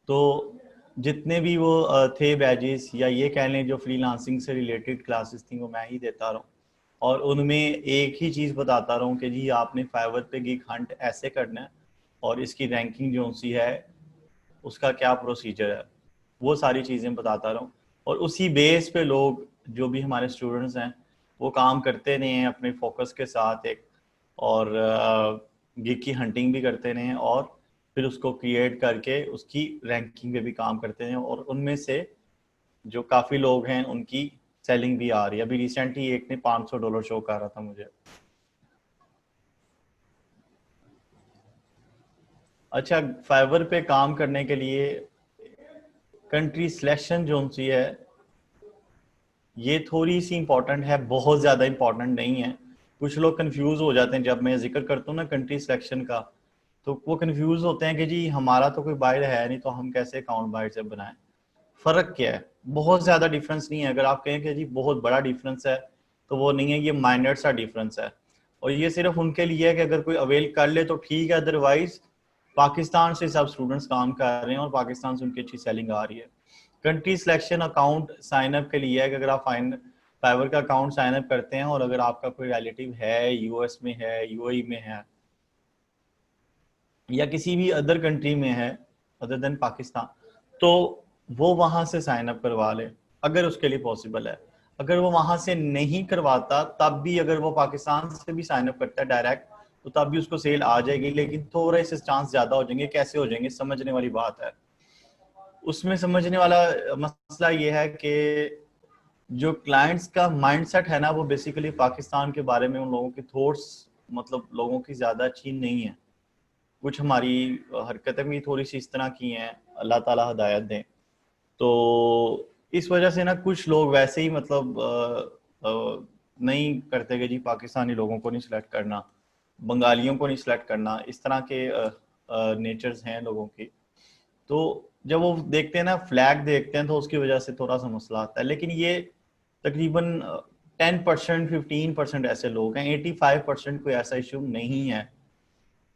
तो जितने भी वो थे बैजेस, या ये कह लें जो फ्रीलांसिंग से रिलेटेड क्लासेस थी, वो मैं ही देता रहा हूँ। और उनमें एक ही चीज़ बताता रहा हूँ कि जी आपने फाइवर पे गिग हंट ऐसे करना है, और इसकी रैंकिंग जो सी है उसका क्या प्रोसीजर है, वो सारी चीज़ें बताता रहा हूँ। और उसी बेस पे लोग जो भी हमारे स्टूडेंट्स हैं वो काम करते रहे हैं अपने फोकस के साथ एक, और गिग की हंटिंग भी करते रहे हैं, और फिर उसको क्रिएट करके उसकी रैंकिंग पे भी काम करते हैं। और उनमें से जो काफ़ी लोग हैं उनकी सेलिंग भी आ रही है। अभी रिसेंटली एक ने $500 शो कर रहा था मुझे। अच्छा, फाइवर पे काम करने के लिए कंट्री सिलेक्शन जो सी है ये थोड़ी सी इंपॉर्टेंट है, बहुत ज़्यादा इंपॉर्टेंट नहीं है। कुछ लोग कंफ्यूज हो जाते हैं जब मैं जिक्र करता हूँ ना कंट्री सिलेक्शन का, तो वो कंफ्यूज होते हैं कि जी हमारा तो कोई बाहर है नहीं, तो हम कैसे अकाउंट बाहर से बनाएं। फ़र्क क्या है? बहुत ज़्यादा डिफरेंस नहीं है। अगर आप कहें कि जी बहुत बड़ा डिफरेंस है, तो वो नहीं है, ये माइनर सा डिफरेंस है। और ये सिर्फ उनके लिए है कि अगर कोई अवेल कर ले तो ठीक है, अदरवाइज पाकिस्तान से सब स्टूडेंट्स काम कर रहे हैं और पाकिस्तान से उनकी अच्छी सेलिंग आ रही है। Country selection account sign up के लिए है कि अगर आप फाइवर का अकाउंट साइन अप करते हैं, और अगर आपका कोई रिलेटिव है यूएस में है, यूएई में है, या किसी भी अदर कंट्री में है अदर देन पाकिस्तान, तो वो वहां से साइन अप करवा ले अगर उसके लिए पॉसिबल है। अगर वो वहां से नहीं करवाता तब भी, अगर वो पाकिस्तान से भी साइन अप करता है डायरेक्ट, तो तब भी उसको सेल आ जाएगी, लेकिन थोड़े से चांस ज्यादा हो जाएंगे। कैसे हो जाएंगे, समझने वाली बात है। उसमें समझने वाला मसला ये है कि जो क्लाइंट्स का माइंडसेट है ना, वो बेसिकली पाकिस्तान के बारे में उन लोगों की थॉट्स, मतलब लोगों की ज्यादा अच्छी नहीं है। कुछ हमारी हरकतें भी थोड़ी सी इस तरह की हैं, अल्लाह ताला हिदायत दें। तो इस वजह से ना कुछ लोग वैसे ही मतलब नहीं करते कि जी पाकिस्तानी लोगों को नहीं सिलेक्ट करना, बंगालियों को नहीं सिलेक्ट करना, इस तरह के नेचर्स हैं लोगों की। तो जब वो देखते हैं ना, फ्लैग देखते हैं, तो उसकी वजह से थोड़ा सा मसला आता है। लेकिन ये तकरीबन 10% 15% ऐसे लोग हैं, 85% कोई ऐसा इशू नहीं है।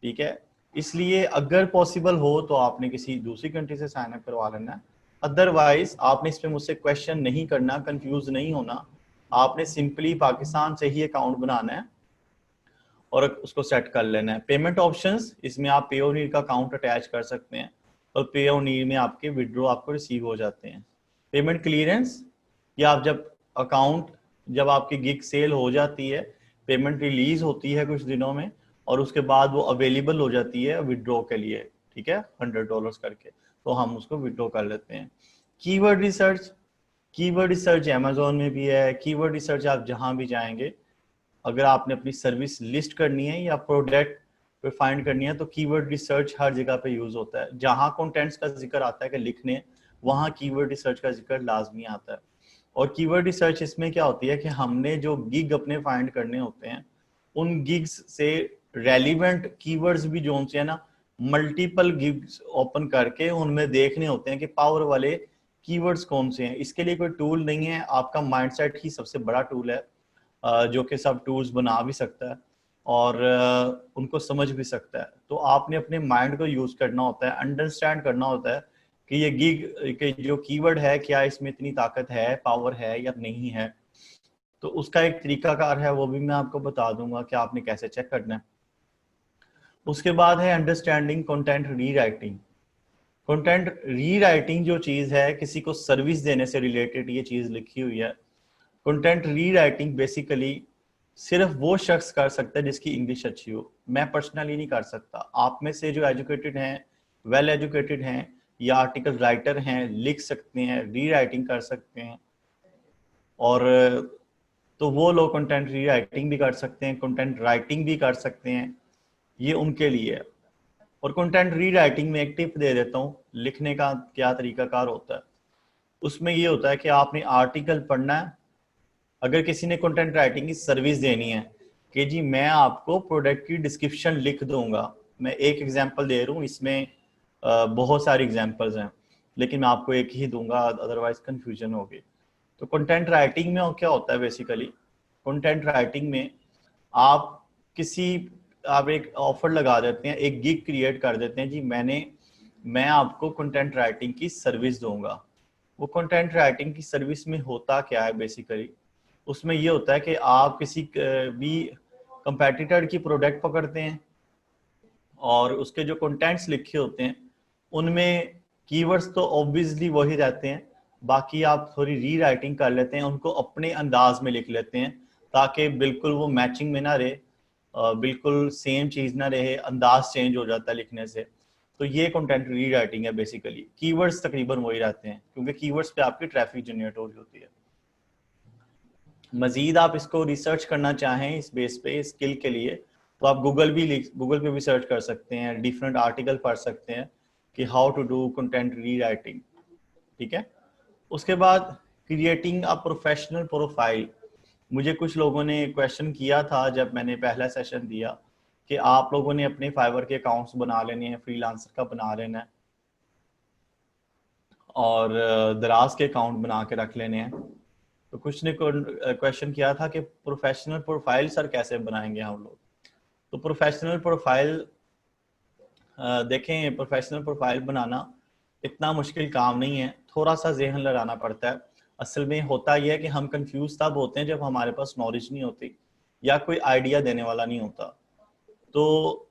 ठीक है, इसलिए अगर पॉसिबल हो तो आपने किसी दूसरी कंट्री से साइन अप करवा लेना है। अदरवाइज आपने इस पे मुझसे क्वेश्चन नहीं करना, कंफ्यूज नहीं होना। आपने सिंपली पाकिस्तान से ही अकाउंट बनाना है और उसको सेट कर लेना है। पेमेंट ऑप्शंस, इसमें आप पेओनीर का अकाउंट अटैच कर सकते हैं, और पेओनीर में आपके विड्रॉ आपको रिसीव हो जाते हैं। पेमेंट क्लियरेंस, या आप जब अकाउंट, जब आपकी गिग सेल हो जाती है, पेमेंट रिलीज होती है कुछ दिनों में, और उसके बाद वो अवेलेबल हो जाती है विड्रॉ के लिए। ठीक है, $100 करके, तो हम उसको विड्रॉ कर लेते हैं। Keyword research, keyword research Amazon में भी है। कीवर्ड रिसर्च आप जहां भी जाएंगे, अगर आपने अपनी सर्विस लिस्ट करनी है या प्रोडक्ट पे फाइंड करनी है, तो कीवर्ड रिसर्च हर जगह पे यूज होता है। जहां कंटेंट्स का जिक्र आता है कि लिखने, वहां कीवर्ड रिसर्च का जिक्र लाजमी आता है। और कीवर्ड रिसर्च इसमें क्या होती है कि हमने जो गिग अपने फाइंड करने होते हैं, उन गिग्स से रेलिवेंट कीवर्ड्स भी जो से है ना, मल्टीपल गिग्स ओपन करके उनमें देखने होते हैं कि पावर वाले कीवर्ड्स कौन से हैं। इसके लिए कोई टूल नहीं है, आपका माइंडसेट ही सबसे बड़ा टूल है, जो कि सब टूल्स बना भी सकता है और उनको समझ भी सकता है। तो आपने अपने माइंड को यूज करना होता है, अंडरस्टैंड करना होता है कि ये गिग के जो कीवर्ड है, क्या इसमें इतनी ताकत है, पावर है या नहीं है। तो उसका एक तरीकाकार है, वो भी मैं आपको बता दूंगा कि आपने कैसे चेक करना है। उसके बाद है understanding content rewriting. Content rewriting जो चीज है, किसी को सर्विस देने से रिलेटेड ये चीज लिखी हुई है। कंटेंट रीराइटिंग बेसिकली सिर्फ वो शख्स कर सकता है जिसकी इंग्लिश अच्छी हो। मैं पर्सनली नहीं कर सकता। आप में से जो एजुकेटेड हैं, वेल एजुकेटेड हैं, या आर्टिकल राइटर हैं, लिख सकते हैं, रीराइटिंग कर सकते हैं, और तो वो लोग कंटेंट रीराइटिंग भी कर सकते हैं, कंटेंट राइटिंग भी कर सकते हैं, ये उनके लिए है। और कंटेंट रीराइटिंग में एक टिप दे देता हूँ, लिखने का क्या तरीकाकार होता है। उसमें ये होता है कि आपने आर्टिकल पढ़ना है। अगर किसी ने कंटेंट राइटिंग की सर्विस देनी है कि जी मैं आपको प्रोडक्ट की डिस्क्रिप्शन लिख दूंगा, मैं एक एग्जांपल दे रहा हूँ, इसमें बहुत सारी एग्जांपल्स हैं, लेकिन मैं आपको एक ही दूंगा, अदरवाइज कंफ्यूजन होगी। तो कंटेंट राइटिंग में क्या होता है बेसिकली, कंटेंट राइटिंग में आप किसी, आप एक ऑफर लगा देते हैं, एक गिग क्रिएट कर देते हैं, जी मैंने मैं आपको कंटेंट राइटिंग की सर्विस दूंगा। वो कंटेंट राइटिंग की सर्विस में होता क्या है बेसिकली, उसमें ये होता है कि आप किसी भी कंपेटिटर की प्रोडक्ट पकड़ते हैं और उसके जो कंटेंट्स लिखे होते हैं उनमें कीवर्ड्स तो ऑब्वियसली वही रहते हैं, बाकी आप थोड़ी री राइटिंग कर लेते हैं, उनको अपने अंदाज में लिख लेते हैं ताकि बिल्कुल वो मैचिंग में ना रहे, बिल्कुल सेम चीज़ ना रहे, अंदाज चेंज हो जाता है लिखने से। तो ये कंटेंट री राइटिंग है बेसिकली। कीवर्ड्स तकरीबन वही रहते हैं क्योंकि कीवर्ड्स पे आपकी ट्रैफिक जनरेट हो रही होती है। मजीद आप इसको रिसर्च करना चाहें इस बेस पे स्किल के लिए तो आप गूगल पे भी सर्च कर सकते हैं, डिफरेंट आर्टिकल पढ़ सकते हैं कि हाउ टू डू कंटेंट री राइटिंग। ठीक है। उसके बाद क्रिएटिंग अ प्रोफेशनल प्रोफाइल। मुझे कुछ लोगों ने क्वेश्चन किया था जब मैंने पहला सेशन दिया कि आप लोगों ने अपने फाइवर के अकाउंट्स बना लेने हैं, फ्रीलांसर का बना लेना है और दराज के अकाउंट बना के रख लेने हैं। तो कुछ ने क्वेश्चन किया था कि प्रोफेशनल प्रोफाइल सर कैसे बनाएंगे हम लोग। तो प्रोफेशनल प्रोफाइल देखें, प्रोफेशनल प्रोफाइल बनाना इतना मुश्किल काम नहीं है, थोड़ा सा जहन लगाना पड़ता है। असल में होता यह है कि हम कंफ्यूज तब होते हैं जब हमारे पास नॉलेज नहीं होती या कोई आइडिया देने वाला नहीं होता। तो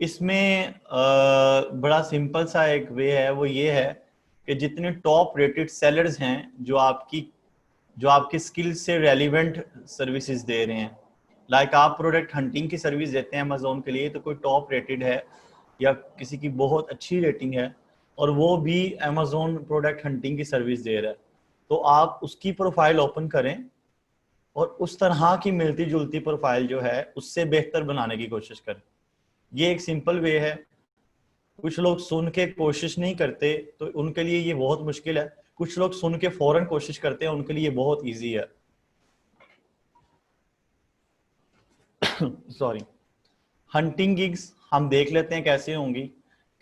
इसमें बड़ा सिंपल सा एक वे है, वो ये है कि जितने टॉप रेटेड सेलर्स हैं जो आपकी स्किल से रेलिवेंट सर्विसेज दे रहे हैं, लाइक आप प्रोडक्ट हंटिंग की सर्विस देते हैं अमेजोन के लिए तो कोई टॉप रेटेड है या किसी की बहुत अच्छी रेटिंग है और वो भी अमेजोन प्रोडक्ट हंटिंग की सर्विस दे रहा है, तो आप उसकी प्रोफाइल ओपन करें और उस तरह की मिलती जुलती प्रोफाइल जो है उससे बेहतर बनाने की कोशिश करें। ये एक सिंपल वे है। कुछ लोग सुन के कोशिश नहीं करते तो उनके लिए ये बहुत मुश्किल है, कुछ लोग सुन के फौरन कोशिश करते हैं, उनके लिए बहुत ईजी है। सॉरी। हंटिंग गिग्स हम देख लेते हैं कैसे होंगी।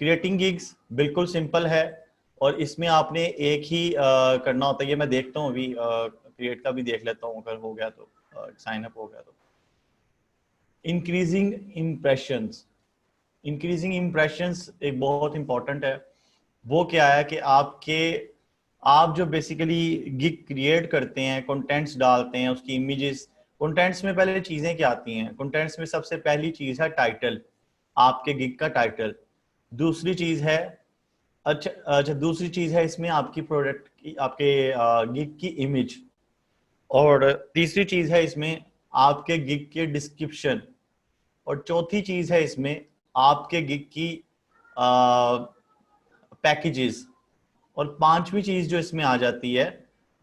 क्रिएटिंग गिग्स बिल्कुल सिंपल है और इसमें आपने एक ही करना होता है। ये मैं देखता हूँ अभी, क्रिएट का भी देख लेता हूँ अगर हो गया तो, साइन अप हो गया तो। Increasing impressions. इंक्रीजिंग इम्प्रेशंस एक बहुत इंपॉर्टेंट है। वो क्या है कि आप जो बेसिकली गिग क्रिएट करते हैं, कंटेंट्स डालते हैं, उसकी इमेजेस, कंटेंट्स में पहले चीजें क्या आती हैं? कंटेंट्स में सबसे पहली चीज है टाइटल, आपके गिग का टाइटल। दूसरी चीज है, अच्छा दूसरी चीज है इसमें आपकी प्रोडक्ट की, आपके गिग की इमेज। और तीसरी चीज है इसमें आपके गिग के डिस्क्रिप्शन। और चौथी चीज है इसमें आपके गिग की पैकेजेस। और पांचवी चीज जो इसमें आ जाती है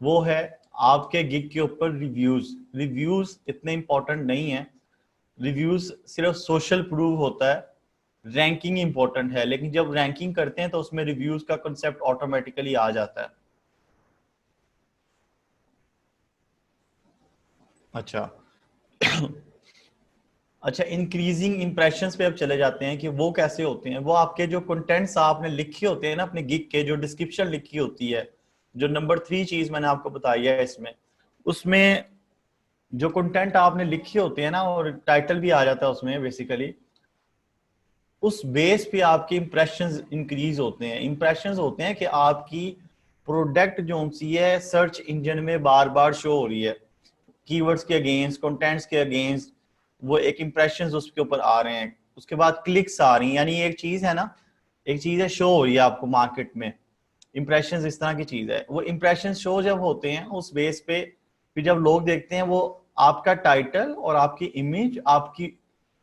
वो है आपके गिग के ऊपर रिव्यूज। रिव्यूज इतने इंपॉर्टेंट नहीं है, रिव्यूज सिर्फ सोशल प्रूव होता है। रैंकिंग इंपॉर्टेंट है, लेकिन जब रैंकिंग करते हैं तो उसमें रिव्यूज का कंसेप्ट ऑटोमेटिकली आ जाता है। अच्छा। अच्छा, इंक्रीजिंग इंप्रेशंस पे अब चले जाते हैं कि वो कैसे होते हैं। वो आपके जो कंटेंट्स आपने लिखे होते हैं ना अपने गिग के, जो डिस्क्रिप्शन लिखी होती है, जो नंबर 3 चीज मैंने आपको बताई है इसमें, उसमें जो कंटेंट आपने लिखे होते हैं ना और टाइटल भी आ जाता है उसमें बेसिकली, उस बेस पे आपके इंप्रेशंस इंक्रीज होते हैं। इंप्रेशंस होते हैं कि आपकी प्रोडक्ट जो सी है सर्च इंजन में बार बार शो हो रही है, कीवर्ड्स के अगेंस्ट, कंटेंट्स के अगेंस्ट, वो एक इंप्रेशंस उसके ऊपर आ रहे हैं। उसके बाद क्लिक्स आ रही हैं, यानी एक चीज है ना, एक चीज है शो हो रही है आपको मार्केट में। इंप्रेशंस इस तरह की चीज है। वो इंप्रेशन शो जब होते हैं उस बेस पे, फिर जब लोग देखते हैं वो आपका टाइटल और आपकी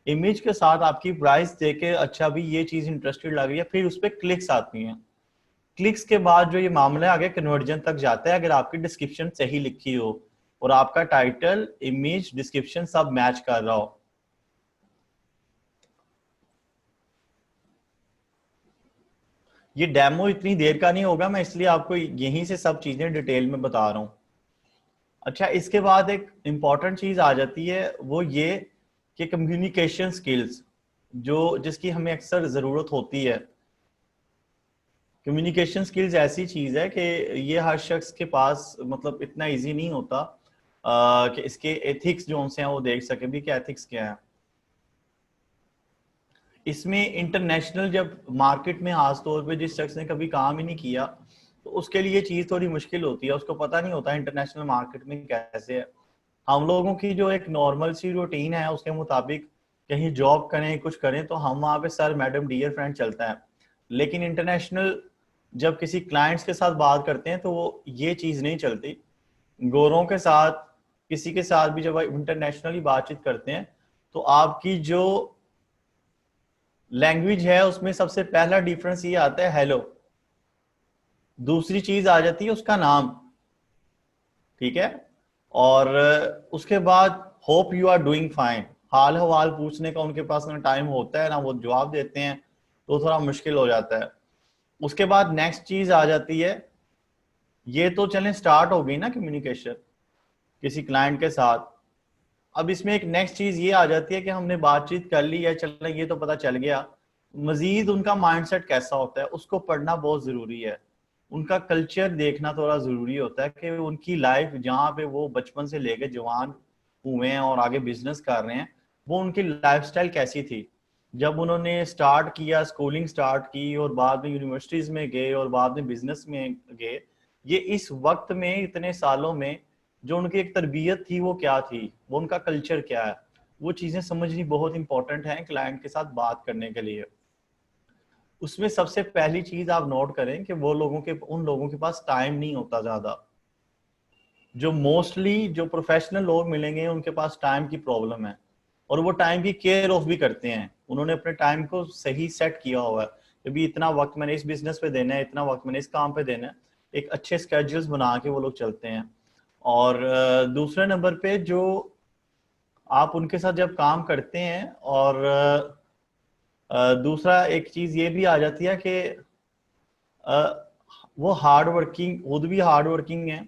इमेज के साथ आपकी प्राइस देके अच्छा भी ये चीज इंटरेस्टेड लग रही है, फिर उस पर क्लिक्स आती हैं। क्लिक्स के बाद जो ये मामला आगे कन्वर्जन तक जाता है, अगर आपकी डिस्क्रिप्शन सही लिखी हो और आपका टाइटल, इमेज, डिस्क्रिप्शन सब मैच कर रहा हो। ये डेमो इतनी देर का नहीं होगा, मैं इसलिए आपको यहीं से सब चीजें डिटेल में बता रहा हूँ। अच्छा, इसके बाद एक इंपॉर्टेंट चीज आ जाती है, वो ये कि कम्युनिकेशन स्किल्स, जो जिसकी हमें अक्सर जरूरत होती है। कम्युनिकेशन स्किल्स ऐसी चीज है कि ये हर शख्स के पास मतलब इतना इजी नहीं होता कि इसके एथिक्स जो उनसे हैं वो देख सके भी कि एथिक्स क्या है। इसमें इंटरनेशनल जब मार्केट में खास तौर पे जिस शख्स ने कभी काम ही नहीं किया तो उसके लिए चीज थोड़ी मुश्किल होती है, उसको पता नहीं होता इंटरनेशनल मार्केट में कैसे है। हम लोगों की जो एक नॉर्मल सी रूटीन है उसके मुताबिक कहीं जॉब करें कुछ करें तो हम वहाँ पे सर मैडम डियर फ्रेंड चलता है। लेकिन इंटरनेशनल जब किसी क्लाइंट्स के साथ बात करते हैं तो वो ये चीज नहीं चलती। गोरों के साथ किसी के साथ भी जब इंटरनेशनली बातचीत करते हैं तो आपकी जो लैंग्वेज है उसमें सबसे पहला डिफरेंस ये आता है हेलो, दूसरी चीज आ जाती है उसका नाम, ठीक है, और उसके बाद hope you are doing fine. हाल हवाल पूछने का उनके पास ना टाइम होता है ना वो जवाब देते हैं, तो थोड़ा मुश्किल हो जाता है। उसके बाद नेक्स्ट चीज आ जाती है, ये तो चलें स्टार्ट हो गई ना कम्युनिकेशन किसी क्लाइंट के साथ। अब इसमें एक नेक्स्ट चीज ये आ जाती है कि हमने बातचीत कर ली है, चल ये तो पता चल गया, मजीद उनका माइंडसेट कैसा होता है उसको पढ़ना बहुत जरूरी है। उनका कल्चर देखना थोड़ा जरूरी होता है कि उनकी लाइफ जहाँ पे वो बचपन से लेकर जवान हुए हैं और आगे बिजनेस कर रहे हैं, वो उनकी लाइफस्टाइल कैसी थी जब उन्होंने स्टार्ट किया, स्कूलिंग स्टार्ट की और बाद में यूनिवर्सिटीज में गए और बाद में बिजनेस में गए। ये इस वक्त में इतने सालों में जो उनकी एक तरबियत थी वो क्या थी, वो उनका कल्चर क्या है, वो चीजें समझनी बहुत इंपॉर्टेंट है क्लाइंट के साथ बात करने के लिए। उसमें सबसे पहली चीज आप नोट करें कि वो उन लोगों के पास टाइम नहीं होता ज्यादा। जो मोस्टली जो प्रोफेशनल लोग मिलेंगे उनके पास टाइम की प्रॉब्लम है और वो टाइम की केयर ऑफ भी करते हैं। उन्होंने अपने टाइम को सही सेट किया हुआ है कि भी इतना वक्त मैंने इस बिजनेस पे देना है, इतना वक्त मैंने इस काम पे देना है। एक अच्छे स्केड्यूल्स बना के वो लोग चलते हैं। और दूसरे नंबर पे जो आप उनके साथ जब काम करते हैं और दूसरा एक चीज ये भी आ जाती है कि वो हार्ड वर्किंग, खुद भी हार्ड वर्किंग है,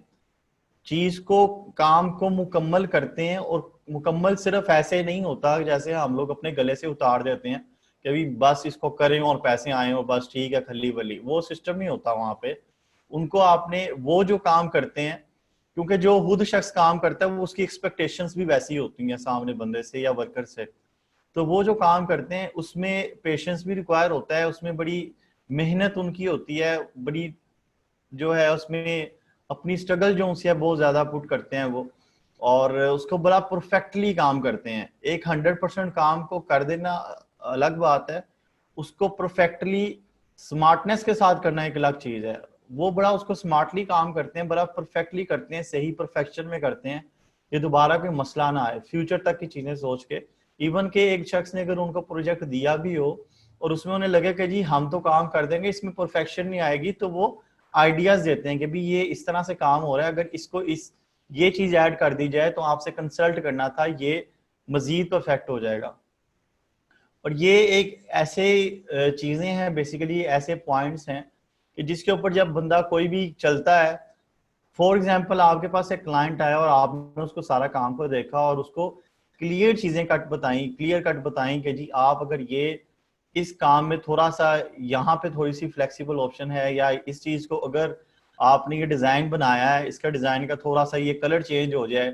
चीज को काम को मुकम्मल करते हैं। और मुकम्मल सिर्फ ऐसे नहीं होता जैसे हम लोग अपने गले से उतार देते हैं कि अभी बस इसको करें और पैसे आए और बस ठीक है खली बली, वो सिस्टम नहीं होता वहां पे। उनको आपने वो जो काम करते हैं, क्योंकि जो खुद शख्स काम करता है वो उसकी एक्सपेक्टेशंस भी वैसी होती हैं सामने बंदे से या वर्कर से। तो वो जो काम करते हैं उसमें पेशेंस भी रिक्वायर होता है, उसमें बड़ी मेहनत उनकी होती है, बड़ी जो है उसमें अपनी स्ट्रगल जो उनसे है बहुत ज्यादा पुट करते हैं वो, और उसको बड़ा परफेक्टली काम करते हैं। एक 100% काम को कर देना अलग बात है, उसको परफेक्टली स्मार्टनेस के साथ करना एक अलग चीज है। वो बड़ा उसको स्मार्टली काम करते हैं, बड़ा परफेक्टली करते हैं, सही परफेक्शन में करते हैं, ये दोबारा कोई मसला ना आए, फ्यूचर तक की चीजें सोच के। इवन के एक शख्स ने अगर उनको प्रोजेक्ट दिया भी हो और उसमें उन्हें लगे कि जी हम तो काम कर देंगे इसमें परफेक्शन नहीं आएगी, तो वो आइडियाज देते हैं कि भी ये इस तरह से काम हो रहा है, अगर इसको इस ये चीज ऐड कर दी जाए तो आपसे कंसल्ट करना था, ये मजीद परफेक्ट हो जाएगा। और ये एक ऐसे चीजें हैं, बेसिकली ऐसे पॉइंट्स हैं कि जिसके ऊपर जब बंदा कोई भी चलता है, फॉर एग्जाम्पल आपके पास एक क्लाइंट आया और आपने उसको सारा काम को देखा और उसको क्लियर चीजें क्लियर कट बताई कि जी आप अगर ये इस काम में थोड़ा सा यहाँ पे थोड़ी सी फ्लेक्सिबल ऑप्शन है, या इस चीज को अगर आपने ये डिजाइन बनाया है इसका डिजाइन का थोड़ा सा ये कलर चेंज हो जाए,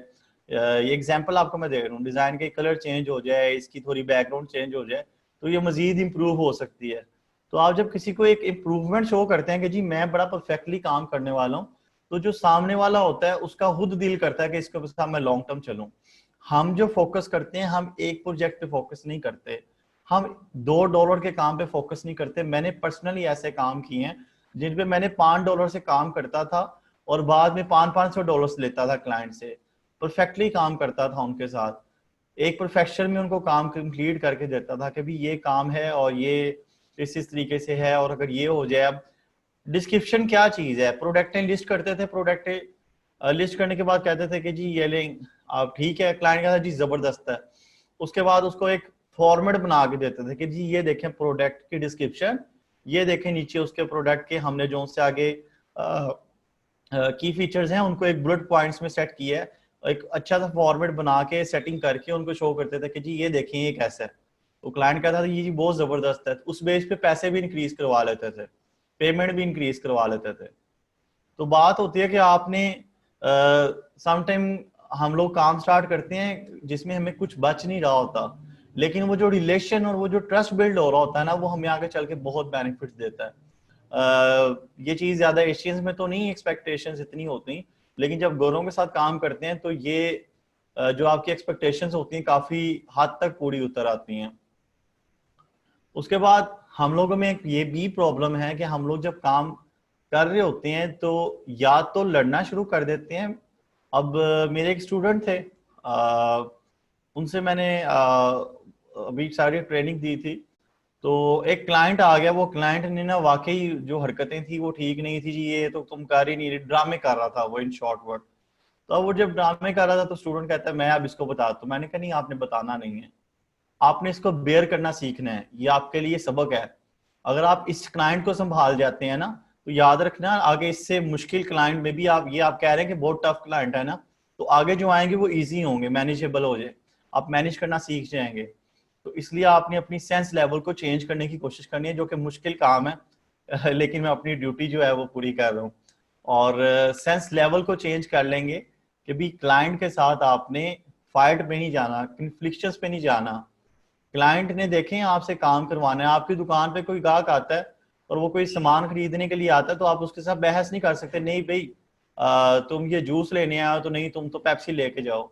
ये एग्जांपल आपको मैं दे रहा हूँ, डिजाइन के कलर चेंज हो जाए, इसकी थोड़ी बैकग्राउंड चेंज हो जाए तो ये मजीद इंप्रूव हो सकती है। तो आप जब किसी को एक इम्प्रूवमेंट शो करते हैं कि जी मैं बड़ा परफेक्टली काम करने वाला हूँ, तो जो सामने वाला होता है उसका खुद दिल करता है कि इसके साथ मैं लॉन्ग टर्म चलूं। हम जो फोकस करते हैं, हम एक प्रोजेक्ट पे फोकस नहीं करते, हम $2 के काम पे फोकस नहीं करते। मैंने पर्सनली ऐसे काम किए हैं जिन पे मैंने $5 से काम करता था और बाद में $500 लेता था क्लाइंट से, परफेक्टली काम करता था उनके साथ, एक परफेक्शन में उनको काम कंप्लीट करके देता था कि भी ये काम है और ये इस तरीके से है, और अगर ये हो जाए। अब डिस्क्रिप्शन क्या चीज है, प्रोडक्टें लिस्ट करते थे, प्रोडक्ट लिस्ट करने के बाद कहते थे कि जी ये लें आप, ठीक है, क्लाइंट कहता जी जबरदस्त है। उसके बाद उसको एक फॉर्मेट बना के देते थे कि जी ये देखें प्रोडक्ट की डिस्क्रिप्शन, ये देखें नीचे उसके प्रोडक्ट के हमने जो उससे आगे की फीचर्स हैं उनको एक बुलेट पॉइंट्स में सेट किया है, एक अच्छा सा फॉर्मेट बना के सेटिंग करके उनको शो करते थे कि जी ये देखें ये कैसा है। तो क्लाइंट कहता था ये जी बहुत जबरदस्त है, उस बेस पे पैसे भी इंक्रीज करवा लेते थे, पेमेंट भी इंक्रीज करवा लेते थे। तो बात होती है कि आपने समटाइम हम लोग काम स्टार्ट करते हैं जिसमें हमें कुछ बच नहीं रहा होता, लेकिन वो जो रिलेशन और वो जो ट्रस्ट बिल्ड हो रहा होता है ना, वो हमें आगे चल के बहुत बेनिफिट देता है। ये चीज ज्यादा एशियंस में तो नहीं एक्सपेक्टेशंस इतनी होती, लेकिन जब गोरों के साथ काम करते हैं तो ये जो आपकी एक्सपेक्टेशंस होती हैं काफी हद तक पूरी उतर आती हैं। उसके बाद हम लोगों में एक ये भी प्रॉब्लम है कि हम लोग जब काम कर रहे होते हैं तो या तो लड़ना शुरू कर देते हैं। अब मेरे एक स्टूडेंट थे, उनसे मैंने अभी सारी ट्रेनिंग दी थी। तो एक क्लाइंट आ गया, वो क्लाइंट ने ना वाकई जो हरकतें थी वो ठीक नहीं थी जी, ये तो तुम कर ही नहीं रही, ड्रामे कर रहा था वो इन शॉर्ट वर्ड। तो अब वो जब ड्रामे कर रहा था तो स्टूडेंट कहता है मैं अब इसको बताता हूँ। मैंने कहा नहीं, आपने बताना नहीं है, आपने इसको बेयर करना सीखना है, ये आपके लिए सबक है। अगर आप इस क्लाइंट को संभाल जाते हैं ना, तो याद रखना आगे इससे मुश्किल क्लाइंट में भी आप, ये आप कह रहे हैं कि बहुत टफ क्लाइंट है ना, तो आगे जो आएंगे वो इजी होंगे, मैनेजेबल हो जाए, आप मैनेज करना सीख जाएंगे। तो इसलिए आपने अपनी सेंस लेवल को चेंज करने की कोशिश करनी है, जो कि मुश्किल काम है लेकिन मैं अपनी ड्यूटी जो है वो पूरी कर रहा हूँ। और सेंस लेवल को चेंज कर लेंगे कि भी क्लाइंट के साथ आपने फाइट पे नहीं जाना, कन्फ्लिक्शंस पे नहीं जाना। क्लाइंट ने देखें आपसे काम करवाना है, आपकी दुकान पे कोई ग्राहक आता है और वो कोई सामान खरीदने के लिए आता है, तो आप उसके साथ बहस नहीं कर सकते, नहीं भाई तुम ये जूस लेने आए हो तो नहीं, तुम तो पेप्सी लेके जाओ।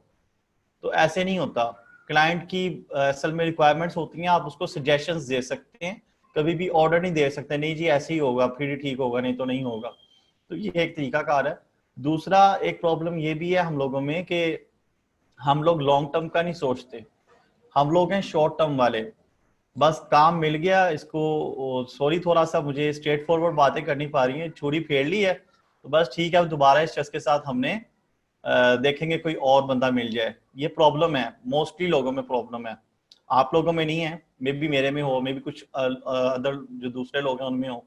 तो ऐसे नहीं होता। क्लाइंट की असल में रिक्वायरमेंट्स होती हैं, आप उसको सजेशंस दे सकते हैं, कभी भी ऑर्डर नहीं दे सकते नहीं जी ऐसे ही होगा फिर ही ठीक होगा, नहीं तो नहीं होगा। तो ये एक तरीका कार है। दूसरा एक प्रॉब्लम ये भी है हम लोगों में कि हम लोग लॉन्ग टर्म का नहीं सोचते, हम लोग हैं शॉर्ट टर्म वाले। बस काम मिल गया इसको, सॉरी थोड़ा सा मुझे स्ट्रेट फॉरवर्ड बातें करनी पा रही हैं, छुरी फेर ली है तो बस ठीक है, अब दोबारा इस शख्स के साथ हमने देखेंगे कोई और बंदा मिल जाए। ये प्रॉब्लम है, मोस्टली लोगों में प्रॉब्लम है, आप लोगों में नहीं है, मे बी मेरे में हो, मे बी कुछ अदर जो दूसरे लोग हैं उनमें हो,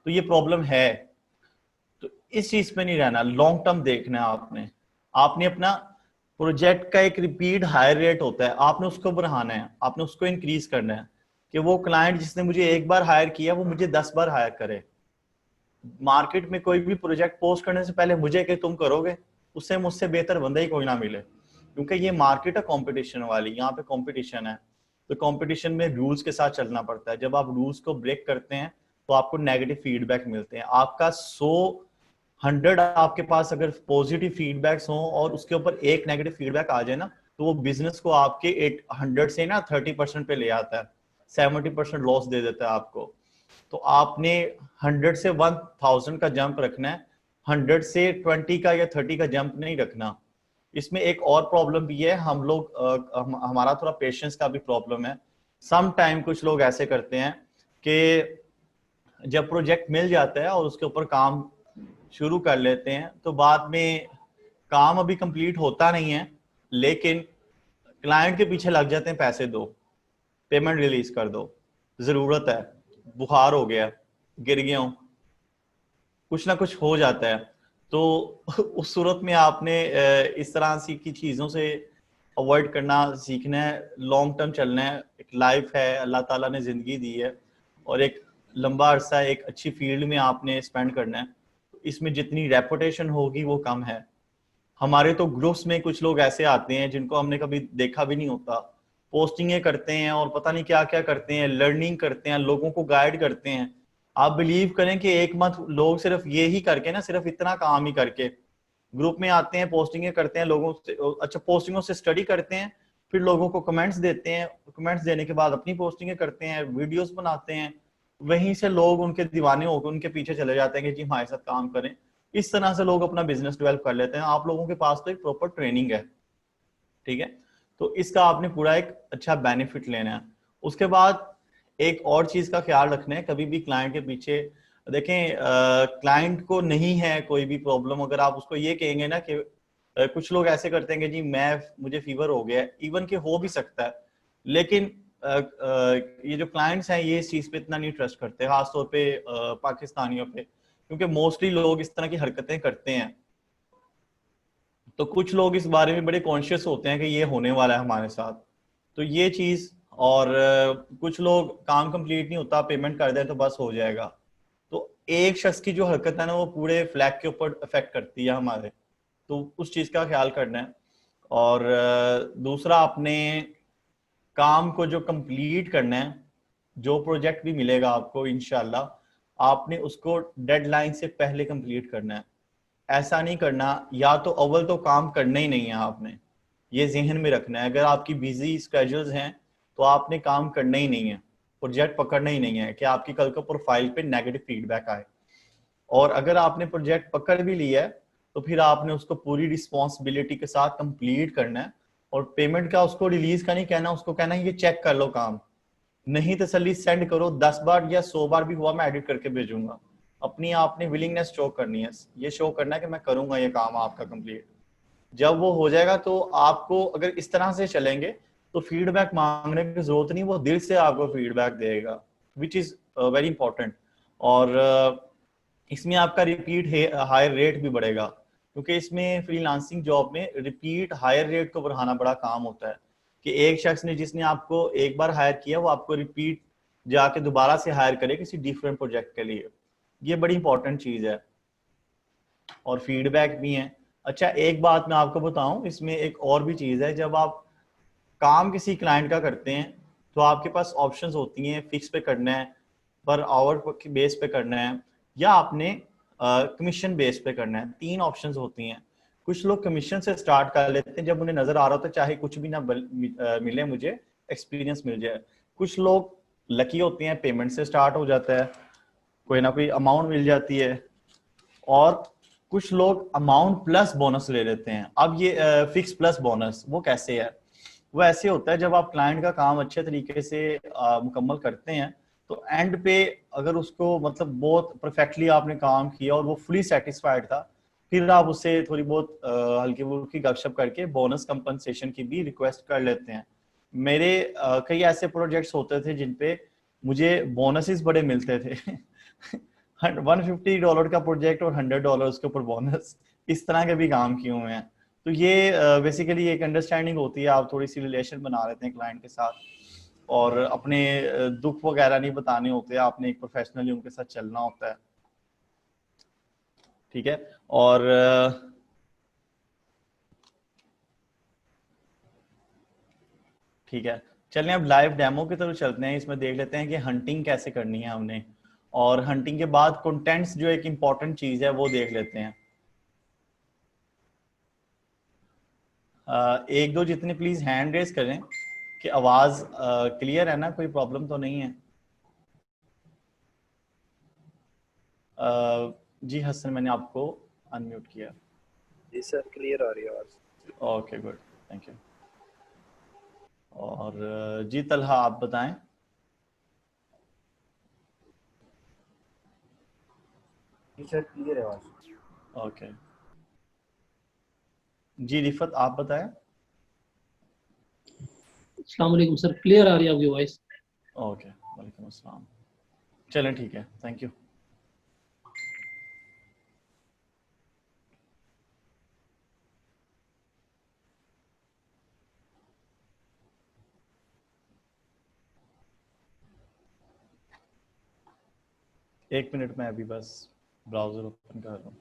तो ये प्रॉब्लम है। तो इस चीज पे नहीं रहना, लॉन्ग टर्म देखना है आपने। आपने अपना प्रोजेक्ट का एक रिपीट हायर रेट होता है, आपने उसको बढ़ाना है, आपने उसको इंक्रीज करना है कि वो क्लाइंट जिसने मुझे एक बार हायर किया वो मुझे 10 बार हायर करे। मार्केट में कोई भी प्रोजेक्ट पोस्ट करने से पहले मुझे कि तुम करोगे, उससे मुझसे बेहतर बंदा ही कोई ना मिले, क्योंकि ये मार्केट है कंपटीशन वाली, यहाँ पे कंपटीशन है। तो कंपटीशन में रूल्स के साथ चलना पड़ता है, जब आप रूल्स को ब्रेक करते हैं तो आपको नेगेटिव फीडबैक मिलते हैं। आपका 100 आपके पास अगर पॉजिटिव फीडबैक्स हों और उसके ऊपर एक नेगेटिव फीडबैक आ जाए ना, तो वो बिजनेस को आपके 100 से ना 30% पे ले आता है, 70% लॉस दे देता है आपको। तो आपने 100 से 1000 का जंप रखना है, 100 से 20 का या 30 का जंप नहीं रखना। इसमें एक और प्रॉब्लम भी है, हम लोग हमारा थोड़ा पेशेंस का भी प्रॉब्लम है। सम टाइम कुछ लोग ऐसे करते हैं कि जब प्रोजेक्ट मिल जाता है और उसके ऊपर काम शुरू कर लेते हैं तो बाद में काम अभी कंप्लीट होता नहीं है, लेकिन क्लाइंट के पीछे लग जाते हैं, पैसे दो, पेमेंट रिलीज कर दो, जरूरत है, बुखार हो गया, गिर गया हूं, कुछ ना कुछ हो जाता है। तो उस सूरत में आपने इस तरह की चीजों से अवॉइड करना सीखना है, लॉन्ग टर्म चलना है। एक लाइफ है, अल्लाह ताला ने जिंदगी दी है और एक लंबा अरसा एक अच्छी फील्ड में आपने स्पेंड करना है। इसमें जितनी रेपुटेशन होगी वो कम है। हमारे तो ग्रुप्स में कुछ लोग ऐसे आते हैं जिनको हमने कभी देखा भी नहीं होता, पोस्टिंगें करते हैं और पता नहीं क्या क्या करते हैं, लर्निंग करते हैं, लोगों को गाइड करते हैं। आप बिलीव करें कि एक मंथ लोग सिर्फ ये ही करके ना, सिर्फ इतना काम ही करके ग्रुप में आते हैं, पोस्टिंगें करते हैं लोगों से, अच्छा पोस्टिंगों से स्टडी करते हैं, फिर लोगों को कमेंट्स देते हैं, कमेंट्स देने के बाद अपनी पोस्टिंगें करते हैं, वीडियोस बनाते हैं, वहीं से लोग उनके दीवाने होकर उनके पीछे चले जाते हैं कि जी हमारे साथ काम करें। इस तरह से लोग अपना बिजनेस डेवलप कर लेते हैं। आप लोगों के पास तो एक प्रॉपर ट्रेनिंग है, ठीक है, तो इसका आपने पूरा एक अच्छा बेनिफिट लेना है। उसके बाद एक और चीज का ख्याल रखना है, कभी भी क्लाइंट के पीछे देखें, क्लाइंट को नहीं है कोई भी प्रॉब्लम, अगर आप उसको ये कहेंगे ना कि कुछ लोग ऐसे करते हैं कि जी मुझे फीवर हो गया है, इवन के हो भी सकता है, लेकिन ये जो क्लाइंट्स हैं ये इस चीज पे इतना नहीं ट्रस्ट करते, खासतौर पे पाकिस्तानियों पे, क्योंकि मोस्टली लोग इस तरह की हरकतें करते हैं। तो कुछ लोग इस बारे में बड़े कॉन्शियस होते हैं कि ये होने वाला है हमारे साथ, तो ये चीज। और कुछ लोग काम कंप्लीट नहीं होता, पेमेंट कर दें तो बस हो जाएगा। तो एक शख्स की जो हरकत है ना वो पूरे फ्लैग के ऊपर इफेक्ट करती है हमारे, तो उस चीज का ख्याल करना है। और दूसरा आपने काम को जो कंप्लीट करना है, जो प्रोजेक्ट भी मिलेगा आपको इंशाल्लाह आपने उसको डेडलाइन से पहले कंप्लीट करना है। ऐसा नहीं करना, या तो अव्वल तो काम करना ही नहीं है आपने, ये जहन में रखना है। अगर आपकी बिजी स्केड्यूल्स हैं तो आपने काम करना ही नहीं है, प्रोजेक्ट पकड़ना ही नहीं है कि आपकी कल को प्रोफाइल पे नेगेटिव फीडबैक आए। और अगर आपने प्रोजेक्ट पकड़ भी लिया है तो फिर आपने उसको पूरी रिस्पॉन्सिबिलिटी के साथ कंप्लीट करना है। और पेमेंट का उसको रिलीज का नहीं कहना, उसको कहना है ये चेक कर लो काम, नहीं तसल्ली सेंड करो, 10 बार या 100 बार भी हुआ मैं एडिट करके भेजूंगा। अपनी आपने विलिंगनेस शो करनी है, ये शो करना है कि मैं करूंगा ये काम आपका कंप्लीट। जब वो हो जाएगा तो आपको, अगर इस तरह से चलेंगे तो फीडबैक मांगने की जरूरत नहीं, वो दिल से आपको फीडबैक देगा, विच इज वेरी इंपॉर्टेंट। और इसमें आपका रिपीट हायर रेट भी बढ़ेगा, क्योंकि इसमें फ्रीलांसिंग जॉब में रिपीट हायर रेट को बढ़ाना बड़ा काम होता है कि एक शख्स ने जिसने आपको एक बार हायर किया वो आपको रिपीट जाके दोबारा से हायर करे किसी डिफरेंट प्रोजेक्ट के लिए। ये बड़ी इंपॉर्टेंट चीज है और फीडबैक भी है। अच्छा, एक बात मैं आपको बताऊं, इसमें एक और भी चीज है। जब आप काम किसी क्लाइंट का करते हैं तो आपके पास ऑप्शंस होती हैं, फिक्स पे करना है, पर आवर बेस पे करना है, या आपने कमीशन बेस पे करना है। 3 ऑप्शंस होती हैं। कुछ लोग कमीशन से स्टार्ट कर लेते हैं जब उन्हें नजर आ रहा होता है चाहे कुछ भी ना मिले, मुझे एक्सपीरियंस मिल जाए। कुछ लोग लकी होते हैं, पेमेंट से स्टार्ट हो जाता है, कोई ना कोई अमाउंट मिल जाती है। और कुछ लोग अमाउंट प्लस बोनस ले लेते हैं। अब ये फिक्स प्लस बोनस वो कैसे है? वो ऐसे होता है जब आप क्लाइंट का काम अच्छे तरीके से मुकम्मल करते हैं तो एंड पे अगर उसको मतलब बहुत परफेक्टली आपने काम किया और वो फुली सेटिस्फाइड था, फिर आप उससे थोड़ी बहुत हल्की फुल्की गपशप करके बोनस कंपनसेशन की भी रिक्वेस्ट कर लेते हैं। मेरे कई ऐसे प्रोजेक्ट्स होते थे जिन पे मुझे बोनसेस बड़े मिलते थे $150 का प्रोजेक्ट और $100 के ऊपर बोनस, इस तरह के भी काम किए हुए हैं। तो ये बेसिकली एक अंडरस्टैंडिंग होती है, आप थोड़ी सी रिलेशन बना लेते हैं क्लाइंट के साथ और अपने दुख वगैरह नहीं बताने होते, आपने एक प्रोफेशनली उनके साथ चलना होता है। ठीक है। और ठीक है, चलिए अब लाइव डेमो की तरफ चलते हैं। इसमें देख लेते हैं कि हंटिंग कैसे करनी है हमने, और हंटिंग के बाद कंटेंट्स जो एक इम्पॉर्टेंट चीज है वो देख लेते हैं। एक दो जितने प्लीज हैंड रेस करें कि आवाज क्लियर है ना, कोई प्रॉब्लम तो नहीं है। जी हसन, मैंने आपको अनम्यूट किया। जी सर, क्लियर आ रही है आवाज। Okay good, thank you. और जी तलहा आप बताएं। जी सर, क्लियर है आवाज। ओके जी रिफत आप बताएं। अस्सलाम वालेकुम सर, क्लियर आ रही है आपकी वॉइस? ओके, वालेकुम अस्सलाम। चलें ठीक है, थैंक यू। एक मिनट में अभी बस ब्राउजर ओपन कर रहा हूँ।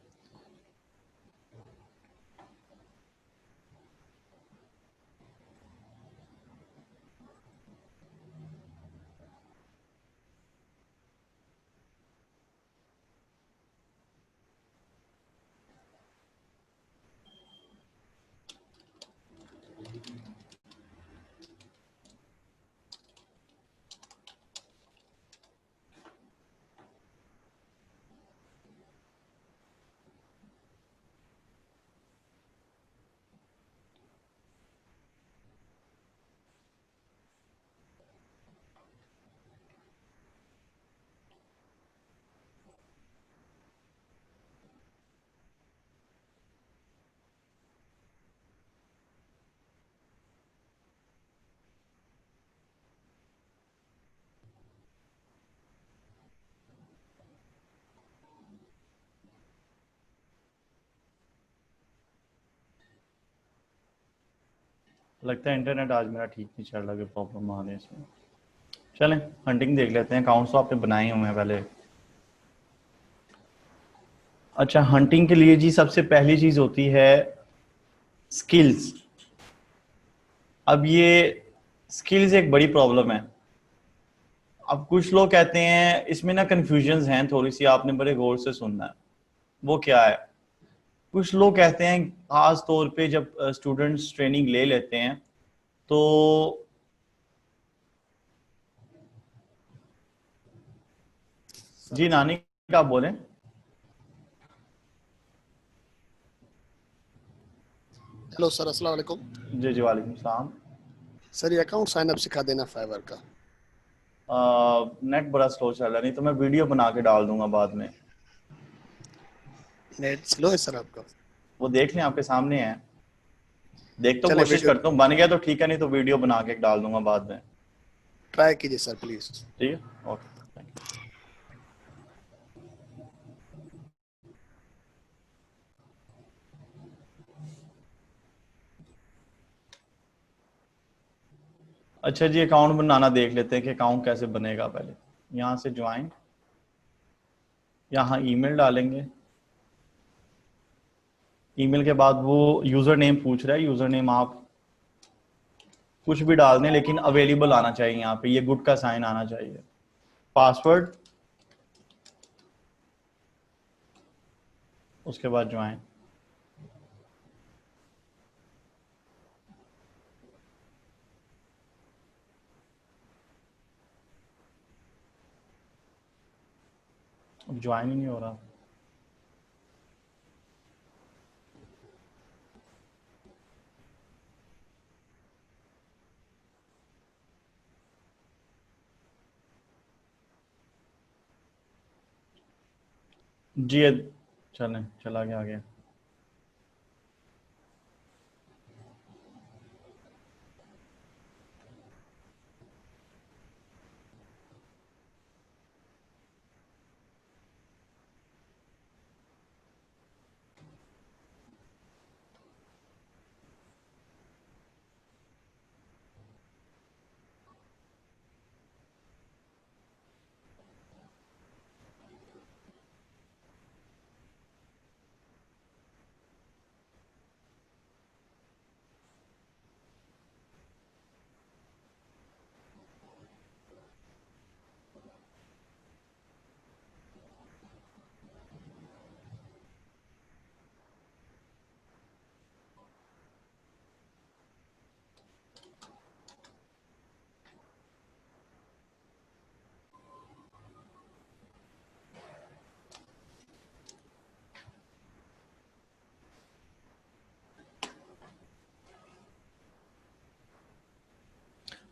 लगता है इंटरनेट आज मेरा ठीक नहीं चल रहा, कि प्रॉब्लम आ रही है इसमें। चलें हंटिंग देख लेते हैं। अकाउंट्स तो आपने बनाए हुए हैं पहले। अच्छा, हंटिंग के लिए जी सबसे पहली चीज होती है स्किल्स। अब ये स्किल्स एक बड़ी प्रॉब्लम है। अब कुछ लोग कहते हैं, इसमें ना कंफ्यूजन्स हैं थोड़ी सी, आपने बड़े गौर से सुनना है। वो क्या है, कुछ लोग कहते हैं खास तौर पे जब स्टूडेंट्स ट्रेनिंग ले लेते हैं तो जी नानी क्या बोले। हेलो सर, अस्सलाम वालेकुम। जी जी वालेकुम सलाम। सर ये अकाउंट साइन अप सिखा देना फाइवर का। नेट बड़ा स्लो चल रहा है, नहीं तो मैं वीडियो बना के डाल दूंगा बाद में। नेट स्लो है सर आपका? वो देख लें, आपके सामने है। देख तो चले कोशिश वीडियो करता हूँ, बन गया तो ठीक है, नहीं तो वीडियो बना के डाल दूंगा बाद में। ट्राई कीजिए सर प्लीज। ठीक है, ओके। अच्छा जी, अकाउंट बनाना देख लेते हैं कि अकाउंट कैसे बनेगा। पहले यहाँ से ज्वाइन, यहाँ ईमेल डालेंगे। ईमेल के बाद वो यूजर नेम पूछ रहा है, यूजर नेम आप कुछ भी डाल दें, लेकिन अवेलेबल आना चाहिए यहाँ पे, ये गुड का साइन आना चाहिए। पासवर्ड, उसके बाद ज्वाइन। अब ज्वाइन ही नहीं हो रहा। जी चलें, चला गया आगे।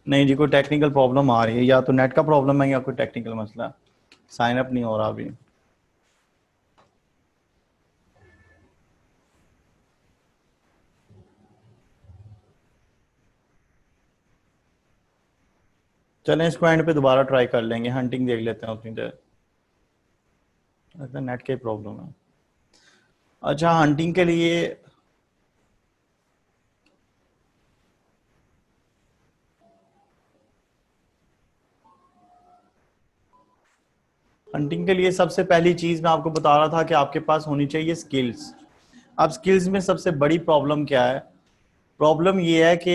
नहीं जी, कोई टेक्निकल प्रॉब्लम आ रही है, या तो नेट का प्रॉब्लम है या कोई टेक्निकल मसला। साइन अप नहीं हो रहा अभी। चलें, इसको एंड पे दोबारा ट्राई कर लेंगे, हंटिंग देख लेते हैं उतनी देर। लगता है नेट की प्रॉब्लम है। अच्छा, हंटिंग के लिए सबसे पहली चीज मैं आपको बता रहा था कि आपके पास होनी चाहिए स्किल्स। अब स्किल्स में सबसे बड़ी प्रॉब्लम क्या है? प्रॉब्लम ये है कि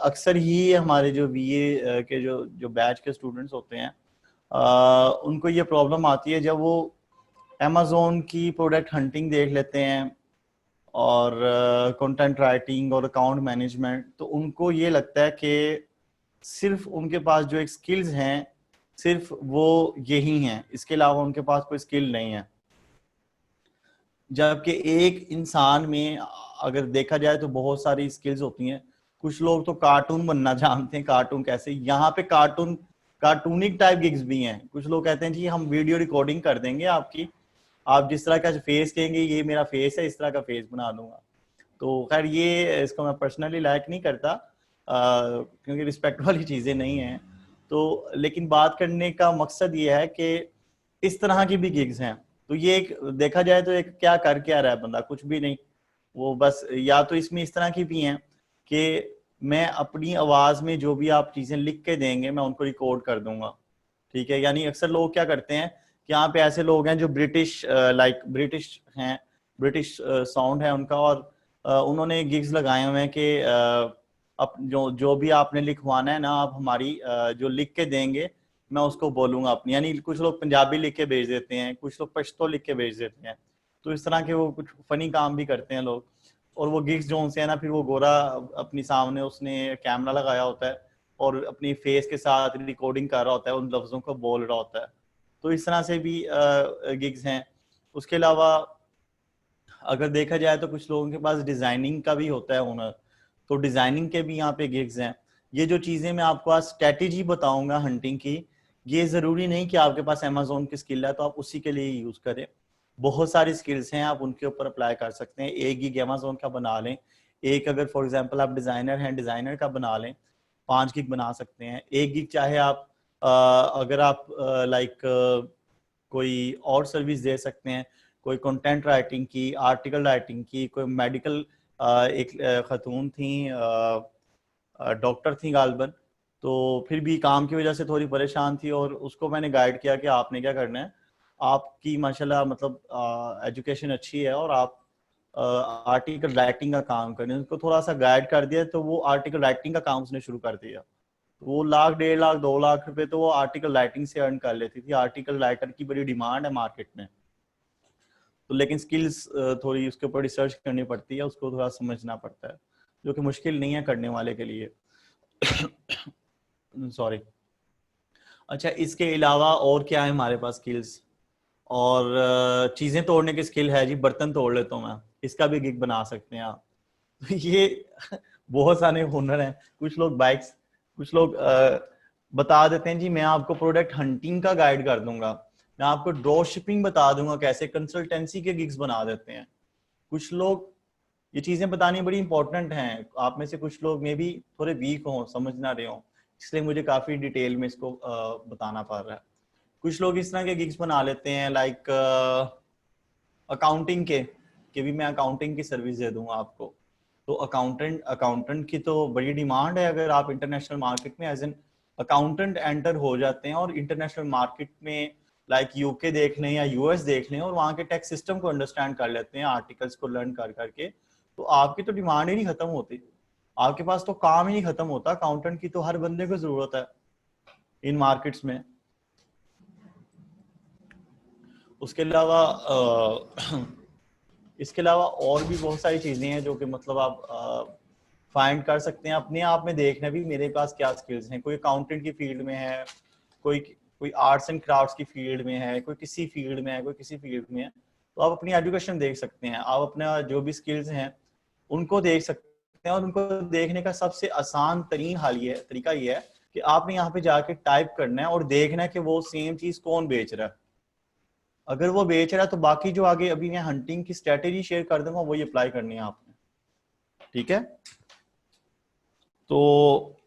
अक्सर ही हमारे जो बीए के जो जो बैच के स्टूडेंट्स होते हैं, उनको ये प्रॉब्लम आती है जब वो अमेज़ोन की प्रोडक्ट हंटिंग देख लेते हैं और कंटेंट राइटिंग और अकाउंट मैनेजमेंट, तो उनको ये लगता है कि सिर्फ उनके पास जो एक स्किल्स हैं सिर्फ वो यही हैं, इसके अलावा उनके पास कोई स्किल नहीं है। जबकि एक इंसान में अगर देखा जाए तो बहुत सारी स्किल्स होती हैं। कुछ लोग तो कार्टून बनना जानते हैं, कार्टून कैसे, यहाँ पे कार्टूनिक टाइप गिग्स भी हैं। कुछ लोग कहते हैं जी हम वीडियो रिकॉर्डिंग कर देंगे आपकी, आप जिस तरह का फेस कहेंगे ये मेरा फेस है, इस तरह का फेस बना दूंगा। तो खैर ये इसको मैं पर्सनली लाइक नहीं करता, क्योंकि रिस्पेक्ट वाली चीज़ें नहीं हैं। तो लेकिन बात करने का मकसद ये है कि इस तरह की भी गिग्स हैं। तो ये एक देखा जाए तो एक क्या रहा है बंदा, कुछ भी नहीं। वो बस या तो इसमें इस तरह की भी हैं कि मैं अपनी आवाज़ में जो भी आप चीज़ें लिख के देंगे मैं उनको रिकॉर्ड कर दूंगा। ठीक है, यानी अक्सर लोग क्या करते हैं कि यहाँ पे ऐसे लोग हैं जो ब्रिटिश ब्रिटिश हैं, ब्रिटिश साउंड है उनका, और उन्होंने गिग्स लगाए हुए हैं कि अब जो भी आपने लिखवाना है ना, आप हमारी जो लिख के देंगे मैं उसको बोलूंगा अपनी, यानी कुछ लोग पंजाबी लिख के भेज देते हैं, कुछ लोग पश्तो लिख के भेज देते हैं, तो इस तरह के वो कुछ फनी काम भी करते हैं लोग। और वो गिग्स जो से है ना, फिर वो गोरा अपनी सामने उसने कैमरा लगाया होता है और अपनी फेस के साथ रिकॉर्डिंग कर रहा होता है, उन लफ्जों को बोल रहा होता है। तो इस तरह से भी गिग्स हैं। उसके अलावा अगर देखा जाए तो कुछ लोगों के पास डिजाइनिंग का भी होता है हुनर, तो डिजाइनिंग के भी यहाँ पे गिग्स हैं। ये जो चीजें मैं आपको आज स्ट्रेटेजी बताऊंगा हंटिंग की, ये जरूरी नहीं कि आपके पास अमेजोन की स्किल है तो आप उसी के लिए यूज करें। बहुत सारी स्किल्स हैं, आप उनके ऊपर अप्लाई कर सकते हैं। एक गिग अमेजोन का बना लें, एक अगर फॉर एग्जाम्पल आप डिजाइनर हैं, डिजाइनर का बना लें, 5 गिग बना सकते हैं। एक गिग चाहे आप अगर आप लाइक कोई और सर्विस दे सकते हैं, कोई कंटेंट राइटिंग की, आर्टिकल राइटिंग की, कोई मेडिकल, एक खतून थी डॉक्टर थी गालबन, तो फिर भी काम की वजह से थोड़ी परेशान थी और उसको मैंने गाइड किया कि आपने क्या करना है, आपकी माशाल्लाह मतलब एजुकेशन अच्छी है और आप आर्टिकल राइटिंग का काम करें। उसको थोड़ा सा गाइड कर दिया तो वो आर्टिकल राइटिंग का काम उसने शुरू कर दिया। वो लाख, 1.5 लाख, 2 लाख रुपए तो वो आर्टिकल राइटिंग से अर्न कर लेती थी। आर्टिकल राइटर की बड़ी डिमांड है मार्केट में, तो लेकिन स्किल्स थोड़ी उसके ऊपर रिसर्च करनी पड़ती है, उसको थोड़ा समझना पड़ता है, जो कि मुश्किल नहीं है करने वाले के लिए। सॉरी। अच्छा, इसके अलावा और क्या है हमारे पास स्किल्स? और चीजें तोड़ने की स्किल है जी, बर्तन तोड़ लेता हूँ मैं, इसका भी गिग बना सकते हैं आप। ये बहुत सारे हुनर हैं। कुछ लोग बाइक्स, कुछ लोग बता देते हैं जी मैं आपको प्रोडक्ट हंटिंग का गाइड कर दूंगा, मैं आपको ड्रॉप शिपिंग बता दूंगा कैसे, कंसल्टेंसी के गिग्स बना देते हैं कुछ लोग। ये चीजें बतानी बड़ी इंपॉर्टेंट हैं। आप में से कुछ लोग में भी थोड़े वीक हों, समझ ना रहे हों, इसलिए मुझे काफी डिटेल में इसको बताना पड़ रहा है। कुछ लोग इस तरह के गिग्स बना लेते हैं लाइक अकाउंटिंग के भी मैं अकाउंटिंग की सर्विस दे दूंगा आपको। तो अकाउंटेंट की तो बड़ी डिमांड है। अगर आप इंटरनेशनल मार्केट में एज एन अकाउंटेंट एंटर हो जाते हैं और इंटरनेशनल मार्केट में लाइक यूके देख लें या यूएस देख लें और वहाँ के टैक्स सिस्टम को अंडरस्टैंड कर लेते हैं, आर्टिकल्स को लर्न कर करके, तो आपकी तो डिमांड ही नहीं खत्म होती, आपके पास तो काम ही नहीं खत्म होता। अकाउंटेंट की तो हर बंदे को जरूरत है इन मार्केट्स में। उसके अलावा इसके अलावा और भी बहुत सारी चीजें हैं जो कि मतलब आप फाइंड कर सकते हैं अपने आप में, देखना भी मेरे पास क्या स्किल्स हैं। कोई अकाउंटेंट की फील्ड में है, कोई कोई आर्ट्स एंड क्राफ्ट्स की फील्ड में है, कोई किसी फील्ड में है, कोई किसी फील्ड में है, तो आप अपनी एजुकेशन देख सकते हैं, आप अपना जो भी स्किल्स हैं उनको देख सकते हैं। और उनको देखने का सबसे आसान तरीन हाल ये है, तरीका ये है कि आपने यहाँ पे जाके टाइप करना है और देखना है कि वो सेम चीज कौन बेच रहा है। अगर वो बेच रहा है तो बाकी जो आगे अभी मैं हंटिंग की स्ट्रेटेजी शेयर कर दूंगा वही अप्लाई करनी है आपने, ठीक है? तो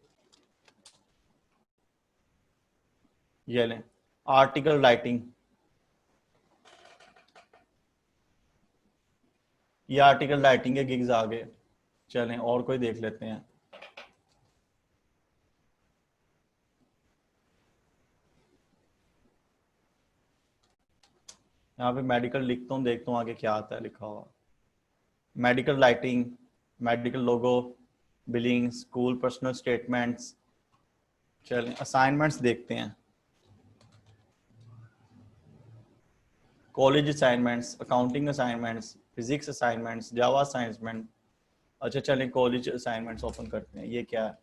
ये लें आर्टिकल राइटिंग, ये आर्टिकल राइटिंग के गिग्स आ गए। चलें और कोई देख लेते हैं। यहाँ पे मेडिकल लिखता हूँ, देखता हूँ आगे क्या आता है लिखा हुआ। Medical writing, medical logo, billing, school personal statements. चलें असाइनमेंट्स देखते हैं। College assignments, accounting assignments, physics assignments, Java assignment. अच्छा चलें कॉलेज असाइनमेंट्स ओपन करते हैं। ये क्या है?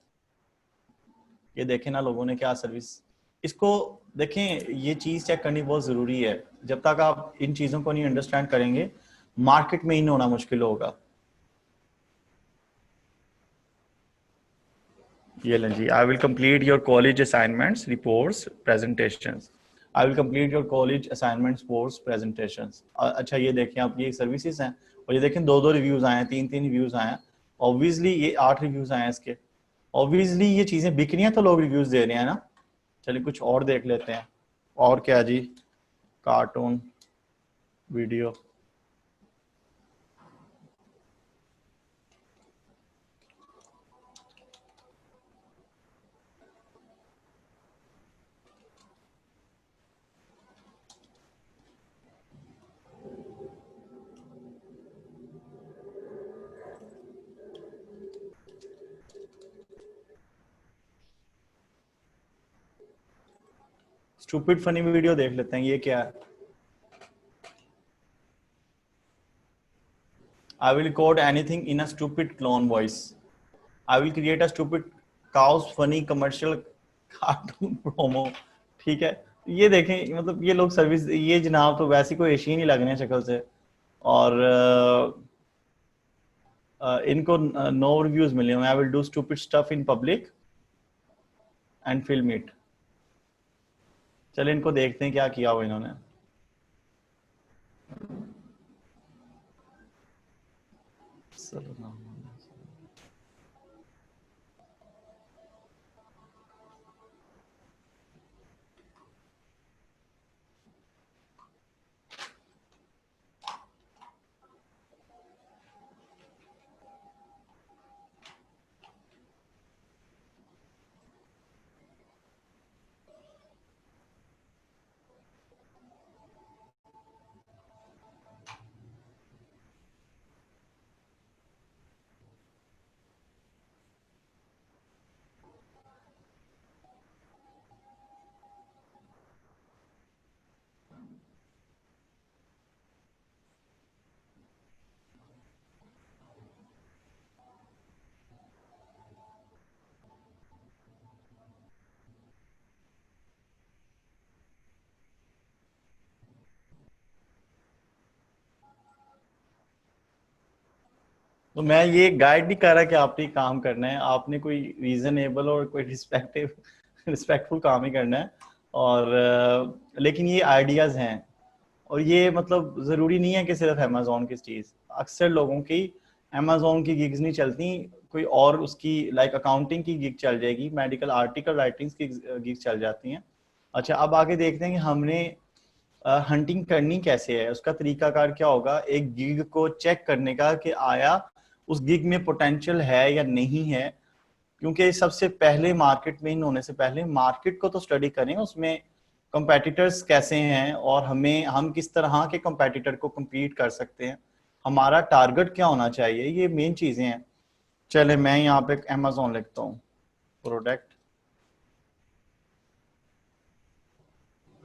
ये देखें ना लोगों ने क्या सर्विस, इसको देखें। ये चीज चेक करनी बहुत जरूरी है। जब तक आप इन चीजों को नहीं अंडरस्टैंड करेंगे मार्केट में इन होना मुश्किल होगा। ये लें जी, I will complete your college assignments reports presentations. I will complete your college assignments reports presentations. अच्छा ये देखें आप, ये सर्विसेज हैं और ये देखें 2-2 रिव्यूज आए हैं, 3-3 रिव्यूज आए हैं। ऑब्वियसली ये 8 रिव्यूज आए हैं इसके। ऑब्वियसली ये चीजें बिक रही हैं तो लोग रिव्यूज दे रहे हैं ना। चलिए कुछ और देख लेते हैं। और क्या जी? Cartoon video, stupid funny video देख लेते हैं, ये क्या है? I will code anything in a stupid clone voice. I will create a stupid cows funny commercial cartoon promo. ठीक है, ये देखें, मतलब ये लोग सर्विस, ये जनाब तो वैसे कोई एशियन ही लग रहे हैं शक्ल से, और इनको नो रिव्यूज मिले हुए। I will do stupid stuff in public and film it. चले इनको देखते हैं क्या किया हुआ इन्होंने। तो मैं ये गाइड नहीं कर रहा कि आपने काम करना है, आपने कोई रीजनेबल और कोई रिस्पेक्टफुल काम ही करना है। और लेकिन ये आइडियाज हैं, और ये मतलब ज़रूरी नहीं है कि सिर्फ अमेज़ॉन की चीज़, अक्सर लोगों की अमेज़ॉन की गिग्स नहीं चलती, कोई और उसकी लाइक अकाउंटिंग की गिग चल जाएगी, मेडिकल आर्टिकल राइटिंग्स की गिग चल जाती हैं। अच्छा, अब आगे देखते हैं कि हमने हंटिंग करनी कैसे है, उसका तरीकाकार क्या होगा, एक गिग को चेक करने का कि आया उस गिग में पोटेंशियल है या नहीं है। क्योंकि सबसे पहले मार्केट में इन होने से पहले मार्केट को तो स्टडी करें, उसमें कंपेटिटर्स कैसे हैं और हम किस तरह के कंपेटिटर को compete कर सकते हैं, हमारा टारगेट क्या होना चाहिए, ये मेन चीजें हैं। चले मैं यहाँ पे अमेज़ॉन लिखता हूँ, प्रोडक्ट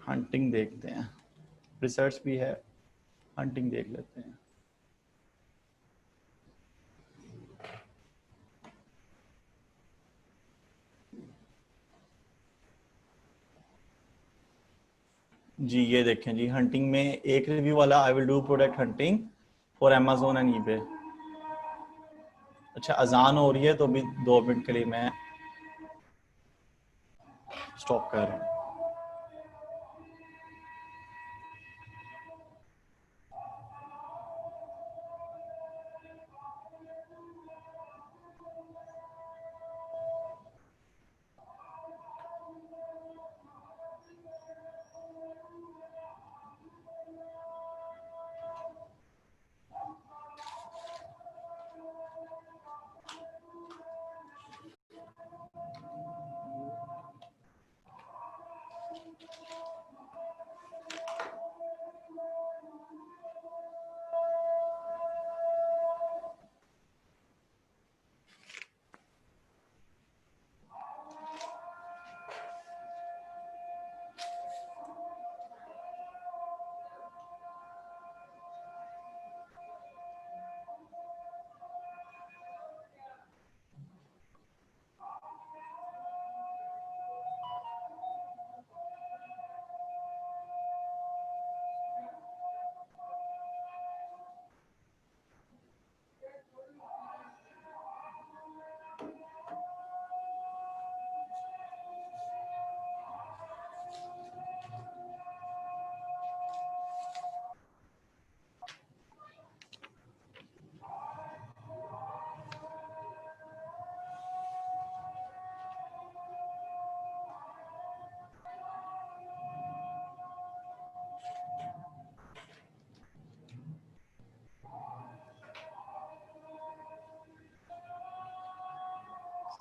हंटिंग देखते हैं, रिसर्च भी है, हंटिंग देख लेते हैं। जी ये देखें जी, हंटिंग में एक रिव्यू वाला, I will do product hunting for Amazon and eBay. अच्छा, अजान हो रही है तो अभी 2 मिनट के लिए मैं स्टॉप कर रहा हूँ।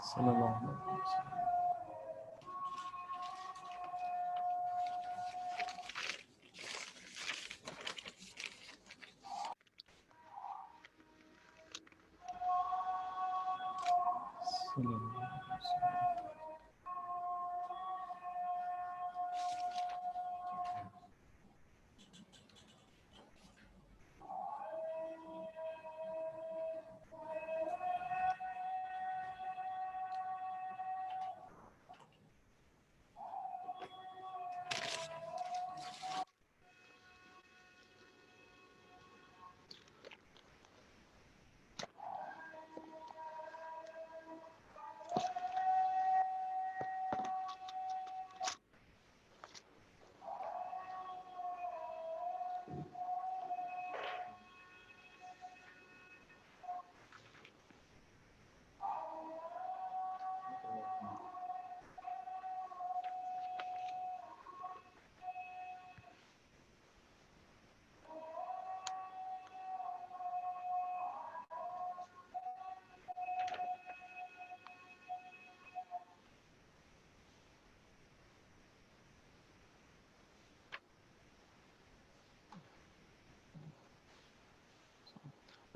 सल्लल्लाहु अलैहि वसल्लम।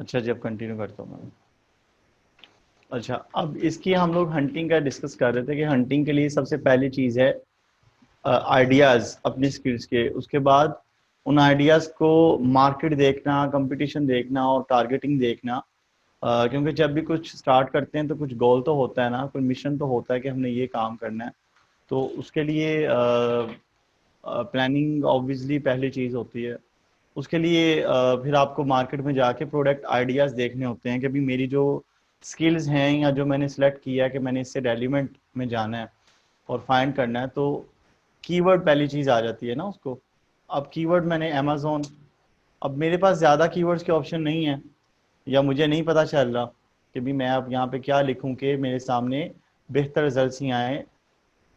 अच्छा जी, अब कंटिन्यू करता हूँ मैं। अच्छा, अब इसकी हम लोग हंटिंग का डिस्कस कर रहे थे कि हंटिंग के लिए सबसे पहली चीज़ है आइडियाज़ अपनी स्किल्स के। उसके बाद उन आइडियाज़ को मार्केट देखना, कंपटीशन देखना और टारगेटिंग देखना। क्योंकि जब भी कुछ स्टार्ट करते हैं तो कुछ गोल तो होता है ना, कोई मिशन तो होता है कि हमने ये काम करना है। तो उसके लिए प्लानिंग ऑब्वियसली पहली चीज़ होती है। उसके लिए फिर आपको मार्केट में जाके प्रोडक्ट आइडियाज़ देखने होते हैं कि अभी मेरी जो स्किल्स हैं या जो मैंने सेलेक्ट किया है कि मैंने इससे एलिमेंट में जाना है और फाइंड करना है, तो कीवर्ड पहली चीज़ आ जाती है ना उसको। अब कीवर्ड मैंने अमेज़ॉन, अब मेरे पास ज़्यादा कीवर्ड्स के ऑप्शन नहीं है, या मुझे नहीं पता चल रहा कि भी मैं अब यहाँ पे क्या लिखूं कि मेरे सामने बेहतर रिजल्ट्स ही आए,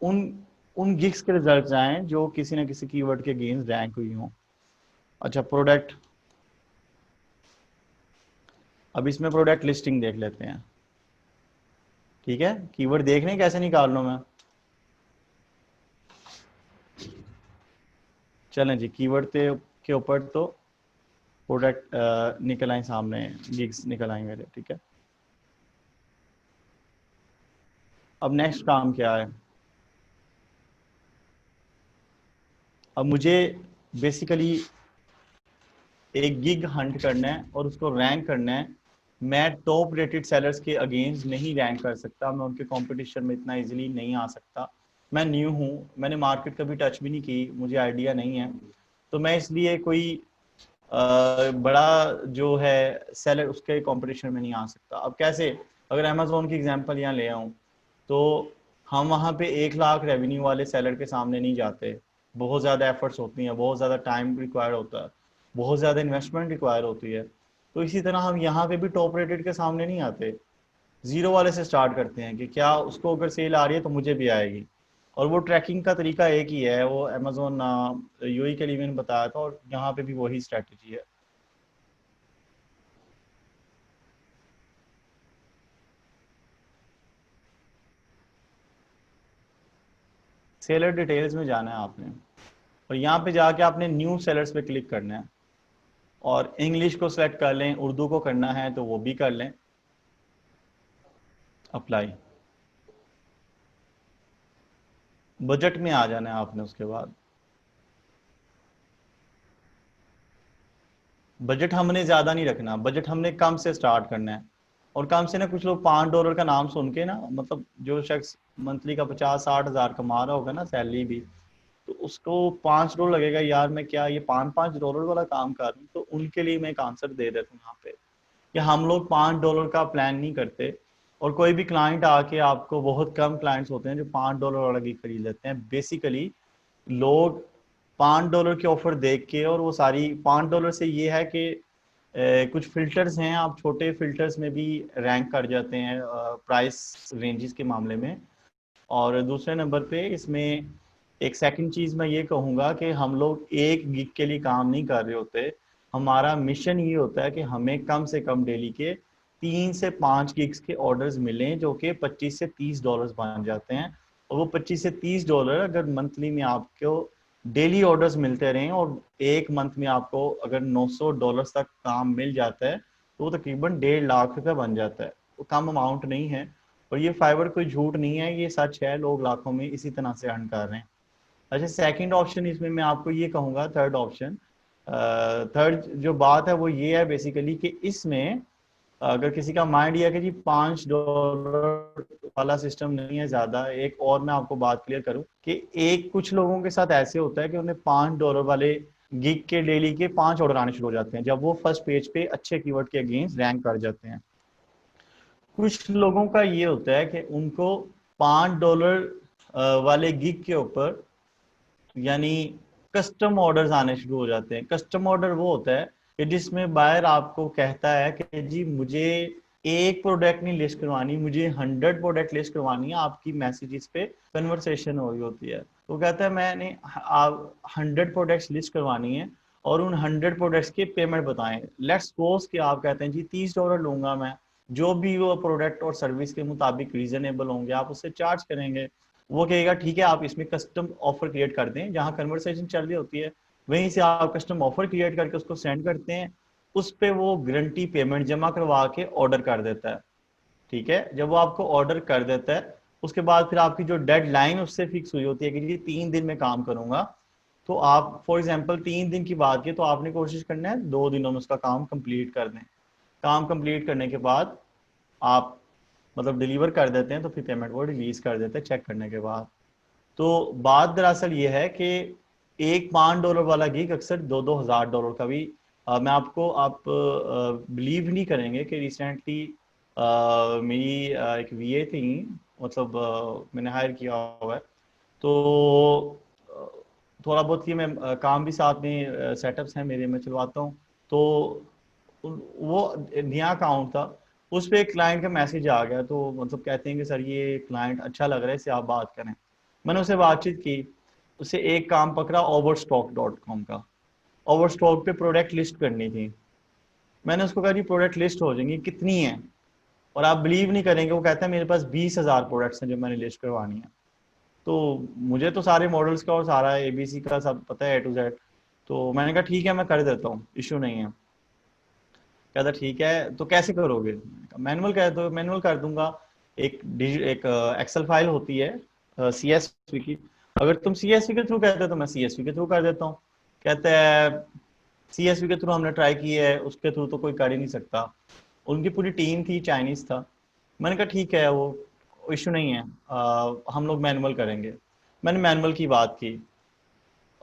उन उन गिग्स के रिजल्ट्स आए जो किसी ना किसी कीवर्ड के अगेंस्ट रैंक हुई हों। अच्छा, प्रोडक्ट, अब इसमें प्रोडक्ट लिस्टिंग देख लेते हैं। ठीक है, कीवर्ड देखने कैसे निकाल लूँ मैं। चलें जी, कीवर्ड के ऊपर तो प्रोडक्ट निकल आए सामने, गिग्स निकल आए मेरे। ठीक है, अब नेक्स्ट काम क्या है। अब मुझे बेसिकली एक गिग हंट करना है और उसको रैंक करना है। मैं टॉप रेटेड सेलर्स के अगेंस्ट नहीं रैंक कर सकता, मैं उनके कंपटीशन में इतना इजीली नहीं आ सकता। मैं न्यू हूँ, मैंने मार्केट कभी टच भी नहीं की, मुझे आइडिया नहीं है, तो मैं इसलिए कोई बड़ा जो है सेलर उसके कंपटीशन में नहीं आ सकता। अब कैसे, अगर अमेजोन की एग्जांपल यहाँ ले आऊँ तो हम वहाँ पे 1 लाख रेवेन्यू वाले सेलर के सामने नहीं जाते। बहुत ज़्यादा एफर्ट्स होती हैं, बहुत ज़्यादा टाइम रिक्वायर होता है, बहुत ज़्यादा इन्वेस्टमेंट रिक्वायर होती है। तो इसी तरह हम यहाँ पे भी टॉप रेटेड के सामने नहीं आते, जीरो वाले से स्टार्ट करते हैं कि क्या उसको अगर सेल आ रही है तो मुझे भी आएगी। और वो ट्रैकिंग का तरीका एक ही है, वो अमेजोन यूएई के लिए मैंने बताया था, और यहाँ पे भी वही स्ट्रैटेजी है। सेलर डिटेल्स में जाना है आपने, और यहाँ पे जाके आपने न्यू सेलर्स पे क्लिक करना है, और इंग्लिश को सिलेक्ट कर लें, उर्दू को करना है तो वो भी कर लें, अप्लाई। बजट में आ जाना है आपने। उसके बाद बजट हमने ज़्यादा नहीं रखना, बजट हमने कम से स्टार्ट करना है। और कम से ना, कुछ लोग $5 का नाम सुन के ना, मतलब जो शख्स मंथली का 50-60 हज़ार कमा रहा होगा ना सैलरी भी, तो उसको $5 लगेगा, यार मैं क्या ये $5-5 वाला काम कर रहा हूँ। तो उनके लिए मैं एक आंसर दे देता हूँ यहाँ पे कि हम लोग $5 का प्लान नहीं करते। और कोई भी क्लाइंट आके, आपको बहुत कम क्लाइंट्स होते हैं जो $5 वाला गिग खरीद लेते हैं। बेसिकली लोग $5 के ऑफर देख के, और वो सारी $5 से ये है कि कुछ फिल्टर्स हैं, आप छोटे फिल्टर्स में भी रैंक कर जाते हैं प्राइस रेंजेस के मामले में। और दूसरे नंबर पे इसमें एक सेकंड चीज़ मैं ये कहूँगा कि हम लोग एक गिग के लिए काम नहीं कर रहे होते। हमारा मिशन ये होता है कि हमें कम से कम डेली के 3 से 5 गिग्स के ऑर्डर्स मिलें, जो कि $25 से $30 बन जाते हैं। और वो $25 से $30 अगर मंथली में आपको डेली ऑर्डर्स मिलते रहें, और एक मंथ में आपको अगर $900 तक काम मिल जाता है, तो वो तकरीबन 1.5 लाख बन जाता है। वो कम अमाउंट नहीं है, और ये फाइवर कोई झूठ नहीं है, ये सच है, लोग लाखों में इसी तरह से अर्न कर रहे हैं। अच्छा, सेकंड ऑप्शन इसमें मैं आपको ये कहूँगा, थर्ड ऑप्शन, थर्ड जो बात है वो ये है बेसिकली कि इसमें अगर किसी का माइंड ये है कि जी $5 वाला सिस्टम नहीं है ज़्यादा, एक और मैं आपको बात क्लियर करूं कि एक कुछ लोगों के साथ ऐसे होता है कि उन्हें $5 वाले गिग के डेली के 5 ऑर्डर आने शुरू हो जाते हैं जब वो फर्स्ट पेज पे अच्छे कीवर्ड के अगेंस्ट रैंक कर जाते हैं। कुछ लोगों का ये होता है कि उनको $5 वाले गिग के ऊपर, यानी कस्टम ऑर्डर्स आने शुरू हो जाते हैं। कस्टम ऑर्डर वो होता है कि जिसमें बायर आपको कहता है कि जी मुझे एक प्रोडक्ट नहीं लिस्ट करवानी, मुझे 100 प्रोडक्ट लिस्ट करवानी है। आपकी मैसेजेस पे कन्वर्सेशन हो रही होती है, तो कहता है मैंने 100 प्रोडक्ट्स लिस्ट करवानी है और उन 100 प्रोडक्ट्स के पेमेंट बताएं। लेट्स सपोज कि आप कहते हैं जी $30 लूंगा मैं, जो भी वो प्रोडक्ट और सर्विस के मुताबिक रीजनेबल होंगे आप उससे चार्ज करेंगे। वो कहेगा ठीक है, आप इसमें कस्टम ऑफर क्रिएट कर दें। जहां कन्वर्सेशन चल रही होती है वहीं से आप कस्टम ऑफर क्रिएट करके उसको सेंड करते हैं, उस पे वो गारंटी पेमेंट जमा करवा के ऑर्डर कर देता है। ठीक है, जब वो आपको ऑर्डर कर देता है उसके बाद फिर आपकी जो डेडलाइन उससे फिक्स हुई होती है कि ये 3 दिन में काम करूंगा, तो आप फॉर एग्जांपल 3 दिन की बात की तो आपने कोशिश करना है 2 दिनों में उसका काम कंप्लीट कर दें। काम कंप्लीट करने के बाद आप मतलब डिलीवर कर देते हैं तो फिर पेमेंट वो रिलीज कर देते हैं चेक करने के बाद। तो बात दरअसल ये है कि एक $5 वाला गिग अक्सर 2-2 हज़ार डॉलर का भी मैं आपको आप बिलीव नहीं करेंगे कि रिसेंटली मेरी एक वीए थी, मतलब मैंने हायर किया हुआ है, तो थोड़ा बहुत ये मैं काम भी साथ में सेटअप्स हैं मेरे में चलवाता हूँ। तो वो नया अकाउंट था, उस पे एक क्लाइंट का मैसेज आ गया, तो मतलब कहते हैं कि सर ये क्लाइंट अच्छा लग रहा है, इससे आप बात करें। मैंने उससे बातचीत की, उससे एक काम पकड़ा overstock.com का। ओवरस्टॉक पे प्रोडक्ट लिस्ट करनी थी। मैंने उसको कहा जी प्रोडक्ट लिस्ट हो जाएंगी, कितनी है? और आप बिलीव नहीं करेंगे, वो कहता है मेरे पास 20,000 प्रोडक्ट्स हैं जो मैंने लिस्ट करवानी है। तो मुझे तो सारे मॉडल्स का और सारा एबीसी का सब पता है, A to Z। तो मैंने कहा ठीक है मैं कर देता हूँ, इशू नहीं है। कहता ठीक है तो कैसे करोगे? मैनुअल कह दो, मैनुअल कर दूंगा। एक एक्सेल फाइल होती है सीएसवी की, अगर तुम सीएसवी के थ्रू कहते हो तो मैं सीएसवी के थ्रू कर देता हूँ। कहते हैं सीएसवी के थ्रू हमने ट्राई की है, उसके थ्रू तो कोई कर ही नहीं सकता। उनकी पूरी टीम थी, चाइनीज था। मैंने कहा ठीक है वो इशू नहीं है, हम लोग मैनुअल करेंगे। मैंने मैनुअल की बात की,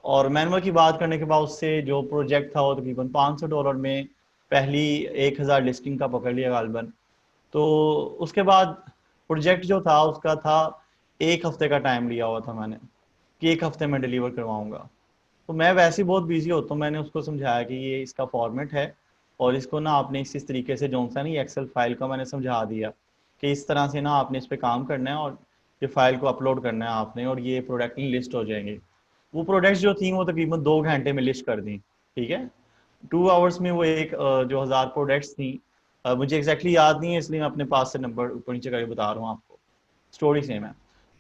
और मैनुअल की बात करने के बाद उससे जो प्रोजेक्ट था वो तकरीबन $500 में पहली 1,000 लिस्टिंग का पकड़ लिया गालबन। तो उसके बाद प्रोजेक्ट जो था उसका था 1 हफ्ते का टाइम लिया हुआ था मैंने, कि 1 हफ्ते में डिलीवर करवाऊंगा। तो मैं वैसे ही बहुत बिजी होता हूँ, मैंने उसको समझाया कि ये इसका फॉर्मेट है और इसको ना आपने इस तरीके से जो सा नहीं एक्सेल फाइल का मैंने समझा दिया कि इस तरह से ना आपने इस पर काम करना है और ये फाइल को अपलोड करना है आपने, और ये प्रोडक्ट की लिस्ट हो जाएंगे। वो प्रोडक्ट्स जो थी वो तकरीबन 2 घंटे में लिस्ट कर दी। ठीक है, 2 आवर्स में वो एक जो 1,000 प्रोडक्ट्स थी, मुझे एग्जैक्टली याद नहीं है इसलिए मैं अपने पास से नंबर ऊपर नीचे करके बता रहा हूँ आपको, स्टोरी सेम है।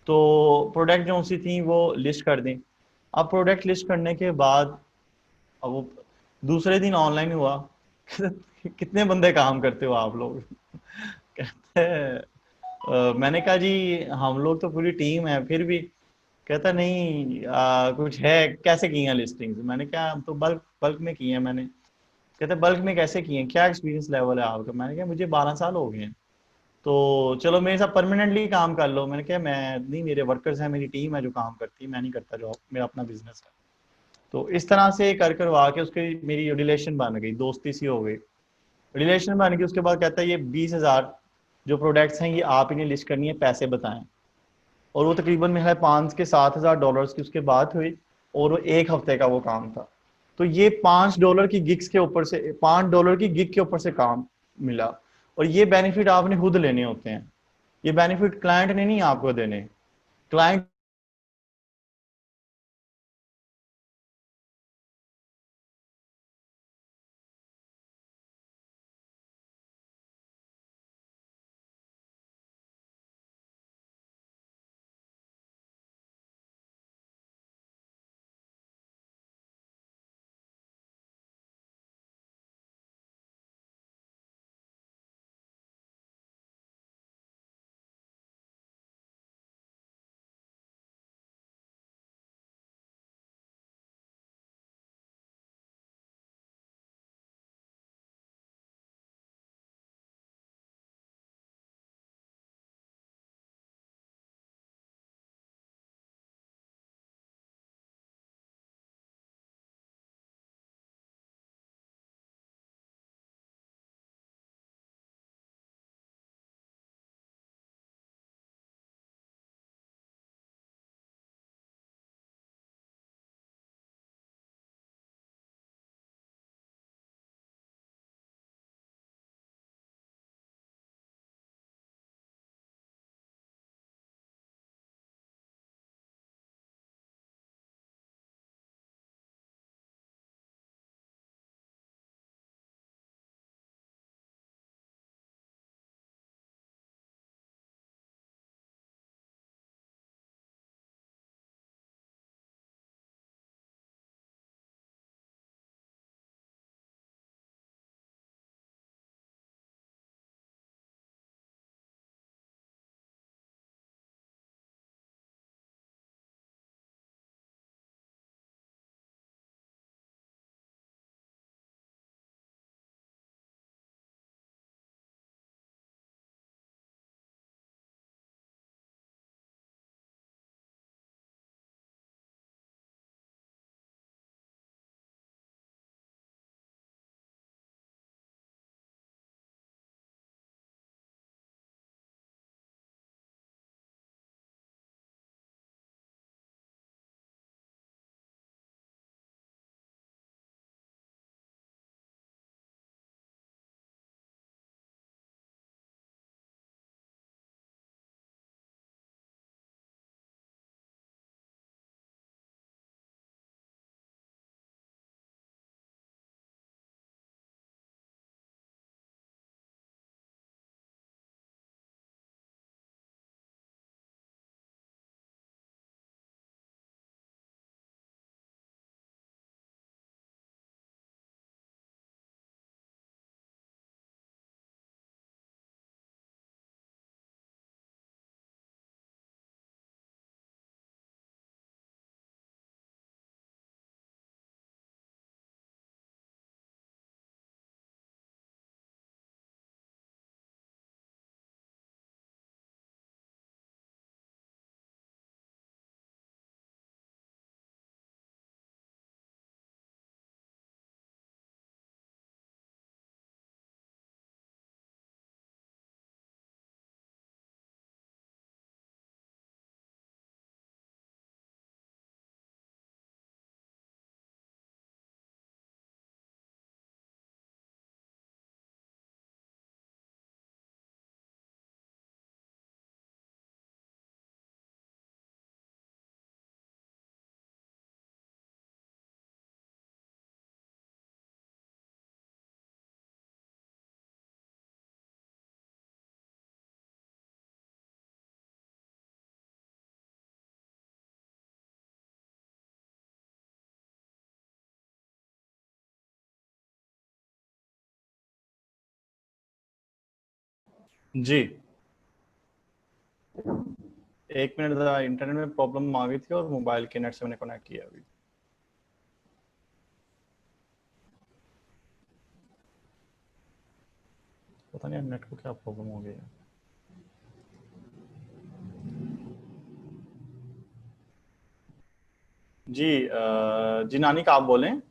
तो प्रोडक्ट जो सी थी वो लिस्ट कर दी। अब प्रोडक्ट लिस्ट करने के बाद अब वो दूसरे दिन ऑनलाइन हुआ कितने बंदे काम करते हो आप लोग? कहते हैं मैंने कहा जी हम लोग तो पूरी टीम है फिर भी। कहता नहीं कुछ है, कैसे की हैं लिस्टिंग्स? मैंने कहा हम तो बल्क बल्क में की हैं मैंने। कहते बल्क में कैसे किए हैं, क्या एक्सपीरियंस लेवल है आपका? मैंने कहा मुझे 12 साल हो गए हैं। तो चलो मेरे साथ परमानेंटली काम कर लो। मैंने कहा मैं नहीं, मेरे वर्कर्स हैं, मेरी टीम है जो काम करती है, मैं नहीं करता जॉब, मेरा अपना बिजनेस है। तो इस तरह से कर करवा के उसकी मेरी रिलेशन बन गई, दोस्ती सी हो गई, रिलेशन बन गई। उसके बाद कहता है ये 20,000 जो प्रोडक्ट्स हैं ये आप इन्हें लिस्ट करनी है, पैसे बताएं। और वो तकरीबन मेरा 5 से 7 हज़ार डॉलर की उसके बात हुई, और वो 1 हफ्ते का वो काम था। तो ये $5 की गिग्स के ऊपर से, $5 की गिग के ऊपर से काम मिला। और ये बेनिफिट आपने खुद लेने होते हैं, ये बेनिफिट क्लाइंट ने नहीं आपको देने। क्लाइंट जी, एक मिनट, जरा इंटरनेट में प्रॉब्लम आ गई थी और मोबाइल के नेट से मैंने कनेक्ट किया अभी। पता नहीं नेट को क्या प्रॉब्लम हो गई है। जी जी नानी का आप बोलें।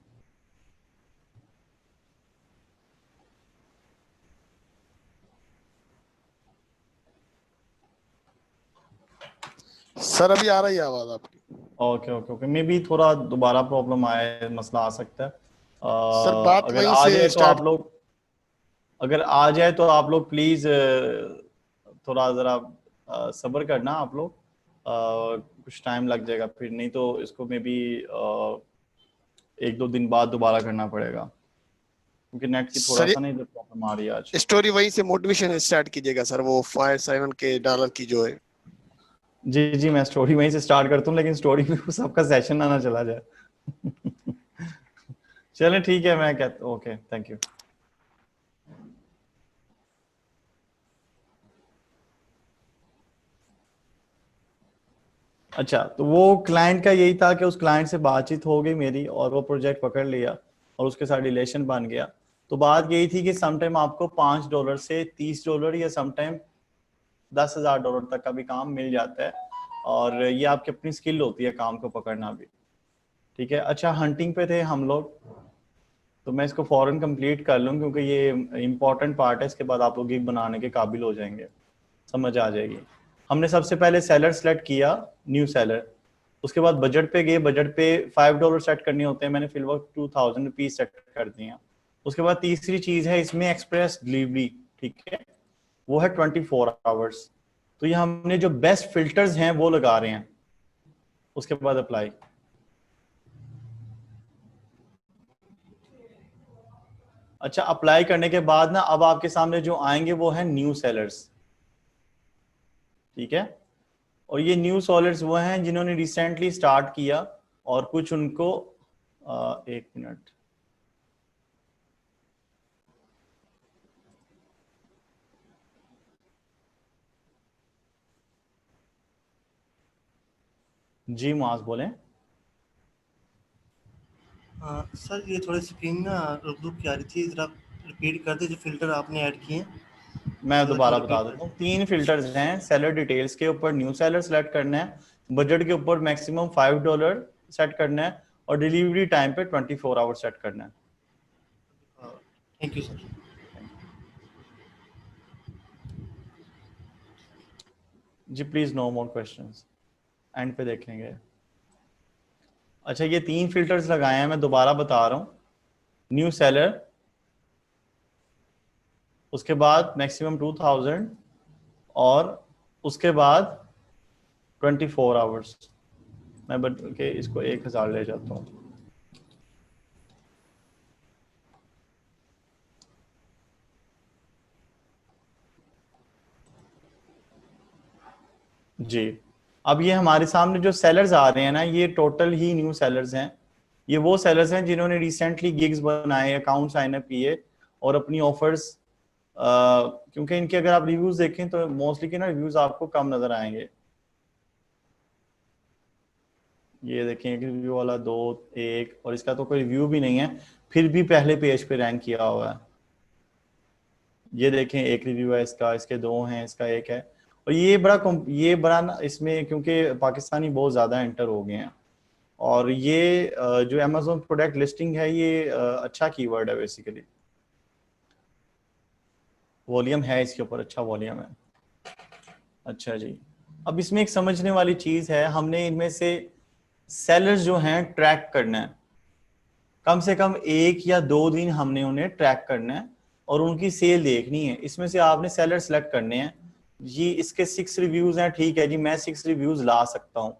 सर अभी आ रही है आवाज आपकी। Okay okay okay, may be थोड़ा दोबारा प्रॉब्लम आए, मसला आ सकता है। सर बात अगर वहीं आ से जाए तो आप स्टार्ट। लोग, अगर आ जाए तो आप लोग प्लीज थोड़ा ज़रा सब्र करना आप लोग। कुछ टाइम लग जाएगा फिर, नहीं तो इसको मे बी 1-2 दिन बाद दोबारा करना पड़ेगा, क्योंकि नेट की थोड़ा सर सा नहीं प्रॉब्लम आ रही है आज। स्टोरी वहीं से मोटिवेशन स्टार्ट कीजिएगा सर, वो $5-7 की जो है। जी जी, मैं स्टोरी वहीं से स्टार्ट करता हूँ, लेकिन स्टोरी में उस सबका सेशन ना चला जाए। चलें ठीक है, मैं कहता हूँ ओके, थैंक यू। अच्छा, तो वो क्लाइंट का यही था कि उस क्लाइंट से बातचीत हो गई मेरी और वो प्रोजेक्ट पकड़ लिया और उसके साथ रिलेशन बन गया। तो बात यही थी कि समटाइम आपको $5 से $30 या समटाइम $10,000 तक का भी काम मिल जाता है, और ये आपकी अपनी स्किल होती है काम को पकड़ना भी। ठीक है, अच्छा हंटिंग पे थे हम लोग, तो मैं इसको फौरन कंप्लीट कर लूँ क्योंकि ये इम्पोर्टेंट पार्ट है, इसके बाद आप लोग गिग बनाने के काबिल हो जाएंगे, समझ आ जाएगी। हमने सबसे पहले सेलर सेलेक्ट किया, न्यू सेलर। उसके बाद बजट पे गए, बजट पे $5 सेट करने होते हैं, मैंने फिल वक्त ₹2,000 सेट कर दिए। उसके बाद तीसरी चीज है इसमें एक्सप्रेस डिलीवरी, ठीक है, वो है 24 आवर्स। तो ये हमने जो बेस्ट फिल्टर्स हैं वो लगा रहे हैं। उसके बाद अप्लाई। अच्छा, अप्लाई करने के बाद ना अब आपके सामने जो आएंगे वो है न्यू सेलर्स, ठीक है। और ये न्यू सेलर्स वो हैं जिन्होंने रिसेंटली स्टार्ट किया, और कुछ उनको एक मिनट, जी मुआज बोलें। सर ये थोड़ी स्क्रीन ना रुक रुक के आ रही थी, जरा रिपीट कर दे जो फिल्टर आपने ऐड किए हैं। मैं जरा दोबारा बता रिपीट कर देता हूँ, दे। 3 फिल्टर्स हैं। सेलर डिटेल्स के ऊपर न्यू सेलर सेलेक्ट करना है, बजट के ऊपर मैक्सिमम $5 सेट करना है, और डिलीवरी टाइम पे 24 आवर सेट करना है। Thank you sir. जी please, no more questions, end पे देखेंगे। अच्छा, ये 3 फिल्टर्स लगाए हैं, मैं दोबारा बता रहा हूँ। न्यू सेलर, उसके बाद मैक्सिमम 2000, और उसके बाद 24 आवर्स। मैं बदल के इसको 1000 ले जाता हूँ। जी, अब ये हमारे सामने जो सेलर्स आ रहे हैं ना, ये टोटल ही न्यू सेलर्स हैं। ये वो सेलर्स हैं जिन्होंने रिसेंटली गिग्स बनाए, अकाउंट साइन अप किए और अपनी ऑफर्स, क्योंकि इनके अगर आप रिव्यूज देखें तो मोस्टली के ना रिव्यूज आपको कम नजर आएंगे। ये देखें, एक रिव्यू वाला, 2, 1, और इसका तो कोई रिव्यू भी नहीं है, फिर भी पहले पेज पे रैंक किया हुआ है। ये देखें, एक रिव्यू है इसका, इसके 2 हैं, इसका 1 है। और ये बड़ा ना इसमें, क्योंकि पाकिस्तानी बहुत ज़्यादा एंटर हो गए हैं, और ये जो अमेजोन प्रोडक्ट लिस्टिंग है, ये अच्छा कीवर्ड है बेसिकली। वॉल्यूम है इसके ऊपर, अच्छा वॉल्यूम है। अच्छा जी, अब इसमें एक समझने वाली चीज़ है, हमने इनमें से सेलर्स जो हैं ट्रैक करना है, कम से कम 1 या 2 दिन हमने उन्हें ट्रैक करना है और उनकी सेल देखनी है। इसमें से आपने सेलर सेलेक्ट करने हैं। जी, इसके 6 रिव्यूज हैं, ठीक है जी, मैं 6 रिव्यूज ला सकता हूँ,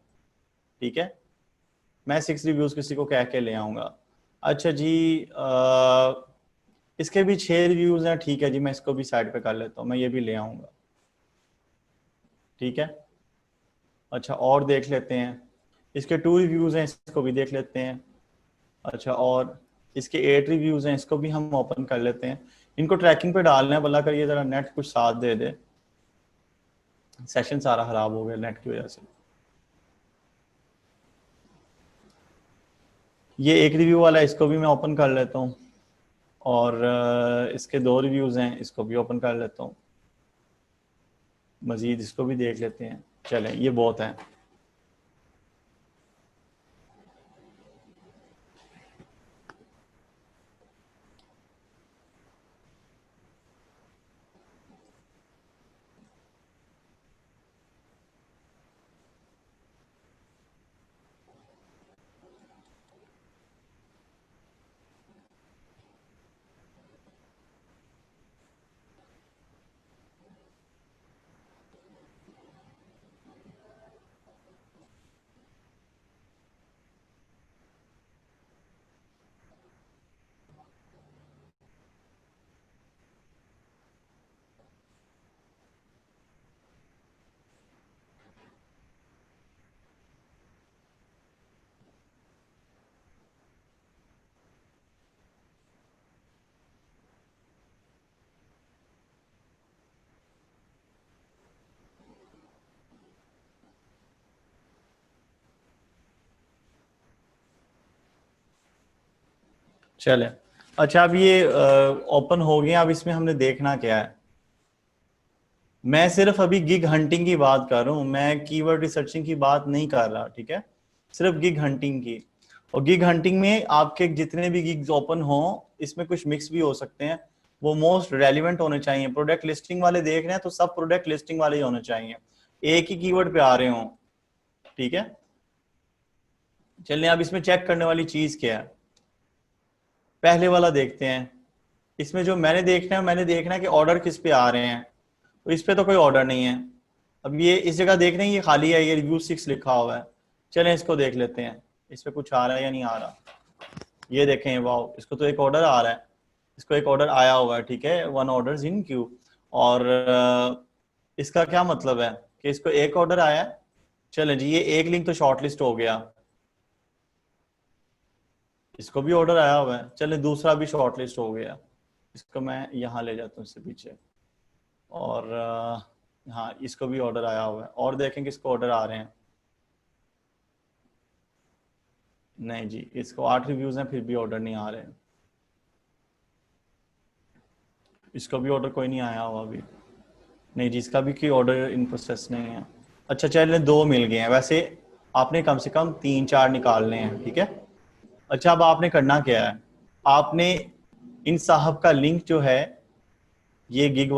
ठीक है, मैं 6 रिव्यूज किसी को कह के ले आऊंगा। अच्छा जी, इसके भी 6 रिव्यूज हैं, ठीक है जी, मैं इसको भी साइड पे कर लेता हूँ, मैं ये भी ले आऊंगा, ठीक है। अच्छा, और देख लेते हैं, इसके 2 रिव्यूज हैं, इसको भी देख लेते हैं। अच्छा, और इसके 8 रिव्यूज हैं, इसको भी हम ओपन कर लेते हैं। इनको ट्रैकिंग पे डालना है, भला कर ये जरा नेट कुछ साथ दे दे। सेशन सारा खराब हो गया नेट की वजह से। ये एक रिव्यू वाला है, इसको भी मैं ओपन कर लेता हूँ, और इसके 2 रिव्यूज हैं, इसको भी ओपन कर लेता हूँ, मजीद इसको भी देख लेते हैं। चलें, ये बहुत है। चले, अच्छा अब ये ओपन हो गया। अब इसमें हमने देखना क्या है, मैं सिर्फ अभी गिग हंटिंग की बात कर रहा हूँ, मैं कीवर्ड रिसर्चिंग की बात नहीं कर रहा, ठीक है, सिर्फ गिग हंटिंग की। और गिग हंटिंग में आपके जितने भी गिग्स ओपन हो, इसमें कुछ मिक्स भी हो सकते हैं, वो मोस्ट रेलिवेंट होने चाहिए। प्रोडक्ट लिस्टिंग वाले देख रहे हैं तो सब प्रोडक्ट लिस्टिंग वाले ही होने चाहिए, एक ही कीवर्ड पे आ रहे हों, ठीक है। चलिए अब इसमें चेक करने वाली चीज क्या है, पहले वाला देखते हैं। इसमें जो मैंने देखना है कि ऑर्डर किस पे आ रहे हैं, तो इस पे तो कोई ऑर्डर नहीं है। अब ये इस जगह देख रहे हैं, ये खाली है, ये रिव्यू 6 लिखा हुआ है। चलें इसको देख लेते हैं, इस पे कुछ आ रहा है या नहीं आ रहा। ये देखें, वाह, इसको तो एक ऑर्डर आ रहा है, इसको एक ऑर्डर आया हुआ है, ठीक है, 1 ऑर्डर इन क्यू। और इसका क्या मतलब है कि इसको एक ऑर्डर आया है। चलें जी, ये एक लिंक तो शॉर्टलिस्ट हो गया, इसको भी ऑर्डर आया हुआ है। चले दूसरा भी शॉर्टलिस्ट हो गया, इसको मैं यहाँ ले जाता हूँ इससे पीछे। और हाँ, इसको भी ऑर्डर आया हुआ है, और देखें किसको ऑर्डर आ रहे हैं। नहीं जी, इसको 8 रिव्यूज हैं फिर भी ऑर्डर नहीं आ रहे हैं, इसको भी ऑर्डर कोई नहीं आया हुआ अभी। नहीं जी, इसका भी कोई ऑर्डर इन प्रोसेस नहीं है। अच्छा चलिए, 2 मिल गए हैं, वैसे आपने कम से कम 3-4 निकालने हैं, ठीक है। अच्छा अब आपने करना क्या है, आपने इन साहब का लिंक जो है, ये गिग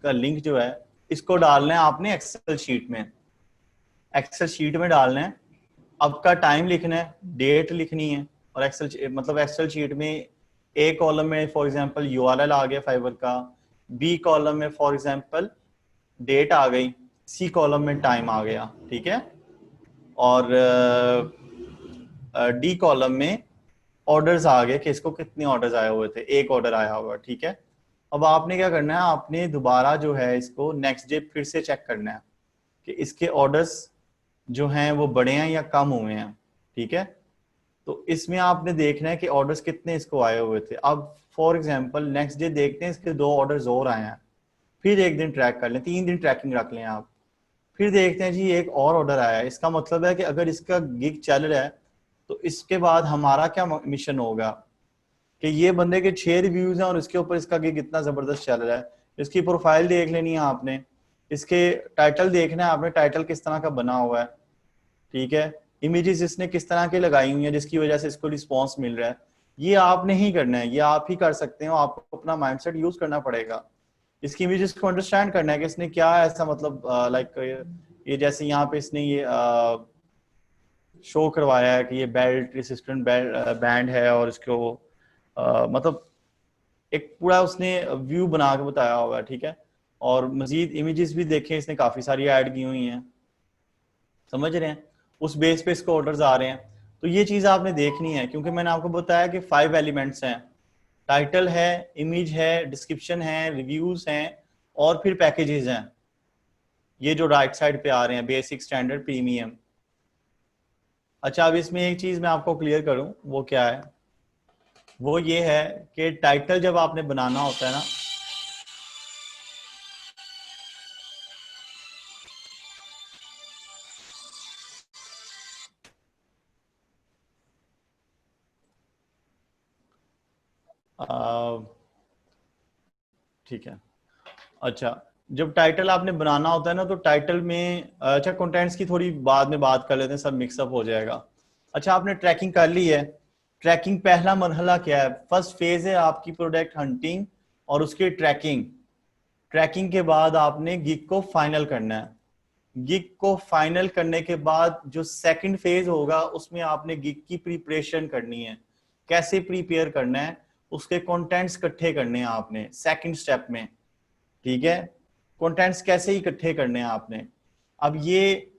का लिंक जो है, इसको डालना है आपने एक्सेल शीट में, एक्सेल शीट में डालना है। अब का टाइम लिखना है, डेट लिखनी है, और एक्सेल शीट में ए कॉलम में फॉर एग्जांपल यूआरएल आ गया फाइवर का, बी कॉलम में फॉर एग्जांपल डेट आ गई, सी कॉलम में टाइम आ गया, ठीक है, और डी कॉलम में ऑर्डर्स आ गए कि इसको कितने ऑर्डर्स आए हुए थे, एक ऑर्डर आया हुआ, ठीक है। अब आपने क्या करना है, आपने दोबारा जो है इसको नेक्स्ट डे फिर से चेक करना है कि इसके ऑर्डर्स जो हैं वो बढ़े हैं या कम हुए हैं, ठीक है। तो इसमें आपने देखना है कि ऑर्डर्स कितने इसको आए हुए थे। अब फॉर एग्जांपल नेक्स्ट डे देखते हैं इसके 2 ऑर्डर्स और आए हैं, फिर एक दिन ट्रैक कर लें, 3 दिन ट्रैकिंग रख लें आप, फिर देखते हैं जी एक और ऑर्डर आया है। इसका मतलब है कि अगर इसका गिग चल रहा है तो इसके बाद हमारा क्या मिशन होगा कि ये बंदे के 6 रिव्यूज हैं और इसके ऊपर इसका गिग इतना जबरदस्त चल रहा है। इसकी प्रोफाइल देख लेनी है आपने, इसके टाइटल देखना है आपने, टाइटल किस तरह का बना हुआ है, ठीक है, इमेजेस इसने किस तरह के लगाई हुई हैं जिसकी वजह से इसको रिस्पॉन्स मिल रहा है। ये आपने ही करना है, ये आप ही कर सकते हो, आपको अपना माइंडसेट यूज करना पड़ेगा। इसकी इमेजेस को अंडरस्टैंड करना है कि इसने क्या ऐसा मतलब लाइक ये जैसे यहाँ पे इसने ये शो करवाया है कि ये बेल्ट रेसिस्टेंट बैंड है, और इसको मतलब एक पूरा उसने व्यू बना के बताया हुआ है, ठीक है। और मजीद इमेजेस भी देखें, इसने काफी सारी ऐड की हुई हैं, समझ रहे हैं, उस बेस पे इसको ऑर्डर्स आ रहे हैं। तो ये चीज आपने देखनी है, क्योंकि मैंने आपको बताया कि 5 एलिमेंट्स हैं, टाइटल है, इमेज है, डिस्क्रिप्शन है, रिव्यूज हैं, और फिर पैकेजेस हैं, ये जो राइट साइड पे आ रहे हैं, बेसिक, स्टैंडर्ड, प्रीमियम। अच्छा अब इसमें एक चीज मैं आपको क्लियर करूं, वो क्या है, वो ये है कि टाइटल जब आपने बनाना होता है ना, ठीक है। अच्छा, जब टाइटल आपने बनाना होता है ना, तो टाइटल में अच्छा कंटेंट्स की थोड़ी बाद में बात कर लेते हैं, सब मिक्सअप हो जाएगा। अच्छा, आपने ट्रैकिंग कर ली है। ट्रैकिंग पहला मरहला क्या है? फर्स्ट फेज है आपकी प्रोडक्ट हंटिंग और उसकी ट्रैकिंग। ट्रैकिंग के बाद आपने गिग को फाइनल करना है। गिग को फाइनल करने के बाद जो सेकंड फेज होगा उसमें आपने गिग की प्रिपरेशन करनी है। कैसे प्रिपेयर करना है? उसके कंटेंट्स इकट्ठे करने हैं आपने सेकंड स्टेप में। ठीक है, कंटेंट्स कैसे इकट्ठे करने हैं आपने। अब ये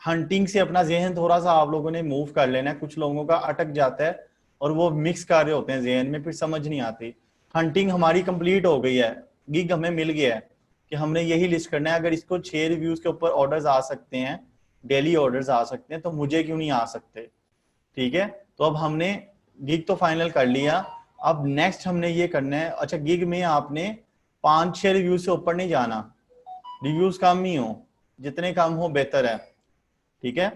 हंटिंग से अपना जहन थोड़ा सा आप लोगों ने मूव कर लेना है। कुछ लोगों का अटक जाता है और वो मिक्स कर रहे होते हैं जहन में, फिर समझ नहीं आती। हंटिंग हमारी कंप्लीट हो गई है, गिग हमें मिल गया है कि हमने यही लिस्ट करना है। अगर इसको 6 रिव्यूज के ऊपर ऑर्डर्स आ सकते हैं, डेली ऑर्डर्स आ सकते हैं, तो मुझे क्यों नहीं आ सकते। ठीक है, तो अब हमने गिग तो फाइनल कर लिया। अब नेक्स्ट हमने ये करना है, अच्छा गिग में आपने 5-6 रिव्यूज से ऊपर नहीं जाना। रिव्यूज कम ही हो, जितने कम हो बेहतर है। ठीक है,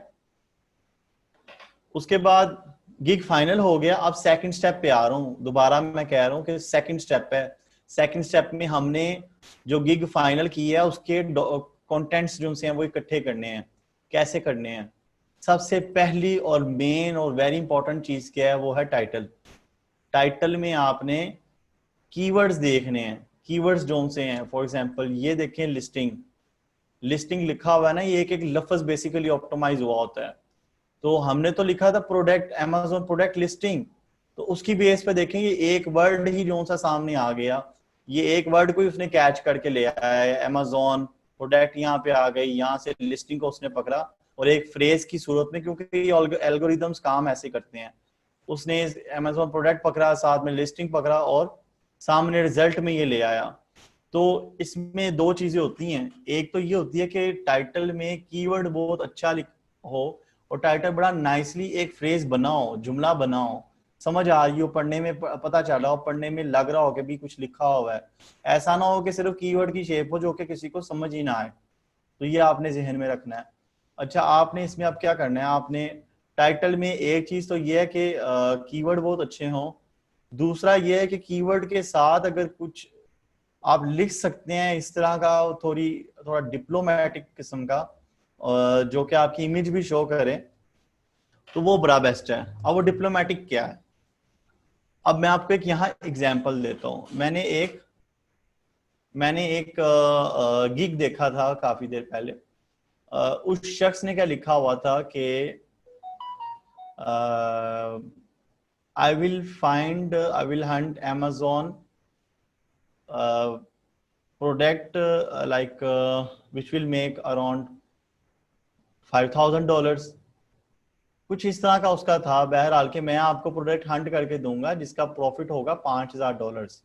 उसके बाद गिग फाइनल हो गया। अब सेकंड स्टेप पे आ रहा हूं, दोबारा मैं कह रहा हूं कि सेकंड स्टेप है। सेकंड स्टेप में हमने जो गिग फाइनल किया है उसके कंटेंट्स जो से हैं वो इकट्ठे करने हैं। कैसे करने हैं? सबसे पहली और मेन और वेरी इंपॉर्टेंट चीज क्या है? वो है टाइटल। टाइटल में आपने कीवर्ड्स देखने हैं। कीवर्ड्स जो से हैं, फॉर एग्जांपल ये देखें लिस्टिंग। लिस्टिंग लिखा हुआ है ना, ये एक एक लफ्ज बेसिकली ऑप्टिमाइज हुआ होता है। तो हमने तो लिखा था प्रोडक्ट अमेज़न प्रोडक्ट लिस्टिंग, तो उसकी बेस पे देखेंगे एक वर्ड ही जो सा सामने आ गया, ये एक वर्ड को ही उसने कैच करके ले आया है। अमेज़न प्रोडक्ट यहाँ पे आ गई, यहाँ से लिस्टिंग को उसने पकड़ा और एक फ्रेज की सूरत में, क्योंकि ये एल्गोरिदम्स काम ऐसे करते हैं। उसने अमेज़न प्रोडक्ट पकड़ा, साथ में लिस्टिंग पकड़ा और सामने रिजल्ट में ये ले आया। तो इसमें दो चीजें होती हैं। एक तो ये होती है कि टाइटल में कीवर्ड बहुत अच्छा हो और टाइटल बड़ा नाइसली एक फ्रेज बनाओ, जुमला बनाओ, समझ आ रही हो, पढ़ने में पता चल रहा हो, पढ़ने में लग रहा हो कि भी कुछ लिखा हुआ है। ऐसा ना हो कि सिर्फ कीवर्ड की शेप हो जो कि किसी को समझ ही ना आए। तो ये आपने जहन में रखना है। अच्छा, आपने इसमें अब क्या करना है? आपने टाइटल में एक चीज तो ये है कि कीवर्ड बहुत अच्छे हों। दूसरा ये है कि कीवर्ड के साथ अगर कुछ आप लिख सकते हैं इस तरह का, थोड़ा डिप्लोमेटिक किस्म का, जो कि आपकी इमेज भी शो करे, तो वो बड़ा बेस्ट है। अब वो डिप्लोमेटिक क्या है? अब मैं आपको एक यहाँ एग्जांपल देता हूँ। मैंने एक गिग देखा था काफी देर पहले। उस शख्स ने क्या लिखा हुआ था कि I will Hunt Amazon product like which will make around $5,000, कुछ इस तरह का उसका था। बहरहाल के मैं आपको प्रोडक्ट हंट करके दूंगा जिसका प्रॉफिट होगा $5,000।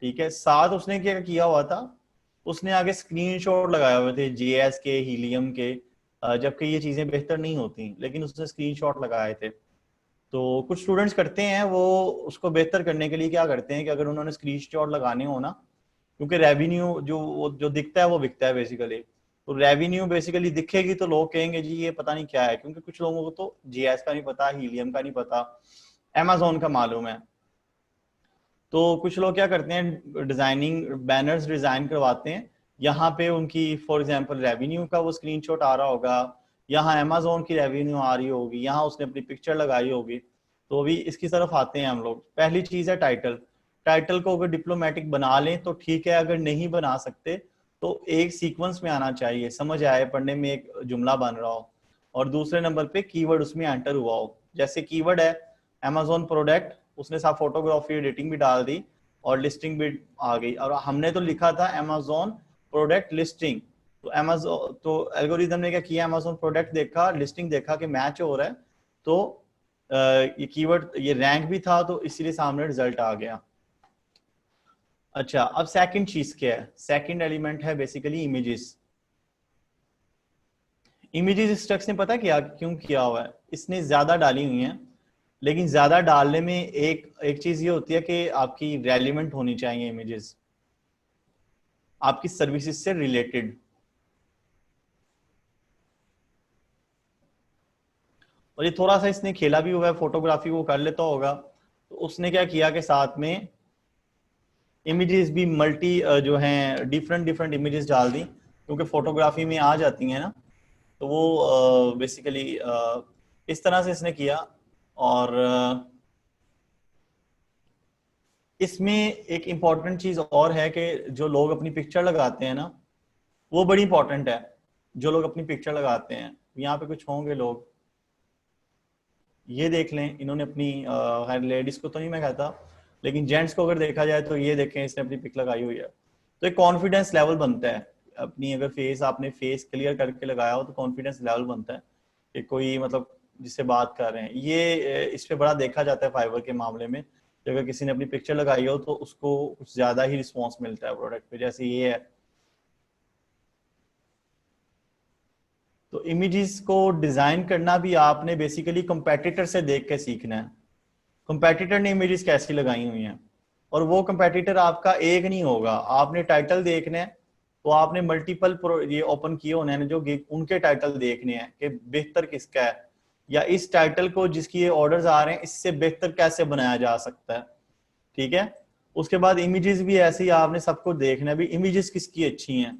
ठीक है, साथ उसने क्या किया हुआ था? उसने आगे स्क्रीनशॉट लगाए हुए थे JS के, हीलियम के, जबकि ये चीजें बेहतर नहीं होती, लेकिन उसने स्क्रीनशॉट लगाए थे। तो कुछ स्टूडेंट्स करते हैं, वो उसको बेहतर करने के लिए क्या करते हैं कि अगर उन्होंने स्क्रीनशॉट लगाने हो ना, क्योंकि रेवेन्यू जो दिखता है वो बिकता है बेसिकली। तो रेवेन्यू बेसिकली दिखेगी तो लोग कहेंगे जी ये पता नहीं क्या है, क्योंकि कुछ लोगों को तो JS का नहीं पता, हीलियम का नहीं पता, Amazon का मालूम है। तो कुछ लोग क्या करते हैं, डिजाइनिंग बैनर्स डिजाइन करवाते हैं, यहाँ पे उनकी फॉर एग्जांपल रेवेन्यू का वो स्क्रीनशॉट आ रहा होगा, यहाँ Amazon की रेवेन्यू आ रही होगी, यहाँ उसने अपनी पिक्चर लगाई होगी। तो अभी इसकी तरफ आते हैं हम लोग। पहली चीज है टाइटल। टाइटल को अगर डिप्लोमेटिक बना लें तो ठीक है, अगर नहीं बना सकते तो एक सीक्वेंस में आना चाहिए, समझ आए, पढ़ने में एक जुमला बन रहा हो, और दूसरे नंबर पे कीवर्ड उसमें एंटर हुआ हो। जैसे कीवर्ड है Amazon प्रोडक्ट, उसने साथ फोटोग्राफी एडिटिंग भी डाल दी और लिस्टिंग भी आ गई, और हमने तो लिखा था Amazon प्रोडक्ट लिस्टिंग। तो Amazon, तो एल्गोरिदम ने क्या किया, Amazon प्रोडक्ट देखा, लिस्टिंग देखा कि मैच हो रहा है, तो ये कीवर्ड ये रैंक भी था, तो इसीलिए सामने रिजल्ट आ गया। अच्छा, अब सेकंड चीज क्या है? सेकंड एलिमेंट है बेसिकली इमेजेस। इमेजेस इस शख्स ने पता क्या क्यों किया हुआ है? इसने ज्यादा डाली हुई हैं, लेकिन ज्यादा डालने में एक चीज ये होती है कि आपकी रेलिवेंट होनी चाहिए इमेजेस, आपकी सर्विसेज से रिलेटेड। और ये थोड़ा सा इसने खेला भी हुआ है, फोटोग्राफी वो कर लेता होगा। तो उसने क्या किया कि साथ में इमेजेस भी मल्टी जो हैं डिफरेंट इमेजेस डाल दी, क्योंकि फोटोग्राफी में आ जाती हैं ना, तो वो बेसिकली इस तरह से इसने किया। और इसमें एक इम्पॉर्टेंट चीज और है कि जो लोग अपनी पिक्चर लगाते हैं ना, वो बड़ी इंपॉर्टेंट है। जो लोग अपनी पिक्चर लगाते हैं, यहाँ पे कुछ होंगे लोग, ये देख लें, इन्होंने अपनी लेडीज को तो नहीं मैं कहता, लेकिन जेंट्स को अगर देखा जाए तो ये देखें, इसने अपनी पिक लगाई हुई है, तो एक कॉन्फिडेंस लेवल बनता है अपनी। अगर आपने फेस क्लियर करके लगाया हो तो कॉन्फिडेंस लेवल बनता है कि कोई मतलब जिससे बात कर रहे हैं। ये इस पे बड़ा देखा जाता है फाइवर के मामले में, कि अगर किसी ने अपनी पिक्चर लगाई हो तो उसको कुछ ज्यादा ही रिस्पॉन्स मिलता है प्रोडक्ट पे, जैसे ये है। तो इमेजेस को डिजाइन करना भी आपने बेसिकली कंपेटिटर से देख के सीखना है, कंपेटिटर ने इमेजेस कैसी लगाई हुई हैं। और वो कंपेटिटर आपका एक नहीं होगा, आपने टाइटल देखने हैं तो आपने मल्टीपल ये ओपन किए होने हैं जो उनके टाइटल देखने हैं कि बेहतर किसका है, या इस टाइटल को जिसकी ये ऑर्डर्स आ रहे हैं इससे बेहतर कैसे बनाया जा सकता है। ठीक है, उसके बाद इमेजेस भी ऐसे ही आपने सबको देखना है भी इमेजेस किसकी अच्छी हैं।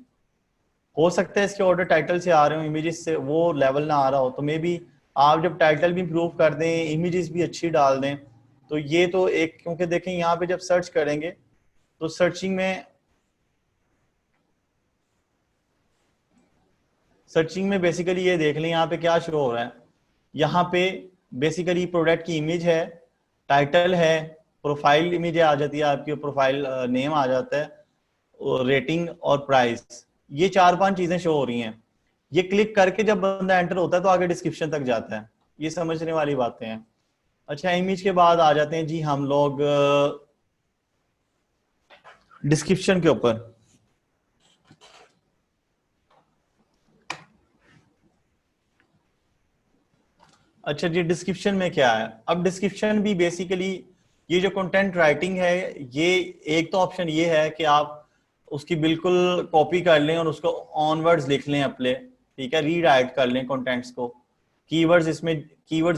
हो सकता है इसके ऑर्डर टाइटल से आ रहे हो, इमेजेस से वो लेवल ना आ रहा हो, तो मे बी आप जब टाइटल भी इंप्रूव कर दें, इमेजेस भी अच्छी डाल दें, तो ये तो एक, क्योंकि देखें यहाँ पे जब सर्च करेंगे तो सर्चिंग में बेसिकली ये देख लें यहाँ पे क्या शो हो रहा है। यहाँ पे बेसिकली प्रोडक्ट की इमेज है, टाइटल है, प्रोफाइल इमेज आ जाती है आपकी, प्रोफाइल नेम आ जाता है, रेटिंग और प्राइस, ये 4-5 चीजें शो हो रही हैं। ये क्लिक करके जब बंदा एंटर होता है तो आगे डिस्क्रिप्शन तक जाता है। ये समझने वाली बातें हैं। अच्छा, इमेज के बाद आ जाते हैं जी हम लोग डिस्क्रिप्शन के ऊपर। अच्छा जी, डिस्क्रिप्शन में क्या है? अब डिस्क्रिप्शन भी बेसिकली ये जो कंटेंट राइटिंग है, ये एक तो ऑप्शन ये है कि आप उसकी बिल्कुल कॉपी कर लें और उसको ऑनवर्ड्स लिख लें अपने, ठीक है, रीराइट कर लें कंटेंट्स को। कीवर्ड्स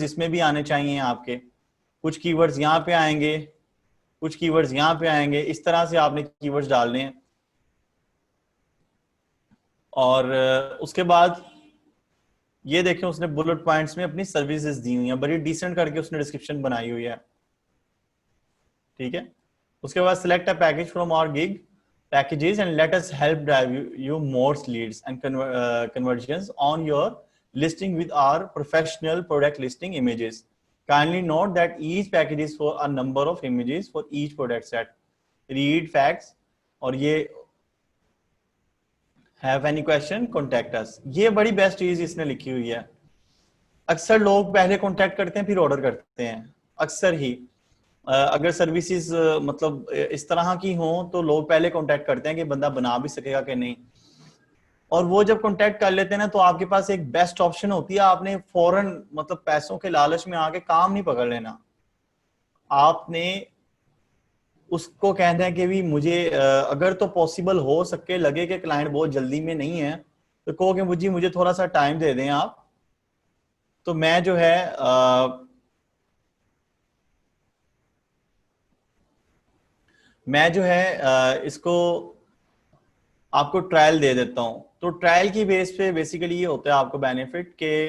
इसमें भी आने चाहिए आपके, कुछ कीवर्ड्स यहाँ पे आएंगे, कुछ कीवर्ड्स यहाँ पे आएंगे, इस तरह से आपने कीवर्ड्स डालने हैं। और उसके बाद ये देखें, उसने बुलेट पॉइंट्स में अपनी सर्विसेज दी हुई हैं, बड़ी डिसेंट करके उसने डिस्क्रिप्शन बनाई हुई है। ठीक है, उसके बाद select a package from our gig packages and let us help drive you more leads and conversions on your listing with our professional product listing images. Kindly note that each package is for a number of images for each product set. Read facts और ये have any question contact us. ये बड़ी best चीज इसने लिखी हुई है। अक्सर लोग पहले कॉन्टैक्ट करते हैं फिर ऑर्डर करते हैं, अक्सर ही। अगर सर्विसेज मतलब इस तरह की हो तो लोग पहले कांटेक्ट करते हैं कि बंदा बना भी सकेगा कि नहीं, और वो जब कांटेक्ट कर लेते हैं ना तो आपके पास एक बेस्ट ऑप्शन होती है, आपने फौरन मतलब पैसों के लालच में आके काम नहीं पकड़ लेना। आपने उसको कहना है कि भी मुझे अगर तो पॉसिबल हो सके, लगे कि क्लाइंट बहुत जल्दी में नहीं है, तो कहो कि मुझे थोड़ा सा टाइम दे दें आप, तो मैं जो है इसको आपको ट्रायल दे देता हूं। तो ट्रायल की बेस पे बेसिकली ये होता है आपको बेनिफिट के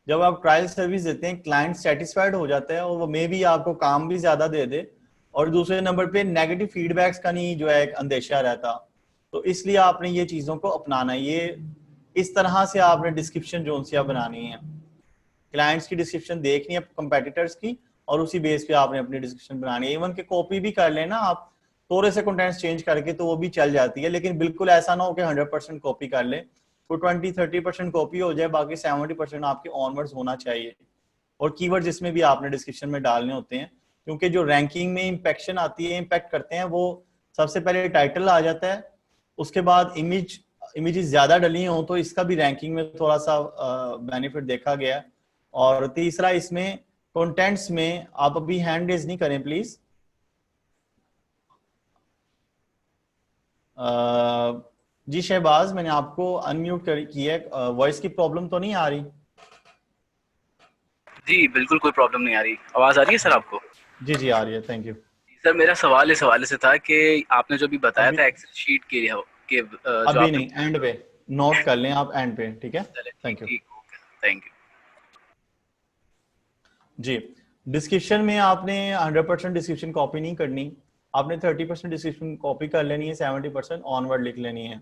जब आप ट्रायल सर्विस देते हैं क्लाइंट सेटिस्फाइड हो जाता है और वो मे भी आपको काम भी ज्यादा दे दे, और दूसरे नंबर पे नेगेटिव फीडबैक्स का नहीं जो है एक अंदेशा रहता। तो इसलिए आपने ये चीजों को अपनाना है। ये इस तरह से आपने डिस्क्रिप्शन जो सी बनानी है, क्लाइंट्स की डिस्क्रिप्शन देखनी है कंपेटिटर्स की, और उसी बेस पे आपने अपनी डिस्क्रिप्शन बनानी है। इवन के कॉपी भी कर लेना आप थोड़े से कंटेंट्स चेंज करके, तो वो भी चल जाती है, लेकिन बिल्कुल ऐसा ना हो कि 100% कॉपी कर ले। तो 20-30% कॉपी हो जाए, बाकी 70% आपके ऑनवर्ड्स होना चाहिए। और कीवर्ड्स इसमें भी आपने डिस्क्रिप्शन में डालने होते हैं, क्योंकि जो रैंकिंग में इंपैक्शन आती है, इंपैक्ट करते हैं, वो सबसे पहले टाइटल आ जाता है, उसके बाद इमेजेस ज्यादा डली हो तो इसका भी रैंकिंग में थोड़ा सा बेनिफिट देखा गया। और तीसरा इसमें कंटेंट्स में आप अभी हैंड रेज नहीं करें प्लीज। जी शहबाज, मैंने आपको अनम्यूट किया है, वॉइस की प्रॉब्लम तो नहीं आ रही? जी बिल्कुल कोई प्रॉब्लम नहीं आ रही। आवाज आ रही है सर आपको? जी आ रही है, थैंक यू। जी सर मेरा सवाल इस हवाले से था कि आपने जो भी बताया अभी था एक्सेल शीट के जो अभी आपने नहीं, एंड पे नोट कर लें आप, एंड पे, ठीक है। चले, थैंक यू। ठीक, ओके, थैंक यू। जी, डिस्क्रिप्शन में आपने 100% डिस्क्रिप्शन कॉपी नहीं करनी, आपने 30% डिस्क्रिप्शन कॉपी कर लेनी है, 70% ऑनवर्ड लिख लेनी है,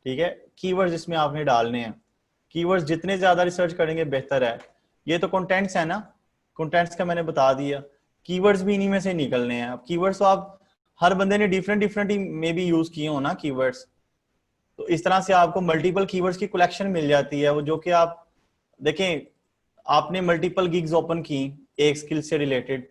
ठीक है। कीवर्ड्स इसमें आपने डालने हैं, कीवर्ड्स जितने ज्यादा रिसर्च करेंगे बेहतर है। ये तो कंटेंट्स है ना, कंटेंट्स का मैंने बता दिया, कीवर्ड्स भी इन्हीं में से निकलने हैं। अब कीवर्ड्स तो आप हर बंदे ने डिफरेंट डिफरेंट ही मे भी यूज किए हो ना कीवर्ड्स, तो इस तरह से आपको मल्टीपल कीवर्ड्स की कलेक्शन मिल जाती है, वो जो कि आप देखें, आपने मल्टीपल गिग्स ओपन की एक स्किल से रिलेटेड,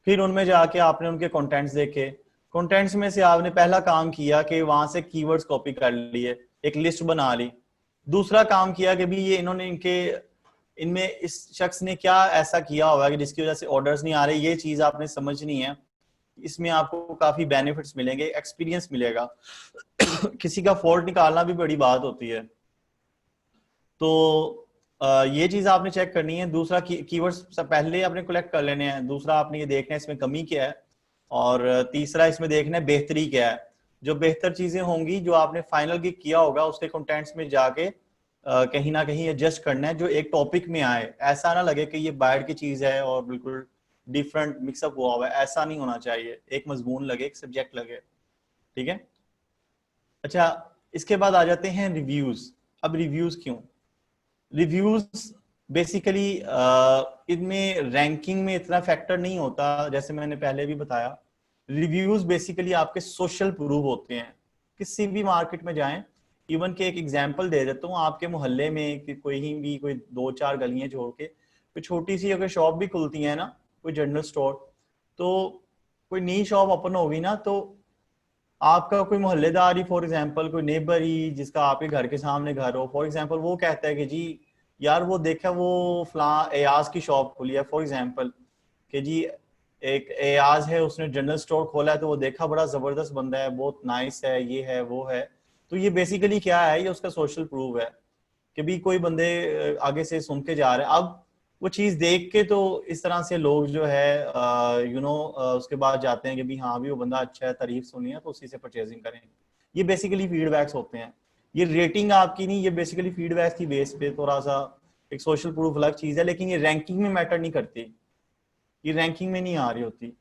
फिर उनमें जाके आपने उनके कंटेंट्स देखे, कंटेंट्स में से आपने पहला काम किया कि वहां से कीवर्ड्स कॉपी कर लिए, एक लिस्ट बना ली। दूसरा काम किया कि भी ये इन्होंने इनमें इस शख्स ने क्या ऐसा किया होगा कि जिसकी वजह से ऑर्डर्स नहीं आ रहे, ये चीज आपने समझनी है। इसमें आपको काफी बेनिफिट्स मिलेंगे, एक्सपीरियंस मिलेगा। किसी का फॉल्ट निकालना भी बड़ी बात होती है, तो ये चीज आपने चेक करनी है। दूसरा कीवर्ड्स पहले आपने कलेक्ट कर लेने हैं, दूसरा आपने ये देखना है इसमें कमी क्या है, और तीसरा इसमें देखना है बेहतरी क्या है। जो बेहतर चीजें होंगी जो आपने फाइनल गिग किया होगा उसके कंटेंट्स में जाके कहीं ना कहीं एडजस्ट करना है, जो एक टॉपिक में आए। ऐसा ना लगे कि ये बाहर की चीज है और बिल्कुल डिफरेंट मिक्सअप हुआ हुआ है, ऐसा नहीं होना चाहिए। एक मजमून लगे, एक सब्जेक्ट लगे, ठीक है। अच्छा, इसके बाद आ जाते हैं रिव्यूज। अब रिव्यूज क्यों? रिव्यूज बेसिकली इनमें रैंकिंग में इतना फैक्टर नहीं होता, जैसे मैंने पहले भी बताया। रिव्यूज बेसिकली आपके सोशल प्रूफ होते हैं। किसी भी मार्केट में जाएं, इवन के एक एग्जांपल दे देता हूँ, आपके मोहल्ले में कि कोई भी कोई 2-4 गलियां छोड़ के कोई छोटी सी अगर शॉप भी खुलती है ना, कोई जनरल स्टोर, तो कोई नई शॉप ओपन होगी ना, तो आपका कोई मोहल्लेदार ही, फॉर एग्जांपल कोई नेबर ही जिसका आपके घर के सामने घर हो, फॉर एग्जांपल वो कहता है कि जी यार वो देखा वो फला एयाज की शॉप खुली है, फॉर एग्जांपल कि जी एक एयाज है उसने जनरल स्टोर खोला है, तो वो देखा बड़ा जबरदस्त बंदा है, बहुत नाइस है, ये है वो है। तो ये बेसिकली क्या है, ये उसका सोशल प्रूफ है कि भी कोई बंदे आगे से सुन के जा रहे हैं। अब वो चीज देख के तो इस तरह से लोग जो है उसके बाद जाते हैं कि भी हाँ भी वो बंदा अच्छा है, तारीफ सुनी है, तो उसी से परचेजिंग करें। ये बेसिकली फीडबैक्स होते हैं, ये रेटिंग आपकी नहीं, ये बेसिकली फीडबैक की बेस पे थोड़ा सा एक सोशल प्रूफ अलग चीज है, लेकिन ये रैंकिंग में मैटर नहीं करती, ये रैंकिंग में नहीं आ रही होती।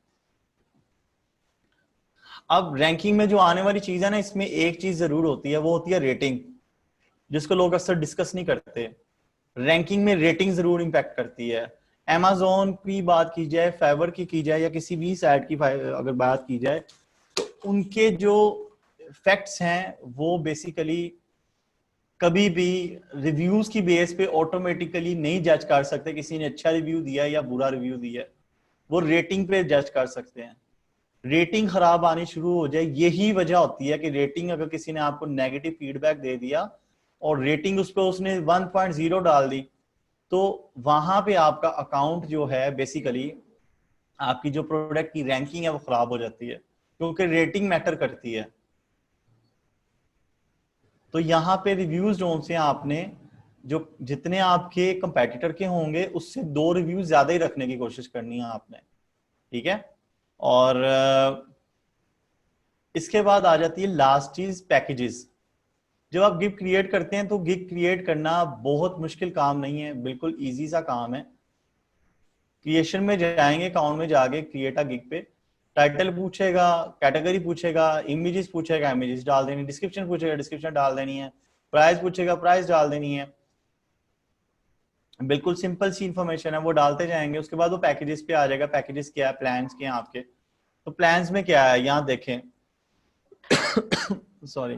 अब रैंकिंग में जो आने वाली चीज है ना, इसमें एक चीज जरूर होती है, वो होती है रेटिंग, जिसको लोग अक्सर डिस्कस नहीं करते। रैंकिंग में रेटिंग जरूर इंपैक्ट करती है। Amazon की बात की जाए, फाइवर की जाए, या किसी भी साइट की अगर बात की जाए, तो उनके जो फैक्ट्स हैं वो बेसिकली कभी भी रिव्यूज की बेस पे ऑटोमेटिकली नहीं जज कर सकते किसी ने अच्छा रिव्यू दिया या बुरा रिव्यू दिया। वो रेटिंग पे जज कर सकते हैं। रेटिंग खराब आनी शुरू हो जाए, यही वजह होती है कि रेटिंग, अगर किसी ने आपको नेगेटिव फीडबैक दे दिया और रेटिंग उस पर उसने 1.0 डाल दी, तो वहां पे आपका अकाउंट जो है बेसिकली आपकी जो प्रोडक्ट की रैंकिंग है वो खराब हो जाती है, क्योंकि रेटिंग मैटर करती है। तो यहाँ पे रिव्यूज जो से आपने जो जितने आपके कंपेटिटर के होंगे उससे 2 रिव्यूज ज्यादा ही रखने की कोशिश करनी है आपने, ठीक है। और इसके बाद आ जाती है लास्ट चीज, पैकेजेस। जब आप गिग क्रिएट करते हैं तो गिग क्रिएट करना बहुत मुश्किल काम नहीं है, बिल्कुल इजी सा काम है। क्रिएशन में जाएंगे, अकाउंट में जाके क्रिएट अ गिग पे टाइटल पूछेगा, कैटेगरी पूछेगा, इमेजेस पूछेगा, इमेजेस डाल देनी, डिस्क्रिप्शन पूछेगा, डिस्क्रिप्शन डाल देनी है, प्राइस पूछेगा, प्राइस डाल देनी है। बिल्कुल सिंपल सी इंफॉर्मेशन है, वो डालते जाएंगे। उसके बाद वो पैकेजेस पे आ जाएगा, पैकेजेस क्या है, प्लान्स क्या है आपके। तो प्लान्स में क्या है, यहाँ देखें सॉरी,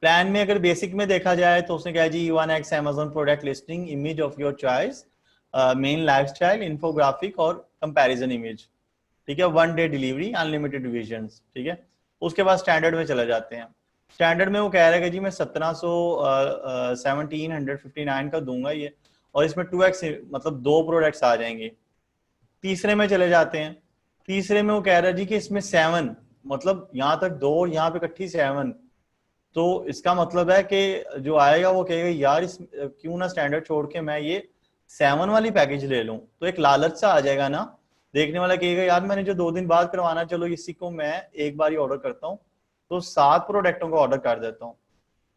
प्लान में अगर बेसिक में देखा जाए तो उसने कहा जी 1x Amazon product listing, image of your choice, main lifestyle, infographic और कंपैरिजन इमेज, ठीक है। 1 डे डिलीवरी, अनलिमिटेड विजन्स, ठीक है। उसके बाद स्टैंडर्ड में चले जाते हैं। स्टैंडर्ड में वो कह रहा है कि जी मैं 1759 का दूंगा ये, और इसमें 2x मतलब 2 प्रोडक्ट्स आ जाएंगे। तीसरे में चले जाते हैं। तीसरे में वो कह रहा है जी कि इसमें 7 मतलब यहाँ तक 2 और यहाँ पे इकट्ठी 7, तो इसका मतलब है कि जो आएगा वो कहेगा यार इस क्यों ना स्टैंडर्ड छोड़ के मैं ये 7 वाली पैकेज ले लूं। तो एक लालच सा आ जाएगा ना देखने वाला कहेगा यार मैंने जो 2 दिन बाद करवाना, चलो इसी को मैं एक बार ही ऑर्डर करता हूँ, तो 7 प्रोडक्टों को ऑर्डर कर देता हूँ।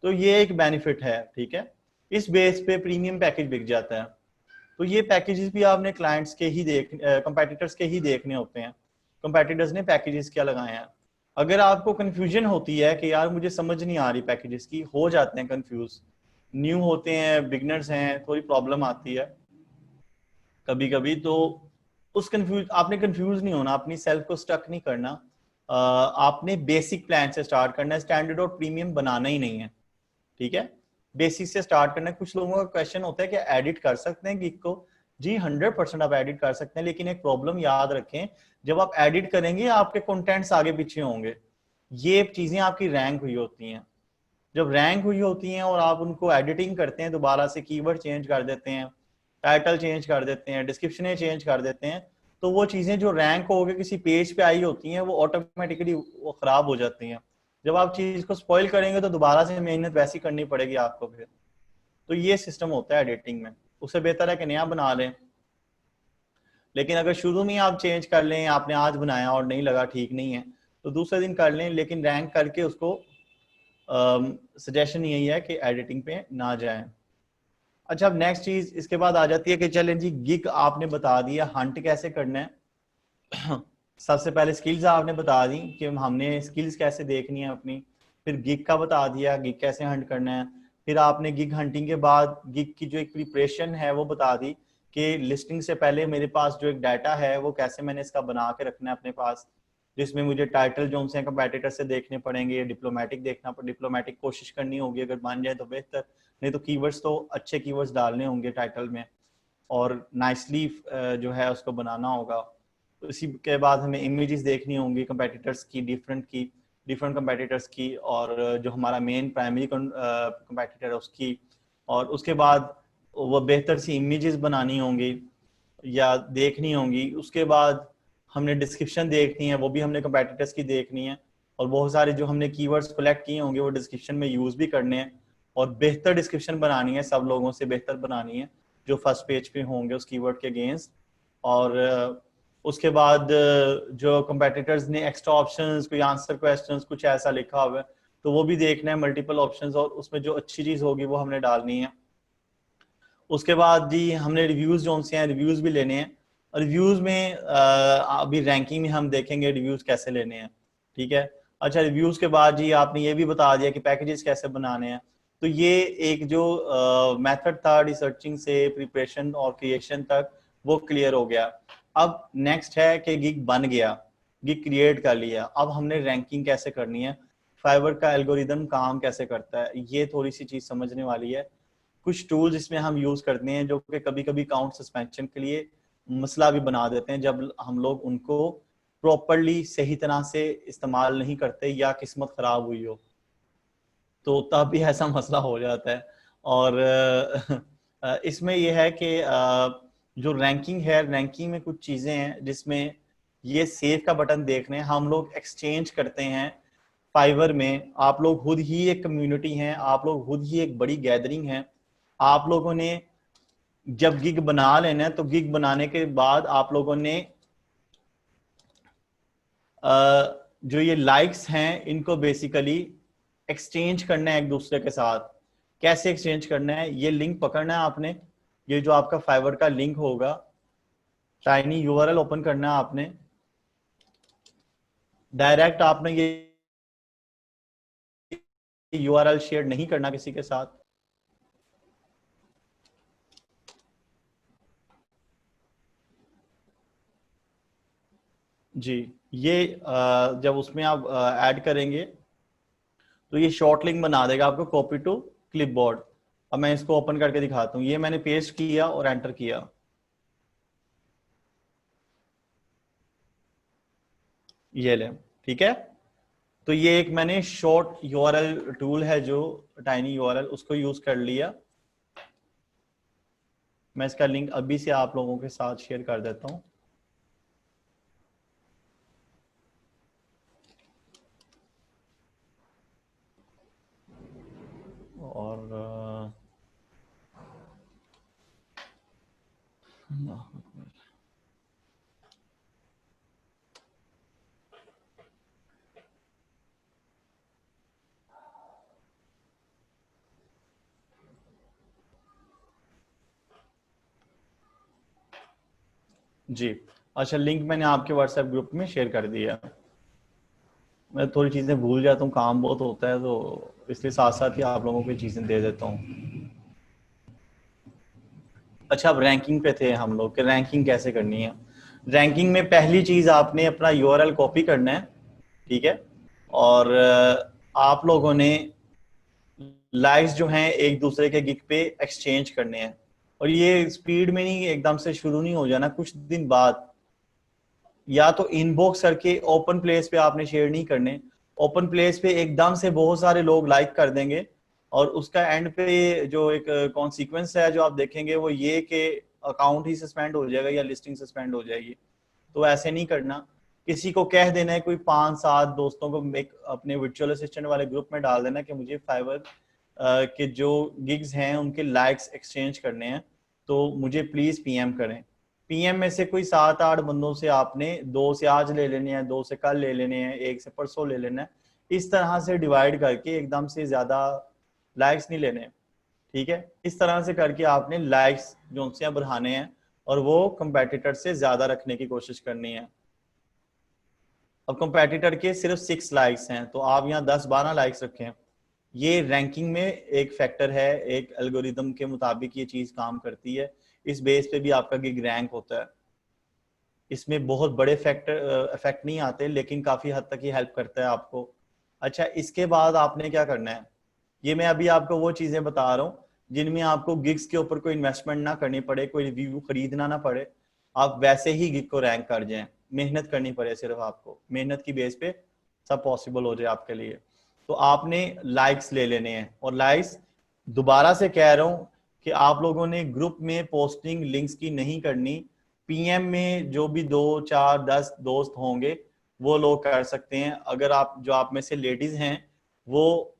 तो ये एक बेनिफिट है, ठीक है। इस बेस पे प्रीमियम पैकेज बिक जाता है। तो ये पैकेजेस भी आपने क्लाइंट्स के ही कंपेटिटर्स के ही देखने होते हैं, कंपेटिटर्स ने पैकेजेस क्या लगाए हैं। अगर आपको कंफ्यूजन होती है कि यार मुझे समझ नहीं आ रही पैकेजेस की, हो जाते हैं कंफ्यूज, न्यू होते हैं, बिगनर्स हैं, थोड़ी प्रॉब्लम आती है कभी कभी, तो आपने कंफ्यूज नहीं होना, अपनी सेल्फ को स्टक नहीं करना। आपने बेसिक प्लान से स्टार्ट करना है, स्टैंडर्ड और प्रीमियम बनाना ही नहीं है, ठीक है। बेसिक से स्टार्ट करना है। कुछ लोगों का क्वेश्चन होता है कि एडिट कर सकते हैं गिग को? जी 100% आप एडिट कर सकते हैं, लेकिन एक प्रॉब्लम याद रखें, जब आप एडिट करेंगे आपके कंटेंट्स आगे पीछे होंगे, ये चीजें आपकी रैंक हुई होती हैं। जब रैंक हुई होती हैं और आप उनको एडिटिंग करते हैं, दोबारा से कीवर्ड चेंज कर देते हैं, टाइटल चेंज कर देते हैं, डिस्क्रिप्शन चेंज कर देते हैं, तो वो चीजें जो रैंक हो गए किसी पेज पे आई होती हैं, वो ऑटोमेटिकली वो खराब हो जाती हैं। जब आप चीज को स्पॉइल करेंगे तो दोबारा से मेहनत वैसी करनी पड़ेगी आपको फिर। तो ये सिस्टम होता है एडिटिंग में, उससे बेहतर है कि नया बना लें। लेकिन अगर शुरू में आप चेंज कर लें, आपने आज बनाया और नहीं लगा, ठीक नहीं है, तो दूसरे दिन कर लें, लेकिन रैंक करके उसको सजेशन यही है कि एडिटिंग पे ना जाएं। अच्छा, अब नेक्स्ट चीज इसके बाद आ जाती है कि चलें जी, गिग आपने बता दिया, हंट कैसे करना है। सबसे पहले स्किल्स आपने बता दी कि हमने स्किल्स कैसे देखनी है अपनी, फिर गिग का बता दिया गिग कैसे हंट करना है। फिर आपने गिग हंटिंग के बाद गिग की जो एक प्रिपरेशन है वो बता दी कि लिस्टिंग से पहले मेरे पास जो एक डाटा है वो कैसे मैंने इसका बना के रखना है अपने पास, जिसमें मुझे टाइटल जो से कंपेटिटर से देखने पड़ेंगे, डिप्लोमेटिक देखना पड़े, डिप्लोमेटिक कोशिश करनी होगी, अगर बन जाए तो बेहतर, नहीं तो कीवर्ड्स तो अच्छे कीवर्ड्स डालने होंगे टाइटल में, और नाइसली जो है उसको बनाना होगा। तो इसी के बाद हमें इमेजेस देखनी होंगी कंपेटिटर्स की, डिफरेंट कंपेटिटर्स की, और जो हमारा मेन प्राइमरी कंपेटिटर है उसकी, और उसके बाद वो बेहतर सी इमेजेस बनानी होंगी या देखनी होंगी। उसके बाद हमने डिस्क्रिप्शन देखनी है, वो भी हमने कंपेटिटर्स की देखनी है, और बहुत सारे जो हमने कीवर्ड्स कलेक्ट किए होंगे वो डिस्क्रिप्शन में यूज भी करने हैं, और बेहतर डिस्क्रिप्शन बनानी है, सब लोगों से बेहतर बनानी है जो फर्स्ट पेज पे होंगे उस कीवर्ड के अगेंस्ट। और उसके बाद जो कंपेटिटर्स ने एक्स्ट्रा ऑप्शंस, कोई आंसर क्वेश्चंस कुछ ऐसा लिखा हुआ है, तो वो भी देखना है, मल्टीपल ऑप्शंस, और उसमें जो अच्छी चीज होगी वो हमने डालनी है। उसके बाद जी हमने रिव्यूज जो से हैं रिव्यूज भी लेने हैं। रिव्यूज में अभी रैंकिंग में हम देखेंगे रिव्यूज कैसे लेने हैं, ठीक है। अच्छा, रिव्यूज के बाद जी आपने ये भी बता दिया कि पैकेजेस कैसे बनाने हैं। तो ये एक जो मेथड था रिसर्चिंग से प्रिपरेशन और क्रिएशन तक, वो क्लियर हो गया। अब नेक्स्ट है कि गिग बन गया, गिग क्रिएट कर लिया, अब हमने रैंकिंग कैसे करनी है, फाइवर का एल्गोरिदम काम कैसे करता है, ये थोड़ी सी चीज समझने वाली है। कुछ टूल्स इसमें हम यूज करते हैं जो कि कभी कभी काउंट सस्पेंशन के लिए मसला भी बना देते हैं, जब हम लोग उनको प्रॉपरली सही तरह से इस्तेमाल नहीं करते या किस्मत खराब हुई हो, तो तब भी ऐसा मसला हो जाता है। और इसमें यह है कि जो रैंकिंग है, रैंकिंग में कुछ चीजें हैं जिसमें ये सेव का बटन देख रहे हैं, हम लोग एक्सचेंज करते हैं फाइवर में। आप लोग खुद ही एक कम्युनिटी हैं, आप लोग खुद ही एक बड़ी गैदरिंग है। आप लोगों ने जब गिग बना लेना है, तो गिग बनाने के बाद आप लोगों ने जो ये लाइक्स हैं इनको बेसिकली एक्सचेंज करना है एक दूसरे के साथ। कैसे एक्सचेंज करना है, ये लिंक पकड़ना है आपने, ये जो आपका फाइवर का लिंक होगा, टाइनी यूआरएल ओपन करना है आपने, डायरेक्ट आपने ये यूआरएल शेयर नहीं करना किसी के साथ। जी, ये जब उसमें आप ऐड करेंगे तो ये शॉर्ट लिंक बना देगा आपको, कॉपी टू क्लिपबोर्ड। अब मैं इसको ओपन करके दिखाता हूँ, ये मैंने पेस्ट किया और एंटर किया, ये ले, ठीक है। तो ये एक मैंने शॉर्ट यूआरएल टूल है जो टाइनी यूआरएल, उसको यूज कर लिया। मैं इसका लिंक अभी से आप लोगों के साथ शेयर कर देता हूँ। और जी अच्छा, लिंक मैंने आपके व्हाट्सएप ग्रुप में शेयर कर दिया। मैं थोड़ी चीज़ें भूल जाता हूँ, काम बहुत होता है, तो इसलिए साथ साथ ही आप लोगों को चीज़ें दे देता हूँ। अच्छा, अब रैंकिंग पे थे हम लोग कि रैंकिंग कैसे करनी है। रैंकिंग में पहली चीज़ आपने अपना यूआरएल कॉपी करना है, ठीक है, और आप लोगों ने लाइक्स जो हैं एक दूसरे के गिग पे एक्सचेंज करने हैं, और ये स्पीड में नहीं, एकदम से शुरू नहीं हो जाना, कुछ दिन बाद या तो इनबॉक्स करके ओपन प्लेस पे आपने शेयर नहीं करने। ओपन प्लेस पे एकदम से बहुत सारे लोग लाइक कर देंगे और उसका एंड पे जो एक कॉन्सिक्वेंस है जो आप देखेंगे वो ये कि अकाउंट ही सस्पेंड हो जाएगा या लिस्टिंग सस्पेंड हो जाएगी। तो ऐसे नहीं करना। किसी को कह देना है, कोई 5-7 दोस्तों को एक अपने वर्चुअल असिस्टेंट वाले ग्रुप में डाल देना कि मुझे फाइवर के जो गिग्स हैं उनके लाइक्स एक्सचेंज करने हैं, तो मुझे प्लीज पीएम करें। पीएम में से कोई 7-8 बंदों से आपने 2 से आज ले लेने हैं, 2 से कल ले लेने हैं, 1 से परसों ले लेना है। इस तरह से डिवाइड करके एकदम से ज्यादा लाइक्स नहीं लेने, ठीक है। इस तरह से करके आपने लाइक्स जो उनसे बढ़ाने हैं और वो कंपेटिटर से ज्यादा रखने की कोशिश करनी है। अब कंपेटिटर के सिर्फ 6 लाइक्स हैं, तो आप यहाँ 10-12 लाइक्स रखें। ये रैंकिंग में एक फैक्टर है, एक एल्गोरिदम के मुताबिक ये चीज काम करती है। इस बेस पे भी आपका गिग रैंक होता है। इसमें बहुत बड़े फैक्टर इफेक्ट नहीं आते, लेकिन काफी हद तक ये हेल्प करता है आपको। अच्छा, इसके बाद आपने क्या करना है, ये मैं अभी आपको वो चीजें बता रहा हूँ जिनमें आपको गिग्स के ऊपर कोई इन्वेस्टमेंट ना करनी पड़े, कोई रिव्यू खरीदना ना पड़े, आप वैसे ही गिग को रैंक कर जाएं। मेहनत करनी पड़े सिर्फ आपको, मेहनत की बेस पे सब पॉसिबल हो जाए आपके लिए। तो आपने लाइक्स ले लेने हैं, और लाइक्स दोबारा से कह रहा हूं कि आप लोगों ने ग्रुप में पोस्टिंग लिंक्स की नहीं करनी। पीएम में जो भी 2-4-10 दोस्त होंगे वो लोग कर सकते हैं। अगर आप जो आप में से लेडीज हैं वो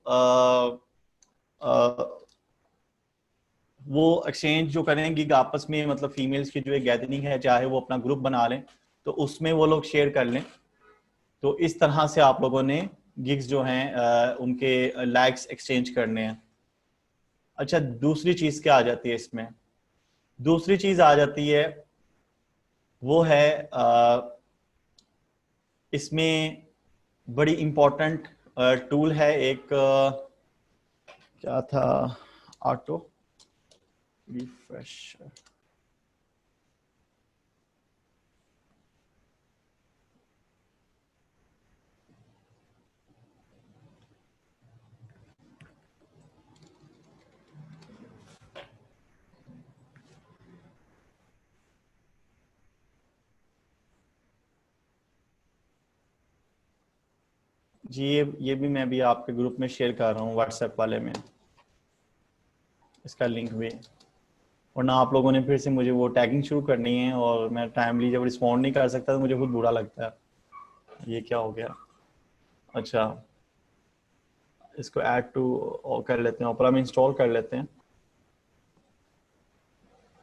एक्सचेंज जो करेंगी आपस में, मतलब फीमेल्स की जो एक गैदरिंग है, चाहे वो अपना ग्रुप बना लें तो उसमें वो लोग शेयर कर लें। तो इस तरह से आप लोगों ने गिग्स जो हैं उनके लाइक्स एक्सचेंज करने हैं। अच्छा, दूसरी चीज क्या आ जाती है इसमें, दूसरी चीज आ जाती है वो है इसमें बड़ी इंपॉर्टेंट टूल है एक, क्या था, ऑटो रिफ्रेशर। जी ये भी मैं भी आपके ग्रुप में शेयर कर रहा हूँ व्हाट्सएप वाले में, इसका लिंक भी। वरना आप लोगों ने फिर से मुझे वो टैगिंग शुरू करनी है और मैं टाइमली जब रिस्पॉन्ड नहीं कर सकता तो मुझे खुद बुरा लगता है, ये क्या हो गया। अच्छा, इसको ऐड टू कर लेते हैं, ओपेरा में इंस्टॉल कर लेते हैं।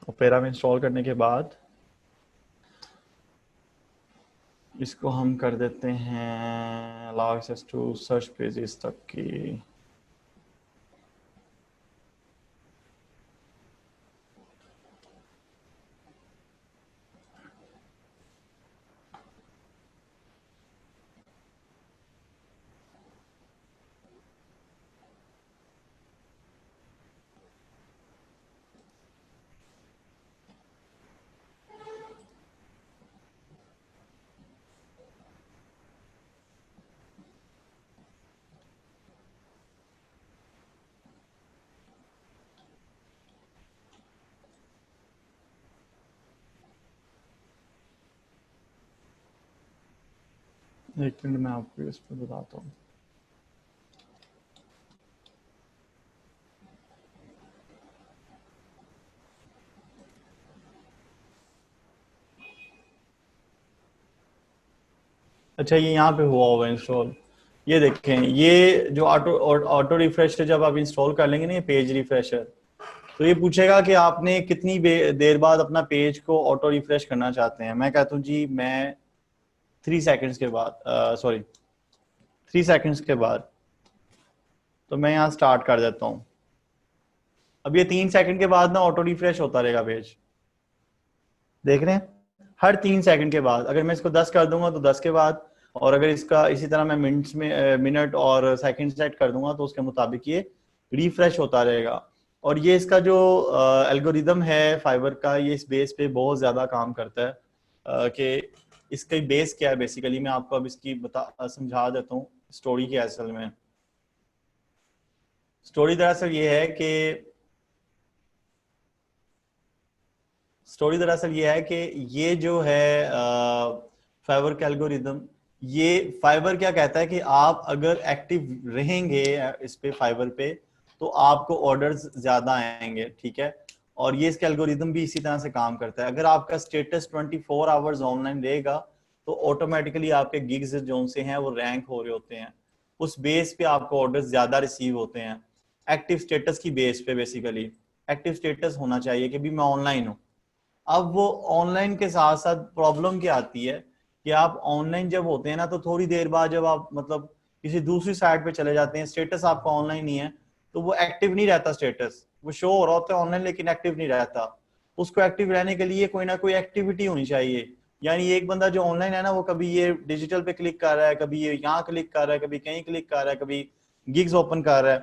ओपेरा में इंस्टॉल करने के बाद इसको हम कर देते हैं allow access to search pages तक की। एक मिनट मैं आपको इस पर बताता हूँ। अच्छा, ये यहाँ पे हुआ होगा इंस्टॉल। ये देखें, ये जो ऑटो रिफ्रेशर जब आप इंस्टॉल कर लेंगे ना, ये पेज रिफ्रेशर, तो ये पूछेगा कि आपने कितनी देर बाद अपना पेज को ऑटो रिफ्रेश करना चाहते हैं। मैं कहता हूँ जी मैं 3 सेकंड्स के बाद, सॉरी 3 सेकंड्स के बाद। तो मैं यहाँ स्टार्ट कर देता हूँ। अब ये 3 सेकंड के बाद ना ऑटो रिफ्रेश होता रहेगा पेज, देख रहे हैं। हर 3 सेकंड के बाद। अगर मैं इसको 10 कर दूंगा तो 10 के बाद, और अगर इसका इसी तरह मैं मिनट्स में मिनट और सेकंड सेट कर दूंगा तो उसके मुताबिक ये रिफ्रेश होता रहेगा। और ये इसका जो एल्गोरिदम है फाइवर का, ये इस बेस पे बहुत ज्यादा काम करता है कि इसका बेस क्या है बेसिकली। मैं आपको अब इसकी समझा देता हूँ स्टोरी की। असल में स्टोरी दरअसल ये है कि ये जो है फाइवर का एल्गोरिदम, ये फाइवर क्या कहता है कि आप अगर एक्टिव रहेंगे इस पे फाइवर पे तो आपको ऑर्डर्स ज्यादा आएंगे, ठीक है। और ये इसका एल्गोरिदम भी इसी तरह से काम करता है। अगर आपका स्टेटस 24 आवर्स ऑनलाइन रहेगा तो ऑटोमेटिकली आपके गिग्स जो से हैं वो रैंक हो रहे होते हैं, उस बेस पे आपको ऑर्डर्स ज्यादा रिसीव होते हैं। एक्टिव स्टेटस की बेस पे बेसिकली एक्टिव स्टेटस होना चाहिए कि भी मैं ऑनलाइन हूँ। अब वो ऑनलाइन के साथ साथ प्रॉब्लम क्या आती है कि आप ऑनलाइन जब होते हैं ना तो थोड़ी देर बाद जब आप मतलब किसी दूसरी साइट पे चले जाते हैं, स्टेटस आपका ऑनलाइन नहीं है तो वो एक्टिव नहीं रहता, स्टेटस वो शो हो रहा होता है ऑनलाइन लेकिन एक्टिव नहीं रहता। उसको एक्टिव रहने के लिए कोई ना कोई एक्टिविटी होनी चाहिए। यानी एक बंदा जो ऑनलाइन है ना वो कभी ये डिजिटल पे क्लिक कर रहा है, कभी ये यहाँ क्लिक कर रहा है, कभी कहीं क्लिक कर रहा है, कभी गिग्स ओपन कर रहा है,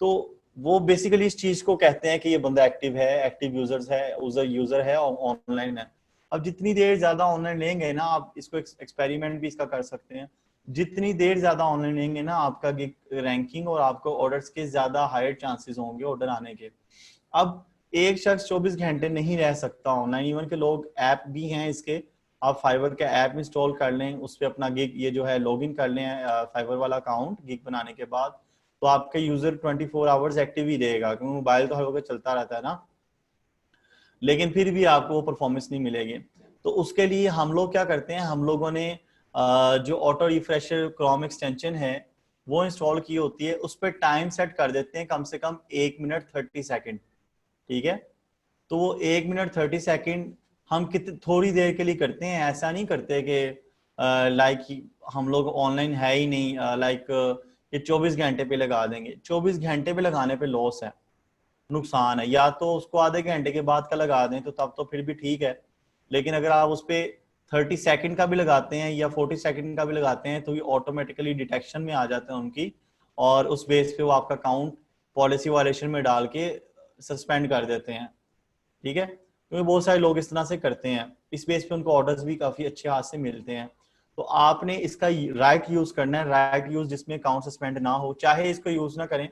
तो वो बेसिकली इस चीज को कहते हैं कि ये बंदा एक्टिव है, एक्टिव यूजर है और ऑनलाइन है। अब जितनी देर ज्यादा ऑनलाइन लेंगे ना, आप इसको एक्सपेरिमेंट भी इसका कर सकते हैं, जितनी देर ज्यादा ऑनलाइन लेंगे ना आपका गिग रैंकिंग और आपको ऑर्डर्स के ज्यादा हायर चांसेस होंगे ऑर्डर आने के। अब एक शख्स 24 घंटे नहीं रह सकता ऑनलाइन, इवन के लोग ऐप भी हैं इसके, आप फाइवर का ऐप इंस्टॉल कर लें, उस पर अपना गिग ये जो है लॉगिन कर लें फाइवर वाला अकाउंट गिग बनाने के बाद, तो आपका यूजर 24 आवर्स एक्टिव ही रहेगा क्योंकि मोबाइल तो हर वक्त चलता रहता है ना, लेकिन फिर भी आपको वो परफॉर्मेंस नहीं मिलेगी। तो उसके लिए हम लोग क्या करते हैं, हम लोगों ने जो ऑटो रिफ्रेशर क्रोम एक्सटेंशन है वो इंस्टॉल की होती है, उस पर टाइम सेट कर देते हैं कम से कम 1 मिनट 30 सेकंड, ठीक है। तो वो 1 मिनट 30 सेकंड हम कितनी थोड़ी देर के लिए करते हैं, ऐसा नहीं करते कि लाइक हम लोग ऑनलाइन है ही नहीं, लाइक ये 24 घंटे पे लगा देंगे। 24 घंटे पे लगाने पे लॉस है, नुकसान है। या तो उसको आधे घंटे के बाद का लगा दें तो तब तो फिर भी ठीक है, लेकिन अगर आप उस पर 30 सेकंड का भी लगाते हैं या 40 सेकंड का भी लगाते हैं तो ये ऑटोमेटिकली डिटेक्शन में आ जाते हैं उनकी, और उस बेस पे वो आपका अकाउंट पॉलिसी वायलेशन में डाल के सस्पेंड कर देते हैं, ठीक है। क्योंकि बहुत सारे लोग इस तरह से करते हैं, इस बेस पे उनको ऑर्डर्स भी काफी अच्छे हाथ से मिलते हैं। तो आपने इसका राइट यूज करना है, राइट यूज जिसमें अकाउंट सस्पेंड ना हो, चाहे इसको यूज ना करें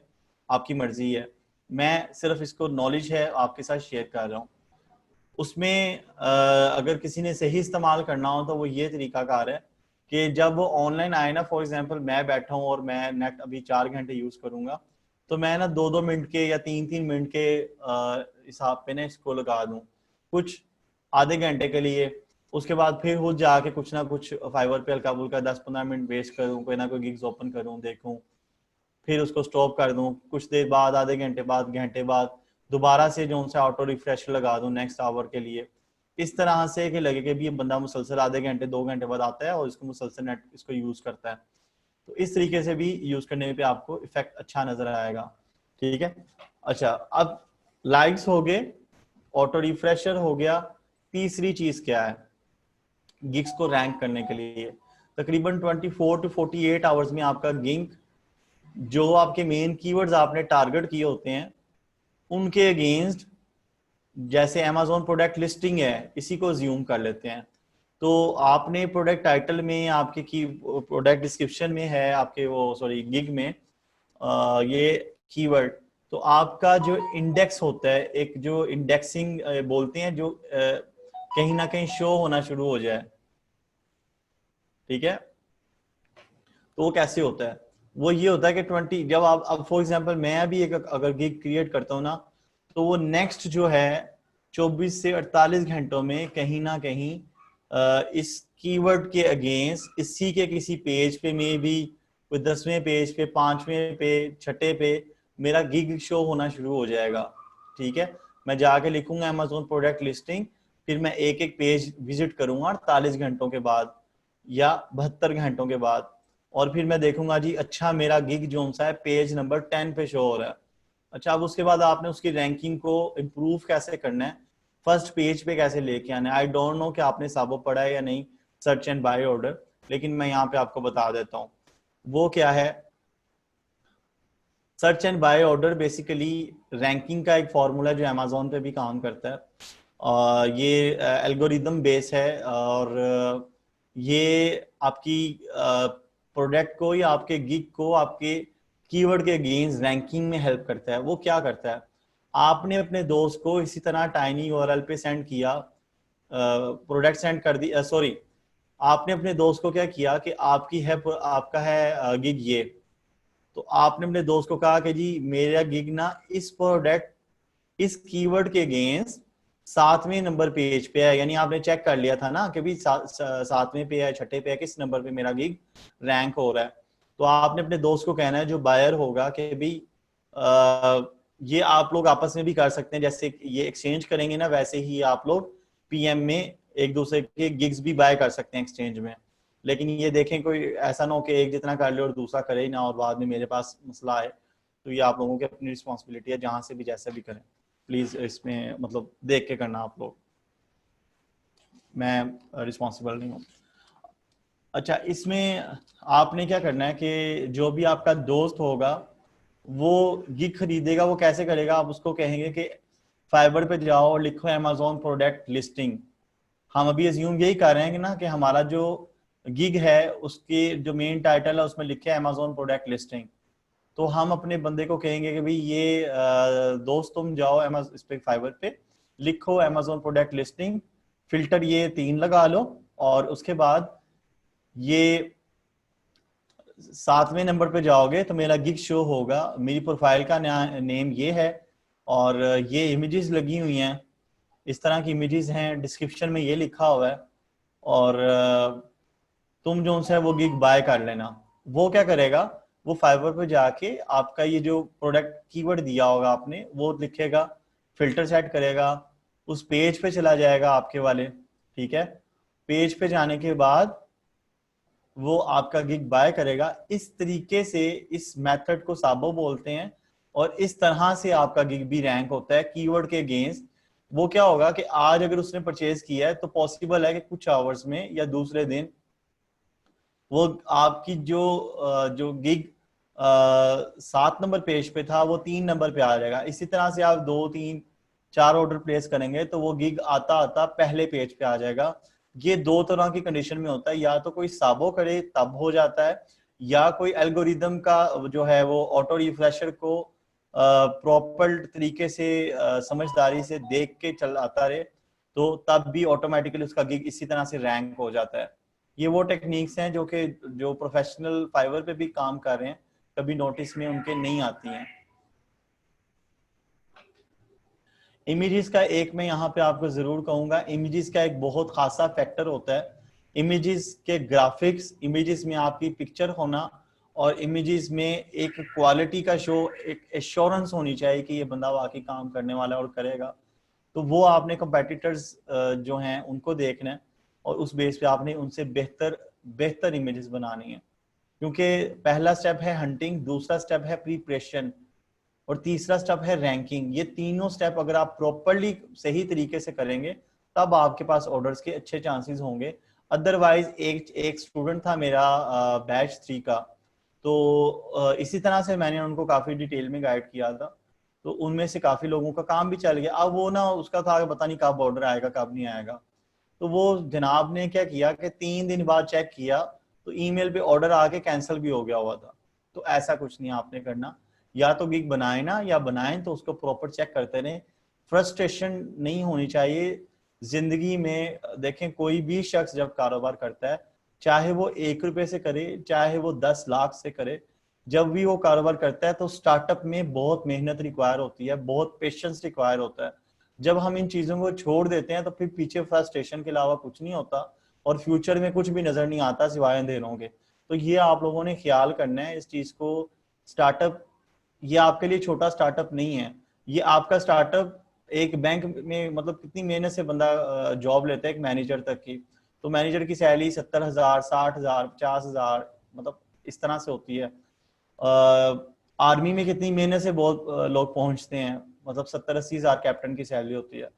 आपकी मर्जी है, मैं सिर्फ इसको नॉलेज है आपके साथ शेयर कर रहा हूँ। उसमें अगर किसी ने सही इस्तेमाल करना हो तो वो ये तरीकाकार है कि जब वो ऑनलाइन आए ना, फॉर एग्जांपल मैं बैठा हूँ और मैं नेट अभी 4 घंटे यूज करूंगा, तो मैं ना 2-2 मिनट के या 3-3 मिनट के हिसाब पे ना इसको लगा दूं कुछ आधे घंटे के लिए। उसके बाद फिर खुद जाके कुछ ना कुछ फाइवर पे हल्का फुल्का 10-15 मिनट वेस्ट करूँ, कोई ना कोई गिग्स ओपन करूँ, देखूँ, फिर उसको स्टॉप कर दूं, कुछ देर बाद आधे घंटे बाद घंटे बाद दोबारा से जो उनसे ऑटो रिफ्रेश लगा दूं नेक्स्ट आवर के लिए। इस तरह से कि लगे कि भी ये बंदा मुसलसल आधे घंटे 2 घंटे बाद आता है और इसको मुसलसल नेट इसको यूज करता है। तो इस तरीके से भी यूज करने पे आपको इफेक्ट अच्छा नजर आएगा, ठीक है। अच्छा, अब लाइक्स हो गए, ऑटो रिफ्रेशर हो गया, तीसरी चीज क्या है गिग्स को रैंक करने के लिए। तकरीबन 24 to 48 आवर्स में आपका गिग जो आपके मेन कीवर्ड्स आपने टारगेट किए होते हैं उनके अगेंस्ट, जैसे अमेज़न प्रोडक्ट लिस्टिंग है, इसी को ज्यूम कर लेते हैं, तो आपने प्रोडक्ट टाइटल में आपके की प्रोडक्ट डिस्क्रिप्शन में है आपके वो सॉरी गिग में ये कीवर्ड, तो आपका जो इंडेक्स होता है, एक जो इंडेक्सिंग बोलते हैं, जो कहीं ना कहीं शो होना शुरू हो जाए, ठीक है। तो वो कैसे होता है, वो ये होता है कि 20 जब आप अब फॉर एग्जांपल मैं अभी एक अगर गिग क्रिएट करता हूँ ना, तो वो नेक्स्ट जो है 24 से 48 घंटों में कहीं ना कहीं इस कीवर्ड के अगेंस्ट इसी के किसी पेज पे में भी कोई 10वें पेज पे, 5वें पे, 6ठे पे मेरा गिग शो होना शुरू हो जाएगा, ठीक है। मैं जाके लिखूंगा अमेज़न प्रोडक्ट लिस्टिंग, फिर मैं एक एक पेज विजिट करूंगा 48 घंटों के बाद या 72 घंटों के बाद, और फिर मैं देखूंगा जी अच्छा मेरा गिग जो सा है पेज नंबर 10 पे शो हो रहा है। अच्छा, अब उसके बाद आपने उसकी रैंकिंग को इम्प्रूव कैसे करना है, फर्स्ट पेज पे कैसे लेके आना है। आई डोंट नो कि आपने साबो पढ़ा है या नहीं सर्च एंड बाय ऑर्डर, लेकिन मैं यहाँ पे आपको बता देता हूँ वो क्या है। Search and buy order basically ranking का एक फॉर्मूला जो अमेजोन पे भी काम करता है, और ये एल्गोरिदम बेस है, और ये आपकी प्रोडक्ट को या आपके गिग को आपके कीवर्ड के अगेंस्ट रैंकिंग में हेल्प करता है। वो क्या करता है, आपने अपने दोस्त को इसी तरह टाइनी यूआरएल पे सेंड किया, प्रोडक्ट सेंड कर दी, सॉरी आपने अपने दोस्त को क्या किया कि आपका है गिग ये, तो आपने अपने दोस्त को कहा कि जी मेरा गिग ना इस प्रोडक्ट इस कीवर्ड के अगेंस्ट 7वें नंबर पेज पे है, यानी आपने चेक कर लिया था ना कि भी 7वें पे है, 6ठे पे है, किस नंबर पे मेरा गिग रैंक हो रहा है। तो आपने अपने दोस्त को कहना है जो बायर होगा कि भी ये आप लोग आपस में भी कर सकते हैं, जैसे ये एक्सचेंज करेंगे ना वैसे ही आप लोग पीएम में एक दूसरे के गिग्स भी बाय कर सकते हैं एक्सचेंज में। लेकिन ये देखें कोई ऐसा ना हो कि एक जितना कर ले और दूसरा करे ही ना और बाद में मेरे पास मसला आए। तो ये आप लोगों की अपनी रिस्पॉन्सिबिलिटी है, जहां से भी जैसा भी करें प्लीज इसमें मतलब देख के करना आप लोग, मैं रिस्पॉन्सिबल नहीं हूँ। अच्छा, इसमें आपने क्या करना है कि जो भी आपका दोस्त होगा वो गिग खरीदेगा, वो कैसे करेगा, आप उसको कहेंगे कि फाइबर पे जाओ और लिखो अमेजोन प्रोडक्ट लिस्टिंग। हम अभी अज्यूम यही कर रहे हैं कि ना कि हमारा जो गिग है उसके जो मेन टाइटल है उसमें लिखे अमेजोन प्रोडक्ट लिस्टिंग। तो हम अपने बंदे को कहेंगे कि भाई ये दोस्त तुम जाओ इस पे फाइबर पे लिखो अमेजोन प्रोडक्ट लिस्टिंग, फिल्टर ये 3 लगा लो, और उसके बाद ये 7वें नंबर पे जाओगे तो मेरा गिग शो होगा, मेरी प्रोफाइल का नेम ये है और ये इमेजेस लगी हुई हैं, इस तरह की इमेजेस हैं, डिस्क्रिप्शन में ये लिखा हुआ है, और तुम जो है वो गिग बाय कर लेना। वो क्या करेगा, वो फाइवर पे जाके आपका ये जो प्रोडक्ट कीवर्ड दिया होगा आपने वो लिखेगा, फिल्टर सेट करेगा, उस पेज पे चला जाएगा आपके वाले, ठीक है। पेज पे जाने के बाद वो आपका गिग बाय करेगा। इस तरीके से इस मेथड को साबो बोलते हैं, और इस तरह से आपका गिग भी रैंक होता है कीवर्ड के अगेंस्ट। वो क्या होगा कि आज अगर उसने परचेज किया है तो पॉसिबल है कि कुछ आवर्स में या दूसरे दिन वो आपकी जो गिग 7 नंबर पेज पे था वो 3 नंबर पे आ जाएगा। इसी तरह से आप 2, 3, 4 ऑर्डर प्लेस करेंगे तो वो गिग आता आता पहले पेज पे आ जाएगा। ये 2 तरह की कंडीशन में होता है, या तो कोई साबो करे तब हो जाता है, या कोई एल्गोरिदम का जो है वो ऑटो रिफ्रेशर को प्रॉपर तरीके से समझदारी से देख के चलाता रहे तो तब भी ऑटोमेटिकली उसका गिग इसी तरह से रैंक हो जाता है। ये वो टेक्निक्स हैं जो प्रोफेशनल फाइवर पे भी काम कर रहे हैं, कभी नोटिस में उनके नहीं आती हैं। इमेजेस का एक मैं यहाँ पे आपको जरूर कहूंगा, इमेजेस का एक बहुत खासा फैक्टर होता है। इमेजेस के ग्राफिक्स, इमेजेस में आपकी पिक्चर होना, और इमेजेस में एक क्वालिटी का शो, एक एश्योरेंस होनी चाहिए कि ये बंदा वाकई काम करने वाला है और करेगा। तो वो आपने कंपेटिटर्स जो हैं उनको देखना है और उस बेस पे आपने उनसे बेहतर इमेजेस बनानी है, क्योंकि पहला स्टेप है हंटिंग, दूसरा स्टेप है प्रिपरेशन, और तीसरा स्टेप है रैंकिंग। ये तीनों स्टेप अगर आप प्रॉपरली सही तरीके से करेंगे तब आपके पास ऑर्डर्स के अच्छे चांसेस होंगे। अदरवाइज एक स्टूडेंट था मेरा बैच 3 का, तो इसी तरह से मैंने उनको काफी डिटेल में गाइड किया था, तो उनमें से काफी लोगों का काम भी चल गया। अब वो ना उसका था पता नहीं कब ऑर्डर आएगा कब नहीं आएगा, तो वो जनाब ने क्या किया कि 3 दिन बाद चेक किया तो ईमेल पे ऑर्डर आके कैंसिल भी हो गया हुआ था। तो ऐसा कुछ नहीं आपने करना, या तो गिग बनाए ना, या बनाएं तो उसको प्रॉपर चेक करते रहें। फ्रस्ट्रेशन नहीं होनी चाहिए जिंदगी में। देखें, कोई भी शख्स जब कारोबार करता है, चाहे वो 1 रुपए से करे चाहे वो 10 लाख से करे, जब भी वो कारोबार करता है तो स्टार्टअप में बहुत मेहनत रिक्वायर होती है, बहुत पेशेंस रिक्वायर होता है। जब हम इन चीजों को छोड़ देते हैं तो फिर पीछे फ्रस्ट्रेशन के अलावा कुछ नहीं होता, और फ्यूचर में कुछ भी नजर नहीं आता सिवाय अंधेरों के। तो ये आप लोगों ने ख्याल करना है इस चीज को। स्टार्टअप ये आपके लिए छोटा स्टार्टअप नहीं है, ये आपका स्टार्टअप एक बैंक में मतलब कितनी मेहनत से बंदा जॉब लेता है एक मैनेजर तक की, तो मैनेजर की सैलरी 70,000, 60,000, 50,000 मतलब इस तरह से होती है। आर्मी में कितनी मेहनत से बहुत लोग पहुंचते हैं, मतलब 70-80 हजार कैप्टन की सैलरी होती है।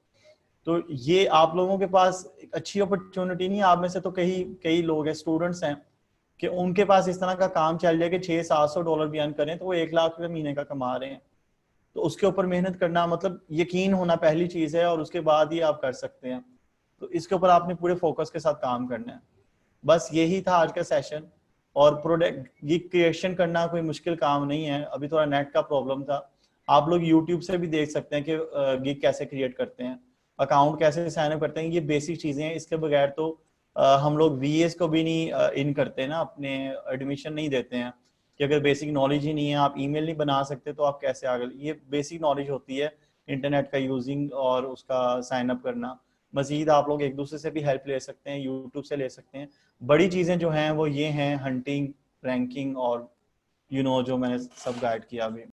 तो ये आप लोगों के पास एक अच्छी अपॉर्चुनिटी नहीं है। आप में से तो कई लोग हैं, स्टूडेंट्स हैं, कि उनके पास इस तरह का काम चल जाए कि $600-700 भी अर्न करें तो वो 1 लाख रुपए महीने का कमा रहे हैं। तो उसके ऊपर मेहनत करना, मतलब यकीन होना पहली चीज है, और उसके बाद ही आप कर सकते हैं। तो इसके ऊपर आपने पूरे फोकस के साथ काम करना है। बस यही था आज का सेशन। और प्रोडक्ट गिग क्रिएशन करना कोई मुश्किल काम नहीं है। अभी थोड़ा नेट का प्रॉब्लम था। आप लोग यूट्यूब से भी देख सकते हैं कि गिग कैसे क्रिएट करते हैं, अकाउंट कैसे साइन अप करते हैं। ये बेसिक चीजें हैं, इसके बगैर तो हम लोग वीएस को भी नहीं इन करते ना, अपने एडमिशन नहीं देते हैं। कि अगर बेसिक नॉलेज ही नहीं है, आप ईमेल नहीं बना सकते, तो आप कैसे आगे। ये बेसिक नॉलेज होती है इंटरनेट का यूजिंग और उसका साइन अप करना। मजीद आप लोग एक दूसरे से भी हेल्प ले सकते हैं, यूट्यूब से ले सकते हैं। बड़ी चीजें जो हैं वो ये हैं, हंटिंग, रैंकिंग और जो मैंने सब गाइड किया अभी।